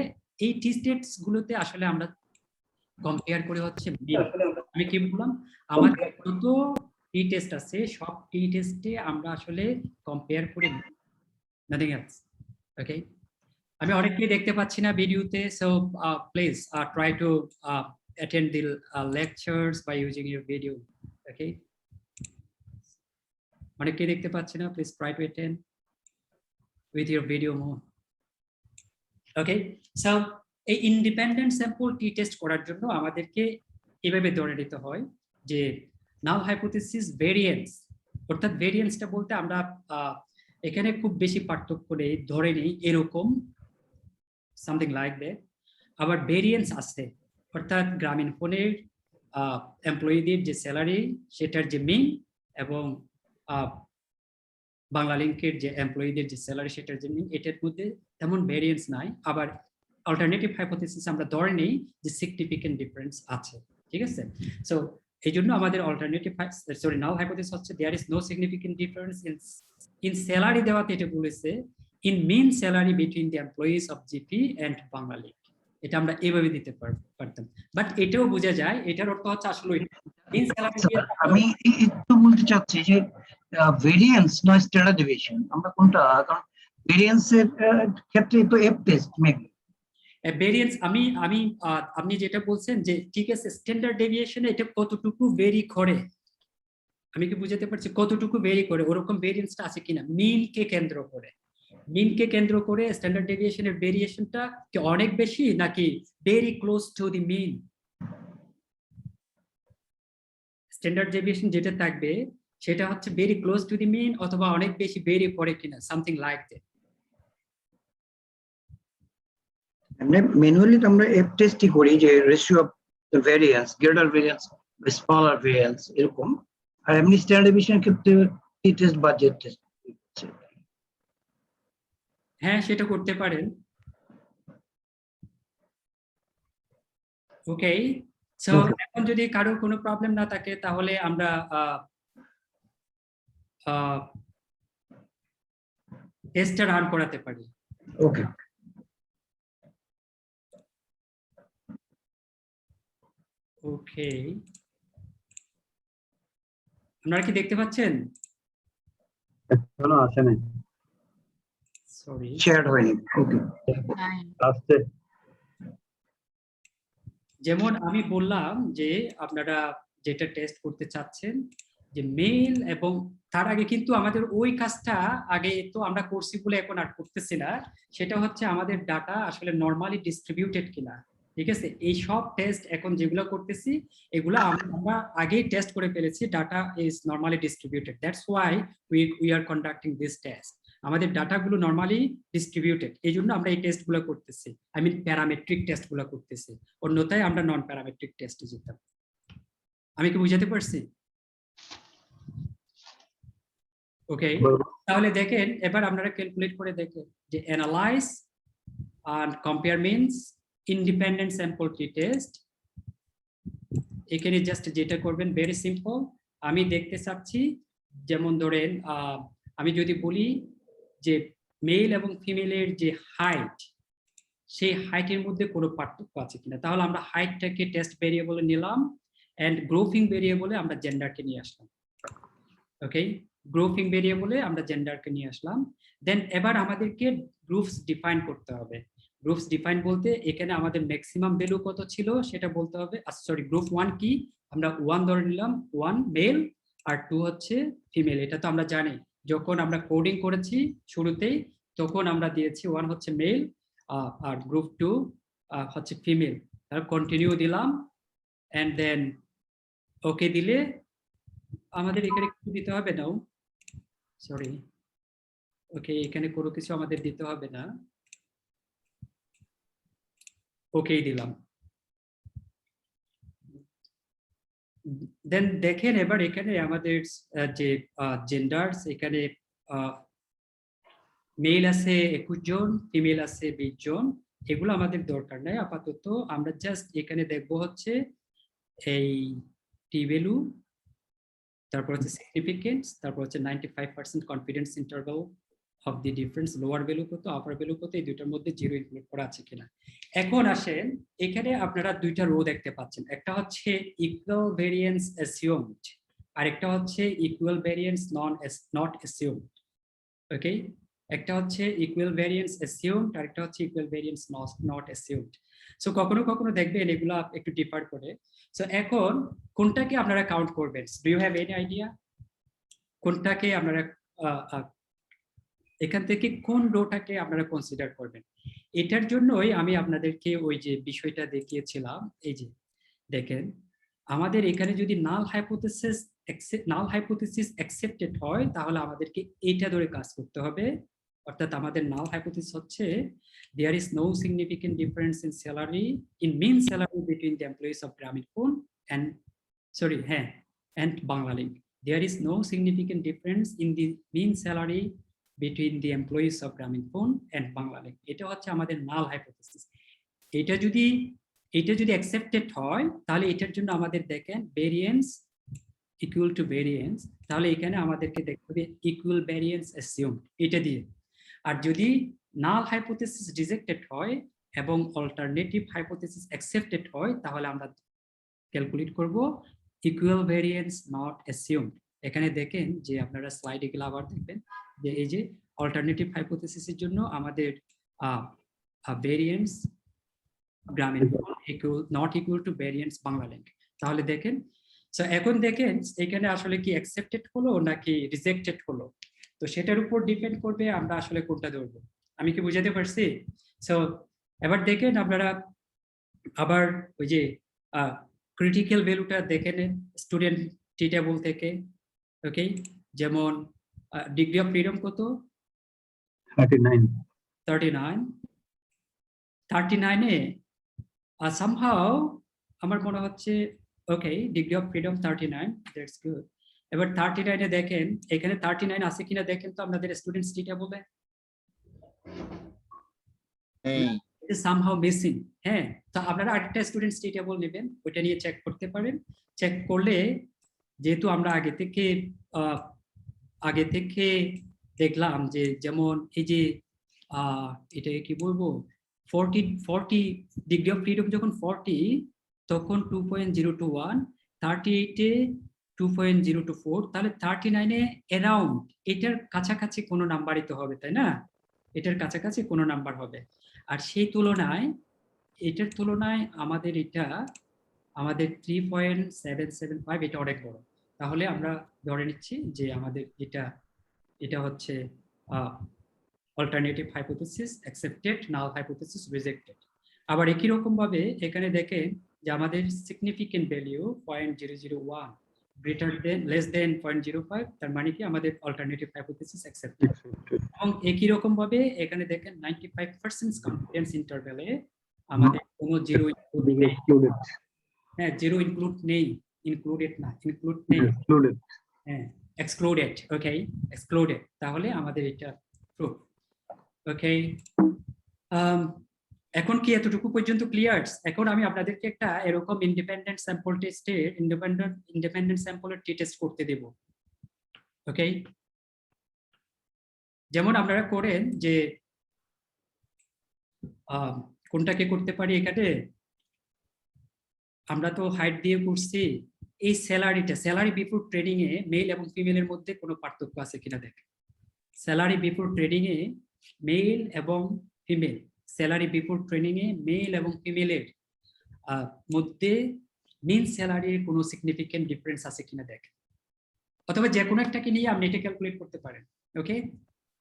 এই টি টেস্ট গুলোতে আসলে আমরা কম্পেয়ার করে হচ্ছে মিন। আমি কি বললাম, আমাদের যত টি টেস্ট আছে সব টি টেস্টে আমরা আসলে কম্পেয়ার করে নাথিং এলস। ওকে, আমি অনেককেই দেখতে পাচ্ছি না ভিডিওতে, so please try to attend the lectures by using your video. Okay, অনেককেই দেখতে পাচ্ছি না, please try to attend with your video more. Okay, so এই ইন্ডিপেন্ডেন্ট স্যাম্পল টি টেস্ট করার জন্য আমাদেরকে এভাবে ধরে নিতে হয় যে নাল হাইপোথিসিস ভেরিয়েন্স, অর্থাৎ ভেরিয়েন্সটা বলতে আমরা এখানে খুব বেশি পার্থক্য নেই, ধরে নেই এরকম সামথিং লাইক দ্যাট। আবার ভেরিয়েন্স আছে, অর্থাৎ গ্রামীণ ফোনের এমপ্লয়ীদের যে স্যালারি সেটার যে মিন এবং বাংলা লিংকের যে এমপ্লয়ীদের যে স্যালারি সেটার যে মিন, এটার মধ্যে তেমন ভেরিয়েন্স নাই। আবার অল্টারনেটিভ হাইপোথিসিস আমরা ধরে নেই যে সিগনিফিকেন্ট ডিফারেন্স আছে। ঠিক আছে, সো এই জন্য আমাদের অল্টারনেটিভ নাল হাইপোথিসিস হচ্ছে there is no significant difference in salary, দেওয়াতে এটা বলেছে in mean salary between the employees of GP and Banglalink. এটা আমরা এভাবে দিতে পারতাম, বাট এটাও বোঝা যায় এটার অর্থ হচ্ছে আসলে মিন স্যালারি। আমি একটু বলতে চাচ্ছি যে ভেরিয়েন্স নয় স্ট্যান্ডার্ড ডেভিয়েশন, আমরা কোনটা? কারণ ভেরিয়েন্সের ক্ষেত্রে তো এফ টেস্ট মেবি ভেরিয়েন্স। আপনি যেটা বলছেন যে ঠিক আছে স্ট্যান্ডার্ড ডেভিয়েশনে এটা কতটুকু ভেরি করে, আমি কি বুঝাতে পারছি কতটুকু ভেরি করে, ওরকম ভেরিয়েন্সটা আছে কিনা মিন কে কেন্দ্র করে। মিনকে কেন্দ্র করে স্ট্যান্ডার্ড ডেভিয়েশনের ভেরিয়েশনটা কি অনেক বেশি নাকি very close to the mean? Standard deviation যেটা থাকবে সেটা হচ্ছে very close to the mean অথবা অনেক বেশি ভেরি করে কিনা, সামথিং লাইক দ্যাট। ম্যানুয়ালি আমরা এফ টেস্টই করি যে ratio of the variance, greater variance smaller variance এরকম। আর এমনি স্ট্যান্ডার্ড ডেভিয়েশনের ক্ষেত্রে টি টেস্ট বা জেড টেস্ট। হ্যাঁ সেটা করতে পারেন। ওকে, সো এখন যদি কারোর কোনো প্রবলেম না থাকে তাহলে আমরা টেস্টটা রান করাতে পারি। ওকে, ওকে, আপনারা কি দেখতে পাচ্ছেন? এখনো আসে নাই, সরি শেয়ার হয়নি। ওকে, আসছে। যেমন আমি বললাম যে আপনারা যেটা টেস্ট করতে চাচ্ছেন যে মেল, এবং তার আগে কিন্তু আমাদের ওই কাজটা আগে তো আমরা করছি বলে এখন আর করতেছি না, সেটা হচ্ছে আমাদের ডাটা আসলে নরমালি ডিস্ট্রিবিউটেড কিনা। ঠিক আছে, এই সব টেস্ট এখন যেগুলো করতেছি এগুলো আমরা আগেই টেস্ট করে ফেলেছি, data is normally distributed, that's why we are conducting this test. আমাদের ডাটাগুলো নরমালি ডিস্ট্রিবিউটেড, এই জন্য আমরা এই টেস্টগুলো করতেছি, আই মিন প্যারামেট্রিক টেস্টগুলো করতেছি, অন্যথায় আমরা নন প্যারামেট্রিক টেস্টে যেতাম। আমি কি বুঝাতে পারছি? ওকে, তাহলে দেখেন এবার আপনারা ক্যালকুলেট করে দেখেন যে analyse and compare means independent sample t-test। এখানে জাস্ট যেটা করবেন ভেরি সিম্পল, আমি দেখতে চাচ্ছি যেমন ধরেন আমি যদি বলি যে মেল এবং ফিমেলের যে হাইট, সেই হাইটের মধ্যে কোনো পার্থক্য আছে কিনা, তাহলে আমরা হাইটটাকে টেস্ট ভেরিয়েবলে নিলাম এন্ড গ্রুপিং ভেরিয়েবলে আমরা জেন্ডারকে নিয়ে আসলাম। ওকে, গ্রুপিং ভেরিয়েবলে আমরা জেন্ডারকে নিয়ে আসলাম। দেন এবার আমাদেরকে গ্রুপস ডিফাইন করতে হবে। গ্রুপস ডিফাইন বলতে এখানে আমাদের ম্যাক্সিমাম ভ্যালু কত ছিল সেটা বলতে হবে। সরি, গ্রুপ 1 কি, আমরা 1 ধরে নিলাম, 1 মেল আর 2 হচ্ছে ফিমেল। এটা তো আমরা জানি, যখন আমরা কোডিং করেছি শুরুতেই তখন আমরা দিয়েছি 1 হচ্ছে মেল আর গ্রুপ 2 হচ্ছে ফিমেল। তাহলে কন্টিনিউ দিলাম এন্ড দেন ওকে দিলে আমাদের এখানে কিছু দিতে হবে না, সরি, ওকে এখানে কোনো কিছু আমাদের দিতে হবে না, ওকেই দিলাম। দেন দেখেন এবার এখানে আমাদের যে জেন্ডার্স, এখানে মেল আছে 21 জন, ফিমেল আছে 20 জন। এগুলো আমাদের দরকার নাই আপাতত, আমরা জাস্ট এখানে দেখবো হচ্ছে এই টি ভ্যালু, তারপর হচ্ছে সিগনিফিকেন্স, তারপর হচ্ছে 95% confidence interval of the difference, lower value কত, আপার ভ্যালু কত, এই দুইটার মধ্যে জিরো ইনক্লুড করা আছে কিনা। এখন আসেন এখানে আপনারা দুইটা রো দেখতে পাচ্ছেন, একটা হচ্ছে ইকুয়াল ভেরিয়েন্স অ্যাসিউমড আর একটা হচ্ছে ইকুয়াল ভেরিয়েন্স নট অ্যাসিউমড। ওকে, একটা হচ্ছে ইকুয়াল ভেরিয়েন্স অ্যাসিউমড আর একটা হচ্ছে ইকুয়াল ভেরিয়েন্স নট অ্যাসিউমড। সো কখনো কখনো দেখবেন এগুলো একটু ডিফার করে। সো এখন কোনটাকে আপনারা কাউন্ট করবেন? Do you have any idea কোনটাকে আপনারা এখান থেকে কোন রোটাকে আপনারা কনসিডার করবেন? এটার জন্যই আমি আপনাদেরকে ওই যে বিষয়টা দেখিয়েছিলাম, এই যে দেখেন আমাদের এখানে যদি নাল হাইপোথেসিস অ্যাকসেপ্টেড হয় তাহলে আমাদেরকে এইটা ধরে কাজ করতে হবে। অর্থাৎ আমাদের নাল হাইপোথেসিস হচ্ছে there is no significant difference in salary in mean salary between the employees of Grameenphone and Banglalink. There is no significant difference in the mean salary between the employees of Grameenphone and Banglalink. এটা হচ্ছে আমাদের নাল hypothesis. এটা যদি accepted হয় তাহলে এটার জন্য আমাদের দেখেন ভেরিয়েন্স ইকুয়াল টু ভেরিয়েন্স, তাহলে এখানে আমাদেরকে দেখতে হবে ইকুয়াল ভেরিয়েন্স অ্যাসিউমড এটা দিয়ে। আর যদি নাল হাইপোথেসিস রিজেক্টেড হয় এবং অল্টারনেটিভ হাইপোথেসিস অ্যাকসেপ্টেড হয় তাহলে আমরা ক্যালকুলেট করব ইকুয়াল ভেরিয়েন্স নট অ্যাসিউমড। এখানে দেখেন যে আপনারা স্লাইডে গেলে আবার দেখবেন যে এই যে অল্টারনেটিভ হাইপোথেসিসের জন্য আমাদের variance Grameenphone not equal to variance Banglalink। তাহলে দেখেন, সো এখন দেখেন এখানে আসলে কি অ্যাকসেপ্টেড হলো নাকি রিজেক্টেড হলো, তো সেটার উপর ডিপেন্ড করবে আমরা আসলে কোনটা ধরবো। আমি কি বুঝাতে পারছি? সো এবার দেখেন আপনারা আবার ওই যে ক্রিটিক্যাল ভ্যালুটা দেখে নেন স্টুডেন্ট টি টেবল থেকে। ওকে, যেমন ডিগ্রি অফ ফ্রিডম কত? 39 এ somehow আমার মনে হচ্ছে okay degree of freedom 39, that's good. এবার 39 এ দেখেন এখানে 39 আছে কিনা দেখেন তো আপনাদের স্টুডেন্টস টি টেবলে। it is somehow missing। হ্যাঁ, তো আপনারা আরেকটা স্টুডেন্টস টি টেবল নেবেন, ওইটা নিয়ে চেক করতে পারেন। চেক করলে যেহেতু আমরা আগে থেকে দেখলাম যে যেমন এই যে এটাকে কি বলবো 40 ডিগ্রি অফ ফ্রিডম যখন 40 তখন 2.021, 38 এ 2.024, তাহলে 39 এ অ্যারাউন্ড এটার কাছাকাছি কোনো নাম্বারই তো হবে, তাই না? এটার কাছাকাছি কোনো নাম্বার হবে। আর সেই তুলনায় এটার তুলনায় আমাদের 3.775 এটা অনেক বড়। তাহলে আমরা ধরে নিচ্ছি যে আমাদের এটা হচ্ছে অল্টারনেটিভ হাইপোথেসিস অ্যাকসেপ্টেড, নাল হাইপোথেসিস রিজেক্টেড। আবার একই রকম ভাবে এখানে দেখেন যে আমাদের significant value 0.001, greater than less than 0.05, তার মানে কি আমাদের অল্টারনেটিভ হাইপোথিসিস অ্যাকসেপ্টেড। এবং একই রকম ভাবে এখানে দেখেন 95% কনফিডেন্স ইন্টারভ্যালে আমাদের কোনো জিরো ইনক্লুড নেই। হ্যাঁ, জিরো ইনক্লুড নেই, ইনক্লুডেড না, ইনক্লুড নেই, হ্যাঁ এক্সক্লুডেড। ওকে, এক্সক্লুডেড, তাহলে আমাদের এটা ট্রু। ওকে, এখন কি এতটুকু পর্যন্ত ক্লিয়ার? এখন আমি আপনাদেরকে একটা এরকম ইন্ডিপেন্ডেন্ট স্যাম্পল টেস্টে ইন্ডিপেন্ডেন্ট স্যাম্পলের টি টেস্ট করতে দেব। ওকে, যেমন আপনারা করেন যে কোনটাকে করতে পারি এখানে, আমরা তো হাইট দিয়ে করছি, এই স্যালারিটা, স্যালারি বিফোর ট্রেডিং এ মেল এবং ফিমেলের মধ্যে কোনো পার্থক্য আছে কিনা দেখেন। স্যালারি বিফোর ট্রেডিং এ মেল এবং ফিমেল, স্যালারি বিফোর ট্রেনিং এ মেল এবং ফিমেলের মধ্যে মিন স্যালারির কোনো সিগনিফিকেন্ট ডিফারেন্স আছে কিনা দেখেন, অথবা যে কোনো একটাকে নিয়ে আপনি এটা ক্যালকুলেট করতে পারেন। ওকে,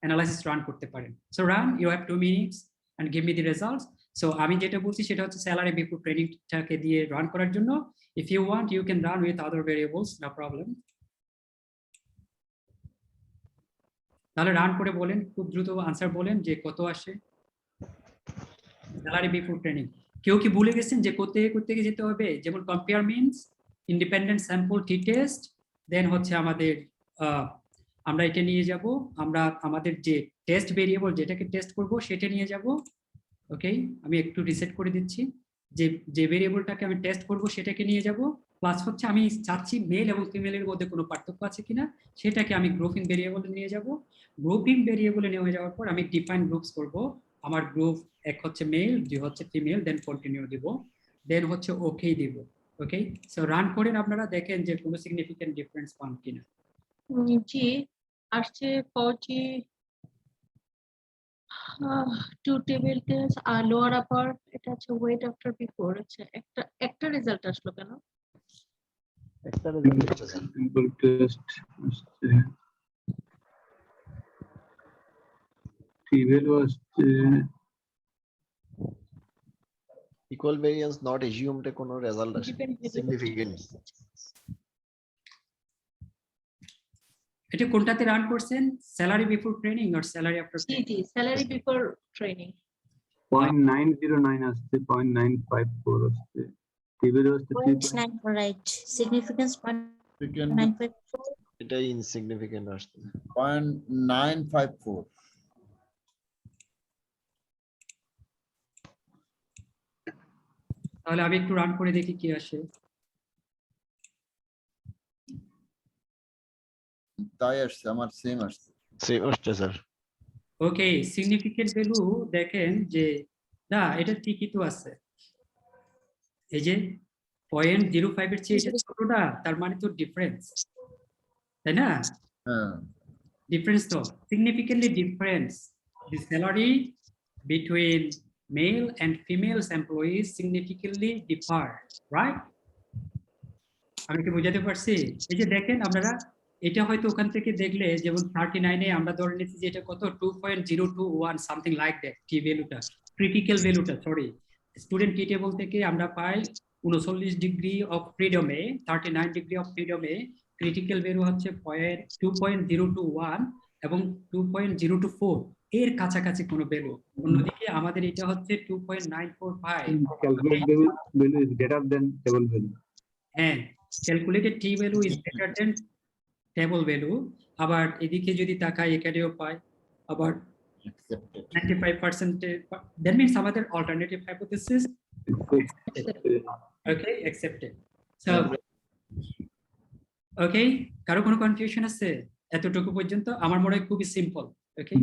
অ্যানালাইসিস রান করতে পারেন। So run, you have 2 minutes and give me the results. সো আমি যেটা বলছি সেটা হচ্ছে স্যালারি বিফোর ট্রেনিংটাকে দিয়ে রান করার জন্য, if you want you can run with other variables, no problem. তাহলে রান করে বলেন, খুব দ্রুত আনসার বলেন যে কত আসে স্যালারি বিফোর ট্রেনিং। কেউ কি ভুলে গেছেন যে করতে যেতে হবে? যেমন compare means, independent sample T test, দেন হচ্ছে আমাদের আমরা এটা নিয়ে যাব, আমরা আমাদের যে টেস্ট ভেরিয়েবল যেটাকে টেস্ট করব সেটা নিয়ে যাব। ওকে, আমি একটু রিসেট করে দিচ্ছি, যে ভেরিয়েবলটাকে আমি টেস্ট করব সেটাকে নিয়ে যাব, প্লাস হচ্ছে আমি চাচ্ছি মেল এবং ফিমেলের মধ্যে কোনো পার্থক্য আছে কিনা, সেটাকে আমি গ্রুপিং ভেরিয়েবলে নিয়ে যাব। গ্রুপিং ভেরিয়েবলে নিয়ে যাওয়ার পর আমি ডিফাইন গ্রুপস করব। আমার গ্রুপ 1 হচ্ছে মেল, 2 হচ্ছে ফিমেল, দেন কন্টিনিউ দিব, দেন হচ্ছে ওকে দিব। ওকে, সো রান করেন, আপনারা দেখেন যে কোনো সিগনিফিকেন্ট ডিফারেন্স পান কিনা। জি, আসছে ফৌজি 2 টেবিল টেস্ট আর লোয়ার আপার, এটা হচ্ছে ওয়েট আফটার বিফোর। আচ্ছা, একটা রেজাল্ট আসলো কেন? একটা রেজাল্ট আসছে স্যার। সিম্পল টেস্ট টি ভ্যালু আসছে, ইকুয়াল ভেরিয়েন্স নট এজিউমড এ কোনো রেজাল্ট আসে সিগনিফিকেন্ট। এটা কোনটাতে রান করছেন, স্যালারি বিফোর ট্রেনিং আর স্যালারি আফটার ট্রেনিং? জি, স্যালারি বিফোর ট্রেনিং 0.909 আসছে, 0.954 আসছে, টি ভ্যালু আসছে 0.9, right, significance 0.954. এটা ইনসিগনিফিকেন্ট আসছে। 0.954 তাহলে আমি একটু রান করে দেখি কি আসে। তাই আসছে, আমার সেম আসছে। সেম আসছে স্যার। ওকে, সিগনিফিকেন্ট ভ্যালু দেখেন যে না, এটা ঠিকই তো আছে, এই যে 0.05 এর চেয়ে এটা ছোট না, তার মানে তো ডিফারেন্স, তাই না? হ্যাঁ, ডিফারেন্স তো significantly difference the salary between male and female employees significantly differ, right? আমি কি বুঝাতে পারছি? এই যে দেখেন আপনারা, এটা হয়তো ওখান থেকে দেখলে যেমন 39 এ আমরা ধরে নিচ্ছি যে এটা কত 2.021 সামথিং লাইক দ্যাট, টি ভ্যালুটা, ক্রিটিক্যাল ভ্যালুটা, সরি, স্টুডেন্ট টি টেবল থেকে আমরা পাই 39 ডিগ্রি অফ ফ্রিডমে, 39 ডিগ্রি অফ ফ্রিডমে ক্রিটিক্যাল ভ্যালু হচ্ছে 2.021 এবং 2.024 এর কাছাকাছি কোনো ভ্যালু। অন্যদিকে আমাদের এটা হচ্ছে 2.945। calculated value is greater than table value. হ্যাঁ, calculated T value is greater than table value. আবার এদিকে যদি তাকাই এখানেও পাই আবার 95%, দ্যাট মিন্স আমাদের অল্টারনেটিভ হাইপোথিসিস ওকে অ্যাকসেপ্টেড। সো ওকে, কারো কোনো কনফিউশন আছে এতটুকু পর্যন্ত? আমার মনে হয় খুবই সিম্পল। ওকে,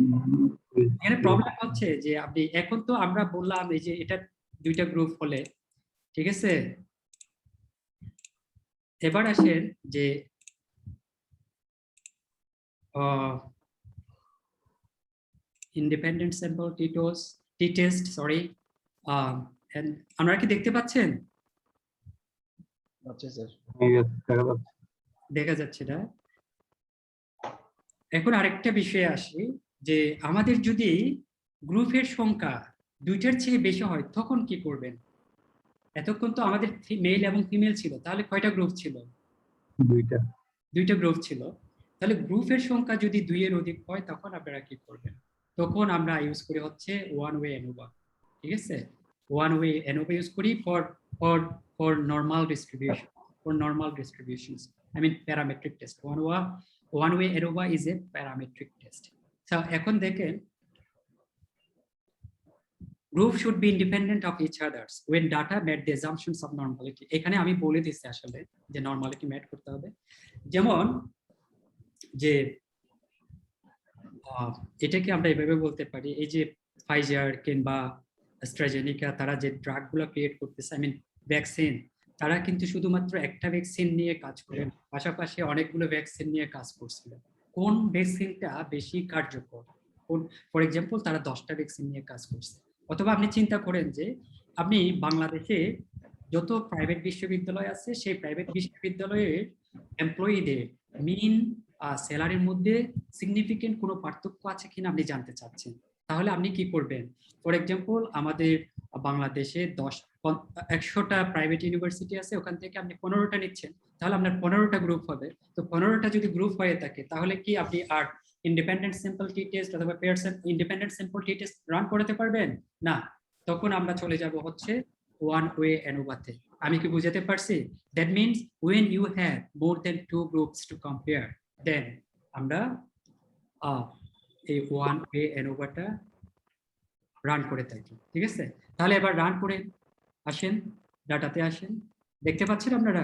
এখানে প্রবলেম হচ্ছে যে আপনি এখন তো আমরা বললাম এই যে এটা 2টা গ্রুপ হলে, ঠিক আছে, এবার আসেন যে independent sample T test, sorry, আপনারা কি দেখতে পাচ্ছেন? আচ্ছা স্যার, দেখা যাচ্ছে না? এখন আরেকটা বিষয়ে আসি যে আমাদের যদি গ্রুপের সংখ্যা 2টার চেয়ে বেশি হয় তখন কি করবেন? এতক্ষণ তো আমাদের মেল এবং ফিমেল ছিল, তাহলে কয়টা গ্রুপ ছিল? দুইটা গ্রুপ ছিল। তাহলে গ্রুপের সংখ্যা যদি 2 এর অধিক হয় তখন আপনারা কি করবেন? তখন আমরা ইউজ করি হচ্ছে ওয়ান ওয়ে এনোভা। ঠিক আছে, ওয়ান ওয়ে এনোভা ইউজ করি for normal distributions, I mean parametric test. One way ANOVA is a parametric test. So এখন দেখেন, group should be independent of each others when data met the assumptions of normality. এখানে আমি বলে দিচ্ছি আসলে যে normality mat করতে হবে। যেমন যে এটাকে আমরা এভাবে বলতে পারি, এই যে ফাইজার কিংবা অ্যাস্ট্রাজেনিকা তারা যে ড্রাগগুলো ক্রিয়েট করতেছে, I mean ভ্যাকসিন, তারা কিন্তু শুধুমাত্র একটা ভ্যাকসিন নিয়ে কাজ করেন, পাশাপাশি অনেকগুলো ভ্যাকসিন নিয়ে কাজ করছিল। কোন ভ্যাকসিনটা বেশি কার্যকর, কোন, ফর এক্সাম্পল তারা 10টা ভ্যাকসিন নিয়ে কাজ করছে। অথবা আপনি চিন্তা করেন যে আপনি বাংলাদেশে যত প্রাইভেট বিশ্ববিদ্যালয় আছে সেই প্রাইভেট বিশ্ববিদ্যালয়ের এমপ্লয়ীদের মিন স্যালারির মধ্যে সিগনিফিকেন্ট কোনো পার্থক্য আছে কিনা আপনি জানতে চাচ্ছেন, তাহলে আপনি কি করবেন? ফর এক্সাম্পল আমাদের বাংলাদেশে 100টা প্রাইভেট ইউনিভার্সিটি আছে, ওখান থেকে আপনি 15টা নিচ্ছেন, তাহলে আপনার 15টা গ্রুপ হবে। তো 15টা যদি গ্রুপ হয়ে থাকে তাহলে কি আপনি আর ইন্ডিপেন্ডেন্ট স্যাম্পল টি টেস্ট অথবা pair independent sample T test run করাতে পারবেন না? তখন আমরা চলে যাব হচ্ছে ওয়ান ওয়ে এনোভাতে। আমি কি বুঝাতে পারছি? That means when you have more than 2 groups to compare, then আমরা এই ওয়ান ওয়ে এনোভাটা রান করে থাকি। ঠিক আছে, তাহলে এবার রান করে আসেন, ডাটাতে আসেন, দেখতে পাচ্ছেন আপনারা?